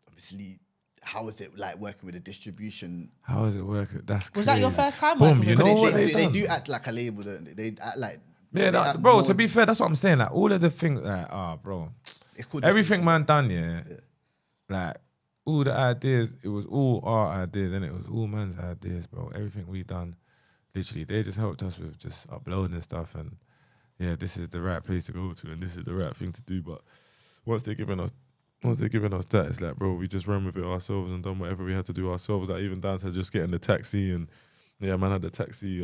S1: Obviously, how is it like working with a distribution?
S3: How is it working? That's
S2: Was
S3: crazy.
S2: that your first time
S3: Boom,
S2: working
S3: you
S2: with
S3: know
S2: a
S3: what
S1: They
S3: done?
S1: do act like a label, don't they? They act like
S3: Bro. To be fair, that's what I'm saying. Like all of the things, like bro,
S1: it's called
S3: everything man done, yeah. Like all the ideas, it was all our ideas, and it was all man's ideas, bro. Everything we done, literally, they just helped us with just uploading stuff and. Yeah, this is the right place to go to, and this is the right thing to do. But once they're giving us that, it's like, bro, we just ran with it ourselves and done whatever we had to do ourselves. Like even down to just getting the taxi, and yeah, man had the taxi,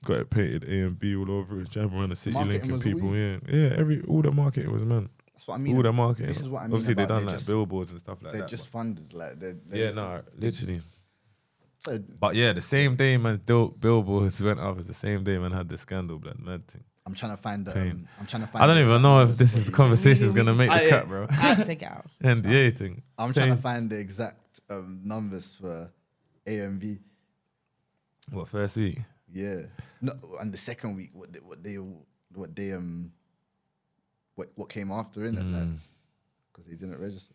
S3: got it painted A and B all over it, driving around the city, linking people. All the marketing was man.
S1: That's what I mean.
S3: All the marketing.
S1: This is what I mean.
S3: Obviously, they
S1: about
S3: done like billboards and stuff like that.
S1: They're just funders, like
S3: literally.
S1: So,
S3: But yeah, the same day man billboards went up is the same day man had the scandal, blood mad thing.
S1: I'm trying to find.
S3: I don't even know if this is the conversation is gonna make the cut, bro.
S2: I had to take it out.
S3: NDA thing.
S1: I'm trying to find the exact numbers for A and B.
S3: What, first week?
S1: Yeah. No, and the second week, what came after, innit? Like, because they didn't register.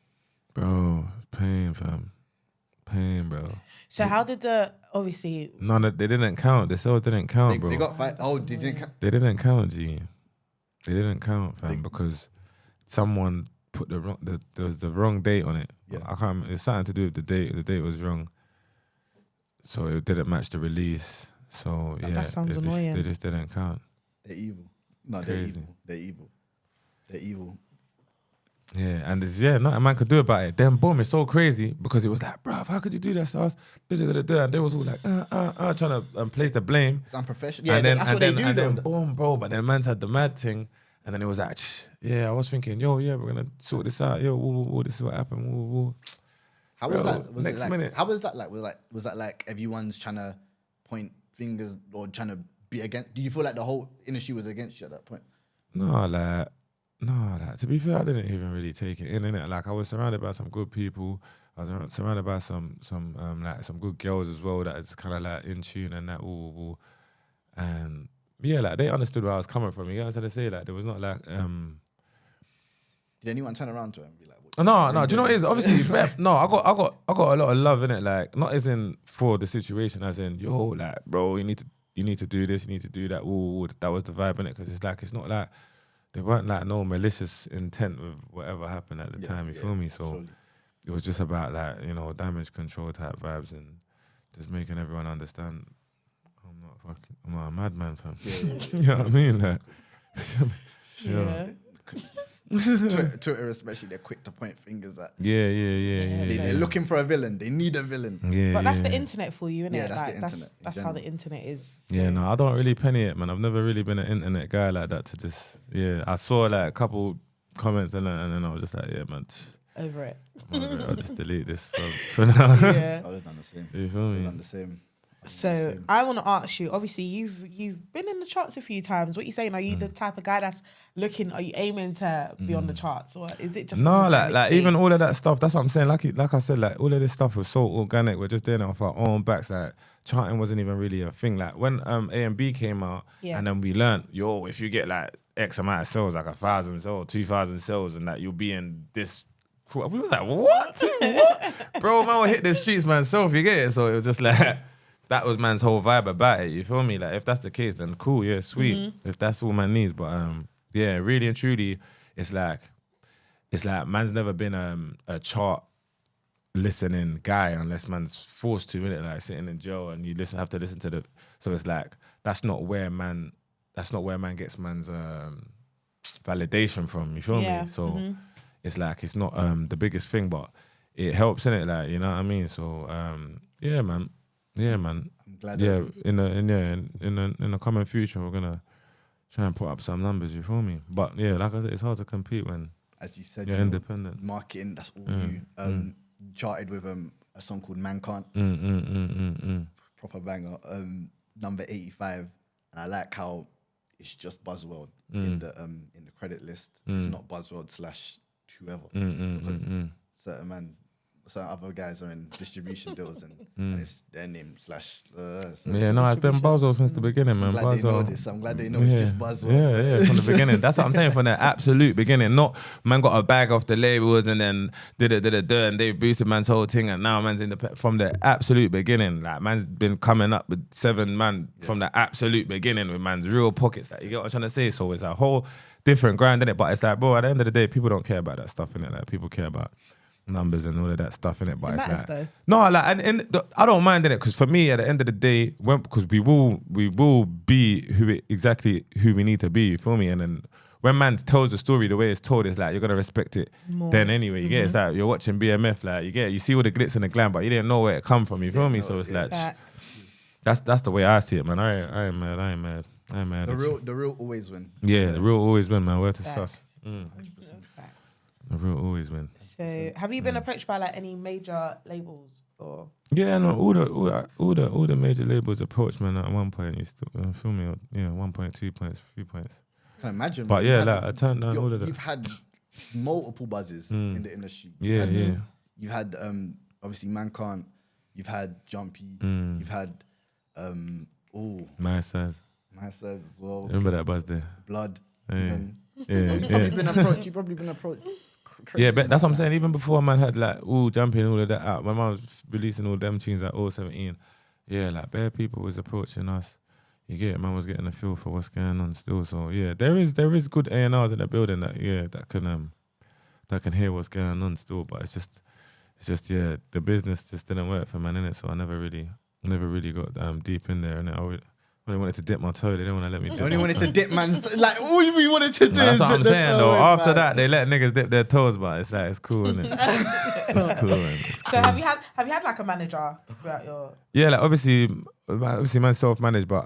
S3: Bro, pain, fam. Pain, bro.
S2: So how did obviously...
S3: No, they didn't count. The cells didn't count, bro.
S1: They got five. Oh, they didn't count.
S3: They didn't count, G. They didn't count, fam, because someone put there was the wrong date on it.
S1: Yeah.
S3: I can't. It's something to do with the date. The date was wrong, so it didn't match the release. So yeah,
S2: that sounds annoying.
S3: They just didn't count.
S1: They're evil. No,
S3: Crazy.
S1: they're evil. They're evil.
S3: Yeah, and there's nothing a man could do about it. Then boom, it's so crazy because it was like, bruv, how could you do that to us? And they was all like, trying to place the blame.
S1: It's unprofessional. Yeah,
S3: and then,
S1: that's
S3: and
S1: what
S3: then,
S1: they do.
S3: and then
S1: though.
S3: boom, bro. But then man's had the mad thing, and then it was like, I was thinking, yo, yeah, we're gonna sort this out. Yo, woo, this is what happened. Woo.
S1: How was
S3: Bro,
S1: that? Was
S3: next
S1: it like,
S3: minute.
S1: How was that like? Was that like everyone's trying to point fingers or trying to be against? Do you feel like the whole industry was against you at that point?
S3: No, to be fair, I didn't even really take it in, innit? Like, I was surrounded by some good people. I was surrounded by some good girls as well that is kind of like in tune and that, and yeah, like they understood where I was coming from. You know what I'm trying to say? Like, there was not like,
S1: Did anyone turn around to her and be like,
S3: No. Do you know what it is? Obviously, no, I got a lot of love in it. Like, not as in for the situation, as in, yo, like, bro, you need to do this, you need to do that. Ooh, that was the vibe in it, because it's like, it's not like there weren't like no malicious intent with whatever happened at the time. You feel me? So
S1: surely.
S3: it was just about like, you know, damage control type vibes and just making everyone understand. I'm not a madman, fam.
S1: Yeah.
S3: You know what I mean? Like,
S2: Yeah.
S1: Twitter especially, they're quick to point fingers at.
S3: Yeah.
S1: They're looking for a villain. They need a villain.
S3: Yeah,
S2: But that's the internet for you, innit?
S1: Yeah, that's
S2: like,
S1: the internet in
S2: that's how
S1: general.
S2: the internet is. So.
S3: Yeah, no, I don't really penny it, man. I've never really been an internet guy like that to just, I saw like a couple comments and then I was just like, yeah, man,
S2: Over it.
S3: I'm over it. I'll just delete this for now.
S2: Yeah.
S1: I would have done the same.
S3: You feel
S1: I would
S3: me?
S1: have done the same.
S2: So I want to ask you. Obviously, you've been in the charts a few times. What are you saying? Are you the type of guy that's looking? Are you aiming to be on the charts, or is it just
S3: No,
S2: an
S3: like
S2: organic thing?
S3: even all of that stuff. That's what I'm saying. Like I said, like all of this stuff was so organic. We're just doing it off our own backs. Like charting wasn't even really a thing. Like when A and B came out, and then we learned, yo, if you get like X amount of sales, like 1,000 sales, 2,000 sales, and that you'll be in this. We was like, what? What? Bro, man will hit the streets, man. So if you get it, so it was just like. That was man's whole vibe about it, you feel me? Like, if that's the case, then cool, yeah, sweet. If that's all man needs. But, yeah, really and truly, it's like man's never been a chart listening guy unless man's forced to, innit? Like, sitting in jail and you have to listen to the... So it's like, that's not where man gets man's validation from, you feel me? So it's like, it's not the biggest thing, but it helps, innit? Like, you know what I mean? So, yeah, man. Yeah, man.
S1: I'm glad.
S3: In the coming future, we're gonna try and put up some numbers. You feel me? But yeah, like I said, it's hard to compete when
S1: As you said,
S3: you're independent.
S1: Marketing, that's all you. Charted with a song called Man Can't. Proper banger. Number 85, and I like how it's just BUZZWORL in the credit list. It's not BUZZWORL / whoever because certain other guys are in distribution deals and it's their name /
S3: It's been BUZZWORL since the beginning, man.
S1: I'm glad they know this. I'm glad they know it's just BUZZWORL.
S3: Yeah, from the beginning. That's what I'm saying, from the absolute beginning. Not man got a bag off the labels and then did it, and they boosted man's whole thing, and now man's from the absolute beginning. Like, man's been coming up with 7 man from the absolute beginning with man's real pockets. Like, you get what I'm trying to say? So it's a whole different grind, innit? But it's like, bro, at the end of the day, people don't care about that stuff, innit? Like, people care about numbers and all of that stuff in it, but
S2: It
S3: it's
S2: matters,
S3: like
S2: though.
S3: no, like, and I don't mind in it because for me, at the end of the day, because we will be exactly who we need to be. You feel me? And then when man tells the story the way it's told, it's like you're gonna respect it.
S2: More.
S3: Then anyway, you get it's like you're watching BMF, like you see all the glitz and the glam, but you didn't know where it come from. You feel me? So it's like that's the way I see it, man. I ain't mad.
S1: The real always win.
S3: Yeah, the real always win, man. Where to sus?
S2: Facts.
S3: The real always win.
S2: So, have you been approached by like any major labels or?
S3: Yeah, no, all the major labels approached man at one point. You still feel me? Yeah, 1 point, 2 points, 3 points.
S1: Can imagine.
S3: But yeah, like I turned down all of that.
S1: You've had multiple buzzes in the industry.
S3: Yeah.
S1: You've had obviously Man Can't. You've had Jumpy. You've had
S3: My size.
S1: as well.
S3: Remember that buzz there?
S1: Blood.
S3: Yeah.
S1: Even.
S3: Yeah,
S1: You've probably been approached.
S3: Yeah, but that's what I'm saying. Even before man had like all Jumpy and all of that out, my mum was releasing all them tunes like 017. Yeah, like bare people was approaching us. You get it, man was getting a feel for what's going on still. So yeah, there is good A&Rs in the building that can hear what's going on still. But it's just yeah, the business just didn't work for man, innit? So I never really got deep in there, and I only wanted to dip my toe. They didn't want to let me dip.
S1: You only wanted to dip man's like all we wanted to do.
S3: That's
S1: is
S3: what
S1: dip
S3: I'm
S1: the
S3: saying
S1: toe
S3: though.
S1: in,
S3: After
S1: man.
S3: that, they let niggas dip their toes, but it's like it's cool, innit? It's cool, man.
S2: So have you had like a manager throughout your?
S3: Yeah, like obviously man self-managed, but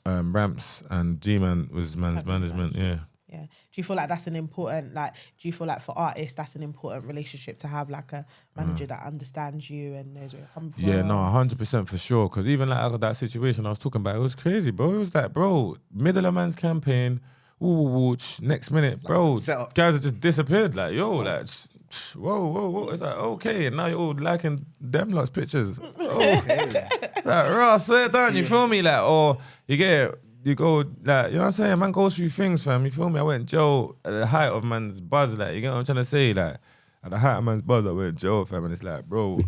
S3: Ramps and G-Man was man's management. Yeah.
S2: Yeah. Do you feel like that's an important, like, do you feel like for artists that's an important relationship to have, like a manager that understands you and knows where you're coming from?
S3: Yeah, no, 100% for sure. Because even like that situation I was talking about, it was crazy, bro. It was like, bro, middle of man's campaign, next minute, bro, guys have just disappeared. Like, yo, like, whoa. It's like, okay, and now you're all liking them lot's pictures. Like, raw, swear down, you feel me? Like, or you get, you go, like, you know what I'm saying? Man goes through things, fam, you feel me? I went Joe at the height of man's buzz, like, you get what I'm trying to say? Like, at the height of man's buzz, I went Joe, fam, and it's like, bro,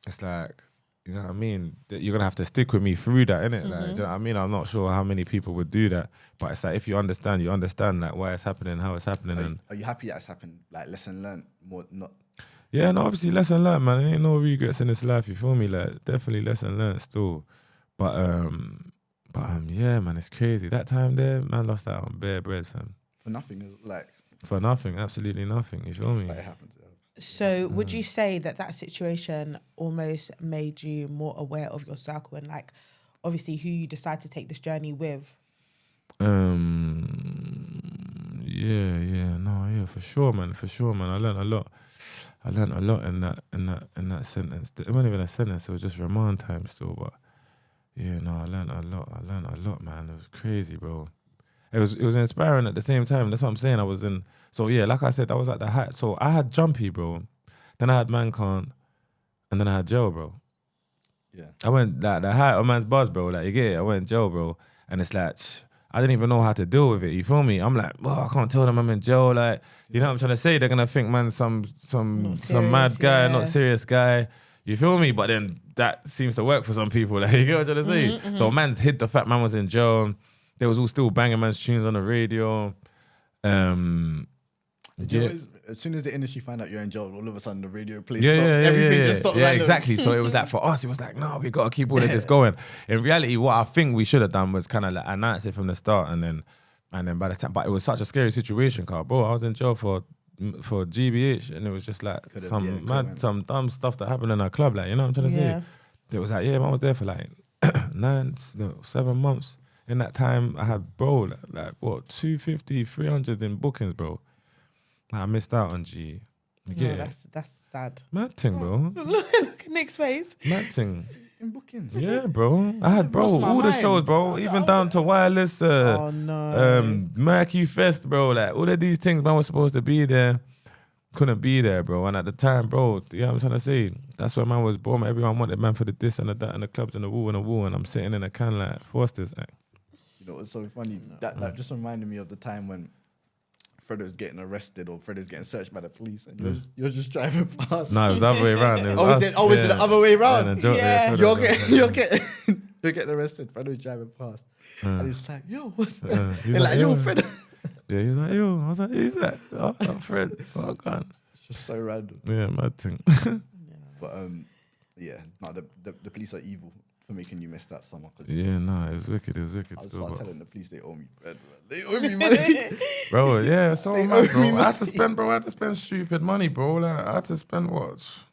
S3: it's like, you know what I mean? You're going to have to stick with me through that, innit? Like, do you know what I mean? I'm not sure how many people would do that, but it's like, if you understand, like, why it's happening, how it's happening.
S1: Are you happy that it's happened? Like, lesson learned, more not.
S3: Yeah, no, obviously lesson learned, man. There ain't no regrets in this life, you feel me? Like, definitely lesson learned still. But yeah, man, it's crazy. That time there, man lost out on bare bread, fam.
S1: For nothing, like.
S3: For nothing, absolutely nothing, you feel me?
S1: Like it happens.
S2: So would you say that situation almost made you more aware of your circle and, like, obviously who you decide to take this journey with?
S3: Yeah, for sure, man. I learned a lot in that sentence. It wasn't even a sentence, it was just remand time still, but yeah, no, I learned a lot, man. It was crazy, bro. It was inspiring at the same time. That's what I'm saying. I was in, so yeah, like I said, I was at the height. So I had Jumpy, bro. Then I had Mancan, and then I had Joe, bro.
S1: Yeah.
S3: I went like the height of man's buzz, bro. Like, you get it? I went Joe, bro. And it's like, I didn't even know how to deal with it. You feel me? I'm like, well, I can't tell them I'm in Joe. Like, you know what I'm trying to say? They're gonna think, man, some mad guy, not serious guy. You feel me? But then that seems to work for some people. Like, you get what I'm trying to say? So man's hid the fact man was in Joe. They was all still banging man's tunes on the radio.
S1: As soon as the industry find out you're in jail, all of a sudden the radio plays
S3: stops.
S1: stops.
S3: Yeah, exactly. So it was like, for us, it was like, no, we got to keep all of this going. In reality, what I think we should have done was kind of like announce it from the start, and then by the time, but it was such a scary situation, Carl. Bro, I was in jail for GBH, and it was just like some dumb stuff that happened in our club. Like, you know what I'm trying to say? It was like, yeah, man was there for like 7 months. In that time, I had, bro, like what, 250, 300 in bookings, bro. Like, I missed out on G.
S2: Yeah, that's sad.
S3: Mad thing, bro.
S2: Look at Nick's face.
S3: Mad thing.
S1: In bookings.
S3: Yeah, bro. I had, bro, all the shows, bro. Even down to Wireless, Murky Fest, bro. Like, all of these things, man, was supposed to be there. Couldn't be there, bro. And at the time, bro, you know what I'm trying to say? That's where man was born. Everyone wanted man for the this and the that and the clubs and the wall. And I'm sitting in a can like Foster's. Like.
S1: You know, it's so funny. That just reminded me of the time when Fredo was getting arrested or Fredo was getting searched by the police and you're just driving past.
S3: No, it was the other way around. It was
S1: is it the other way around?
S2: Yeah.
S1: You're getting arrested. Fredo's driving past. And he's like, yo, what's that? He's like, yo, Fredo.
S3: Yeah, he's like, yo. I was like, who's that? Oh, Fred. Oh, God.
S1: It's just so random.
S3: Yeah, mad thing.
S1: But yeah, no, the police are evil for making you miss that summer.
S3: Yeah, no, it was wicked.
S1: I'll start telling the police they owe me bread, bro. They owe me money.
S3: Bro, yeah, so much, bro. I had to spend stupid money, bro. Like, I had to spend what?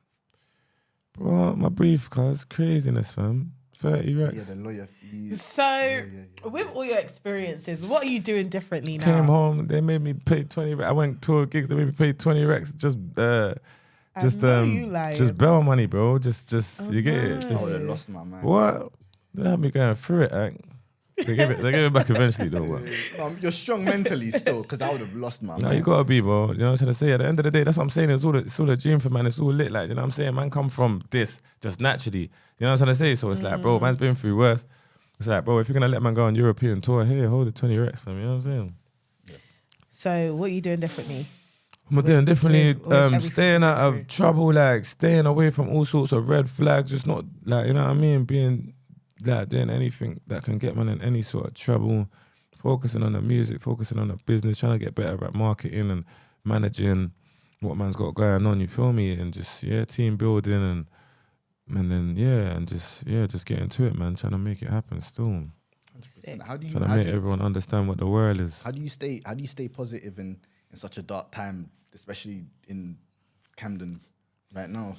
S3: Bro, my brief, cuz craziness, fam. 30 racks.
S1: Yeah, the lawyer fees.
S2: So, with all your experiences, what are you doing differently now?
S3: Came home, they made me pay 20 racks. I went to a gig, they made me pay 20 racks. Just bail money, bro. You get it.
S1: I would have lost my mind.
S3: What? They had me going through it. They gave it back eventually, though.
S1: No, you're strong mentally still, because I would have lost my mind.
S3: No, you gotta be, bro. You know what I'm trying to say? At the end of the day, that's what I'm saying. It's all a dream for man. It's all lit. Like, you know what I'm saying? Man come from this just naturally. You know what I'm trying to say? So it's like, bro, man's been through worse. It's like, bro, if you're gonna let man go on European tour, here, hold the 20 racks, fam. You know what I'm saying?
S2: So what are you doing differently?
S3: I'm doing differently,
S2: with everything
S3: staying out
S2: you've
S3: of
S2: been
S3: trouble, like staying away from all sorts of red flags, just not like, you know what I mean, being like doing anything that can get man in any sort of trouble, focusing on the music, focusing on the business, trying to get better at marketing and managing what man's got going on, you feel me? And just, team building and then, and just getting to it, man, trying to make it happen still.
S1: How do you
S3: Trying to make everyone understand what the world is.
S1: How do you stay positive in such a dark time, especially in Camden right now?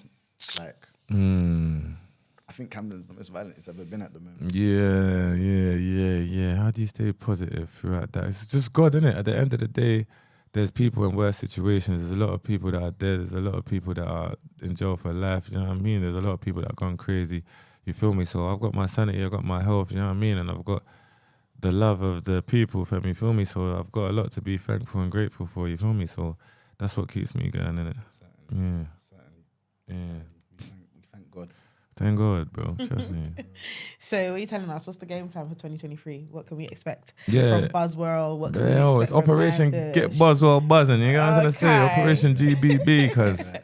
S1: Like, I think Camden's the most violent it's ever been at the moment.
S3: Yeah. How do you stay positive throughout that? It's just God, innit? At the end of the day, there's people in worse situations. There's a lot of people that are dead. There's a lot of people that are in jail for life. You know what I mean? There's a lot of people that have gone crazy. You feel me? So I've got my sanity. I've got my health. You know what I mean? And I've got the love of the people, fam, you feel me? So I've got a lot to be thankful and grateful for, you feel me? So that's what keeps me going, innit?
S1: Certainly.
S3: Yeah.
S1: We thank God.
S3: Thank God, bro. Trust me.
S2: So what are you telling us? What's the game plan for 2023? What can we expect from BUZZWORL? What can we expect
S3: it's
S2: from
S3: Operation
S2: Nightfish?
S3: Get BUZZWORL Buzzing. You know what I'm trying to say?
S2: Okay.
S3: Operation GBB, cause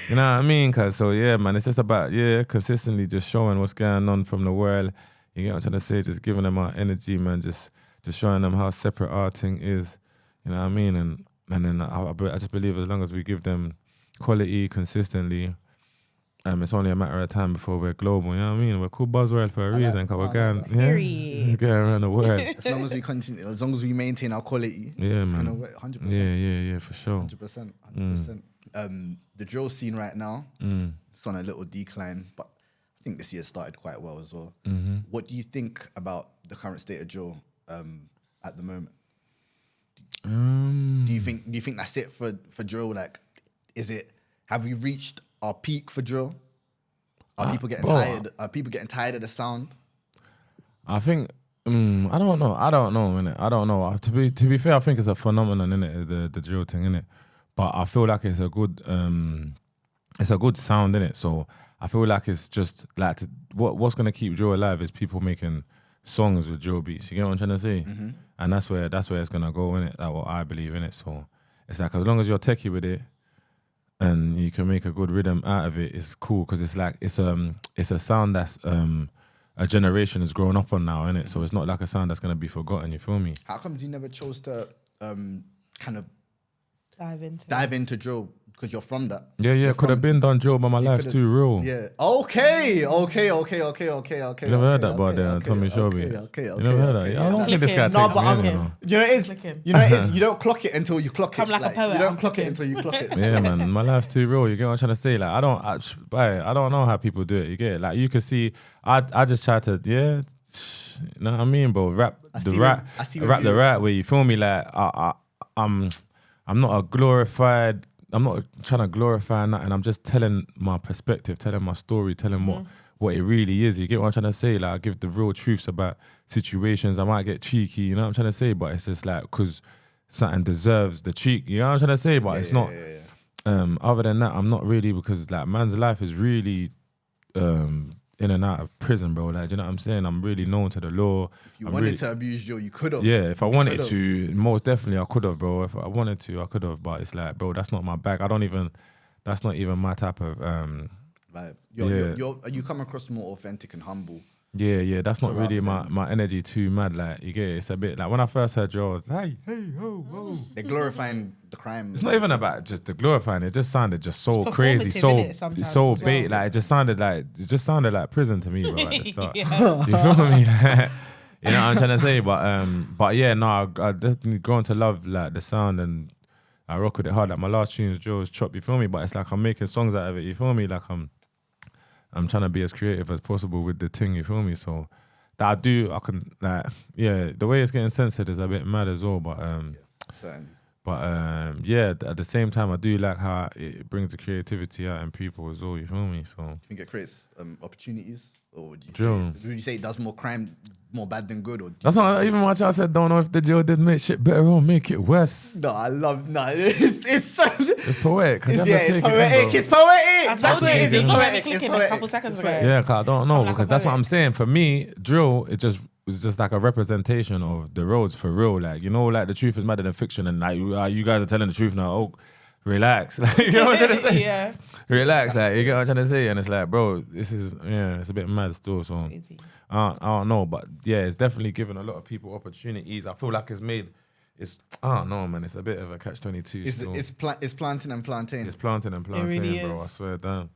S3: you know what I mean? Cause so yeah, man, it's just about consistently just showing what's going on from the world. You get what I'm trying to say? Just giving them our energy, man. Just showing them how separate our thing is. You know what I mean? And then I just believe as long as we give them quality consistently, it's only a matter of time before we're global. You know what I mean? We're called BUZZWORL for a reason, cause we're going, we're going around the world.
S1: As long as we continue, as long as we maintain our quality,
S3: Yeah,
S1: it's
S3: man.
S1: gonna work 100%.
S3: Yeah, for sure.
S1: 100%. The drill scene right now, it's on a little decline, but I think this year started quite well as well. What do you think about the current state of drill at the moment? Do you think that's it for drill? Like, have we reached our peak for drill? Are people getting tired? Are people getting tired of the sound?
S3: I think I don't know, innit? I don't know. To be fair, I think it's a phenomenon, innit? The drill thing, innit? But I feel like it's a good sound, innit? So I feel like it's just like what's gonna keep drill alive is people making songs with drill beats. You get what I'm trying to say? And that's where it's gonna go, innit? That's what I believe in it. So it's like as long as you're techie with it and you can make a good rhythm out of it, it's cool because it's like it's a sound that's a generation has grown up on now, innit? So it's not like a sound that's gonna be forgotten. You feel me?
S1: How come you never chose to kind of
S2: dive
S1: into drill? Because you're from that.
S3: Yeah. Could have been done drill, but my life's too real.
S1: Yeah. Okay. You
S3: never heard that about Tommy Shelby?
S1: Okay.
S3: You never heard that? Yeah, I don't think this guy takes me in, you know.
S1: You know it is. You don't clock it until you clock
S2: Come
S1: it.
S2: like a poet,
S1: You don't
S2: I'm
S1: clock it
S2: clicking.
S1: until you clock it.
S3: Yeah, man, my life's too real. You get what I'm trying to say? Like, I don't know how people do it. You get it? Like, you can see, I just try to, you know what I mean, bro? Rap the right way. You feel me? Like, I'm not a glorified. I'm not trying to glorify nothing. I'm just telling my perspective, telling my story, telling what it really is. You get what I'm trying to say? Like, I give the real truths about situations. I might get cheeky, you know what I'm trying to say? But it's just like, because something deserves the cheek, you know what I'm trying to say? But it's not. Other than that, I'm not really, because like man's life is really in and out of prison, bro. Like, do you know what I'm saying? I'm really known to the law.
S1: If you wanted to abuse Joe, you could have.
S3: Yeah, if I wanted to, most definitely I could have, bro. If I wanted to, I could have. But it's like, bro, that's not my bag. That's not even my type of
S1: vibe. You come across more authentic and humble.
S3: Yeah, that's not really my energy too mad. Like, you get it? It's a bit like when I first heard Joe, I was hey, ho, whoa.
S1: They're glorifying the crime.
S3: It's not even about just the glorifying. It just sounded just so
S2: It's
S3: crazy,
S2: performative,
S3: so
S2: innit,
S3: bait.
S2: well.
S3: Like, it just sounded like prison to me, bro, at the start.
S2: Yeah.
S3: You feel me? You know what I'm trying to say? But yeah, no, I definitely grown to love like the sound, and I rock with it hard. Like, my last tune is Joe's Chop. You feel me? But it's like I'm making songs out of it. You feel me? Like I'm trying to be as creative as possible with the thing. You feel me? So. That I can, like, the way it's getting censored is a bit mad as well, but at the same time, I do like how it brings the creativity out in people as well, you feel me? So
S1: you think it creates opportunities, or would you say it does more crime, more bad than good? Or
S3: that's not even much I said. Don't know if the Joe did make shit better or make it worse.
S1: No, it's so,
S3: it's poetic.
S1: It's poetic. It's poetic.
S2: That's what it is.
S1: It's
S2: Poetic.
S1: poetic.
S2: A couple seconds ago.
S3: Yeah, cause I don't know,
S2: I'm like
S3: because that's what I'm saying. For me, drill, it was just like a representation of the roads for real. Like, you know, like the truth is madder than fiction, and like you guys are telling the truth now. Oh, relax. Like, you know what I'm trying to say?
S2: Yeah.
S3: Relax, like, you get what I'm trying to say? And it's like, bro, this is, it's a bit mad still. So
S2: Crazy.
S3: I don't know, but yeah, it's definitely given a lot of people opportunities. I feel like I don't know, man. It's a bit of a catch-22 still.
S1: It's planting and plantain.
S3: It's planting and plantain,
S2: really
S3: bro. I
S2: is.
S3: swear down.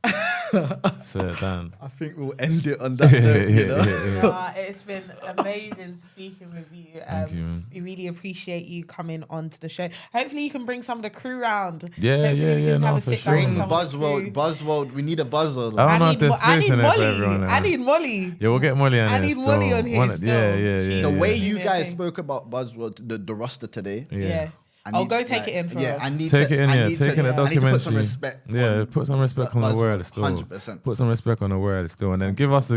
S3: Swear down.
S1: I think we'll end it on that note, you know?
S2: It's been amazing speaking with you.
S3: Thank you, man.
S2: We really appreciate you coming onto the show. Hopefully you can bring some of the crew round.
S3: Yeah,
S2: Hopefully we can have a
S3: for
S2: sit
S3: sure.
S2: down with
S1: Bring
S2: some of the crew.
S1: BUZZWORld. We need a BUZZWORld.
S3: I don't know if there's space in there for everyone.
S2: I need Molly.
S3: Yeah, we'll get Molly on
S2: I
S3: here.
S2: need Molly on here still.
S3: Yeah.
S1: The way
S2: Yeah.
S1: you guys
S2: Okay.
S1: spoke about BUZZWORld, the roster today.
S2: Yeah.
S1: I
S2: I'll
S1: need,
S2: go take it in for us.
S1: I need
S3: Take
S1: to,
S3: it in,
S1: I
S3: yeah.
S1: need
S3: Take
S1: to,
S3: in a
S1: I need to
S3: documentary.
S1: put some respect.
S3: Yeah, put some respect on the word still.
S1: 100%.
S3: Put some respect on the word still, and then give us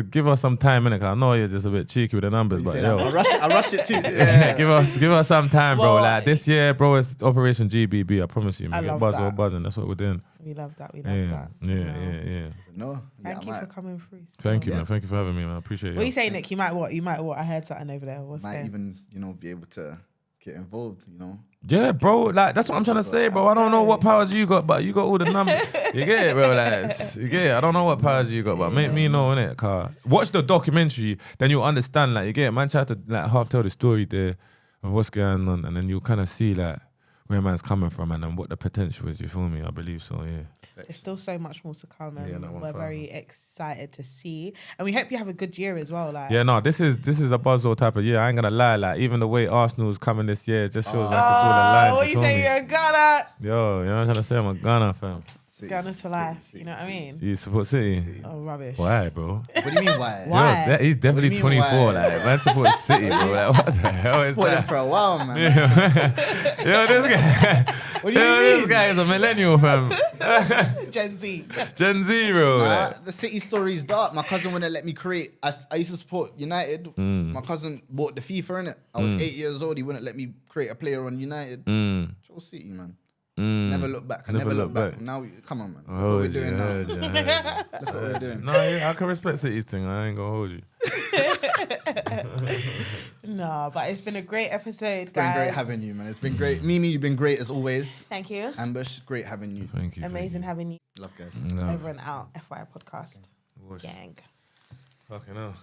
S3: some time in it. I know you're just a bit cheeky with the numbers, but yo,
S1: I rush it too. Yeah.
S3: give us some time, bro.
S2: Well,
S3: Like this year, bro, it's Operation GBB. I promise you,
S2: I
S3: man. Get
S2: love
S3: BUZZWORld
S2: that.
S3: buzzing. That's what we're doing.
S2: We love that. We love
S3: Yeah,
S2: that.
S3: yeah.
S1: No.
S2: Thank you for coming through.
S3: Thank you, man. Thank you for having me, man. I appreciate
S2: What are you
S3: you.
S2: saying, Nick? You might what? I heard something over there. What's
S1: Might
S2: that?
S1: even, be able to get involved,
S3: Yeah, bro. Like that's what I'm trying to say, bro. I don't know what powers you got, but you got all the numbers. You get it, bro. Like, you get it. I don't know what powers you got, but make me know, innit, car. Watch the documentary, then you'll understand. Like, you get it. Man, try to like half tell the story there of what's going on, and then you'll kind of see like where man's coming from and then what the potential is. You feel me? I believe so. Yeah.
S2: There's still so much more to come, and
S3: Yeah, no,
S2: we're
S3: 1000.
S2: very excited to see. And we hope you have a good year as well. Like,
S3: Yeah, no, this is a BUZZWORld type of year. I ain't gonna lie, like even the way Arsenal's coming this year, it just feels like it's all aligned.
S2: what you
S3: feel
S2: say?
S3: me?
S2: You're a Ghana.
S3: Yo, you know what I'm trying to say? I'm a Ghana fam.
S2: Gunners for life. You know what I mean?
S3: You support City?
S2: Oh, rubbish.
S3: Why, bro?
S1: What do you mean, why?
S2: Why?
S3: Yo, he's definitely
S1: What do you mean,
S3: 24.
S1: why?
S3: Like, man supports City, bro. Like, what the hell is
S1: Supported him
S3: that?
S1: for a while, man.
S3: Yo, this guy.
S1: What do you
S3: This
S1: mean?
S3: guy is a millennial, fam.
S2: Gen Z.
S3: Gen Z, bro. Like,
S1: The City story is dark. My cousin wouldn't let me create. I used to support United.
S3: Mm.
S1: My cousin bought the FIFA, innit? I was 8 years old. He wouldn't let me create a player on United. Chose City, man. Never look back. I never look back. Now, come on, man. Look what we're doing now.
S3: heard you.
S1: Look what we're doing.
S3: No, yeah, I can respect City's thing. I ain't gonna hold you.
S2: No, but it's been a great episode,
S1: It's been
S2: guys.
S1: great having you, man. It's been great. Mimi, you've been great as always.
S2: Thank you.
S1: Ambush, great having you.
S3: Thank you.
S2: Amazing having you
S1: Love, guys.
S3: Love.
S2: over and out. FYI podcast
S3: Whoosh.
S2: gang.
S3: Fucking hell.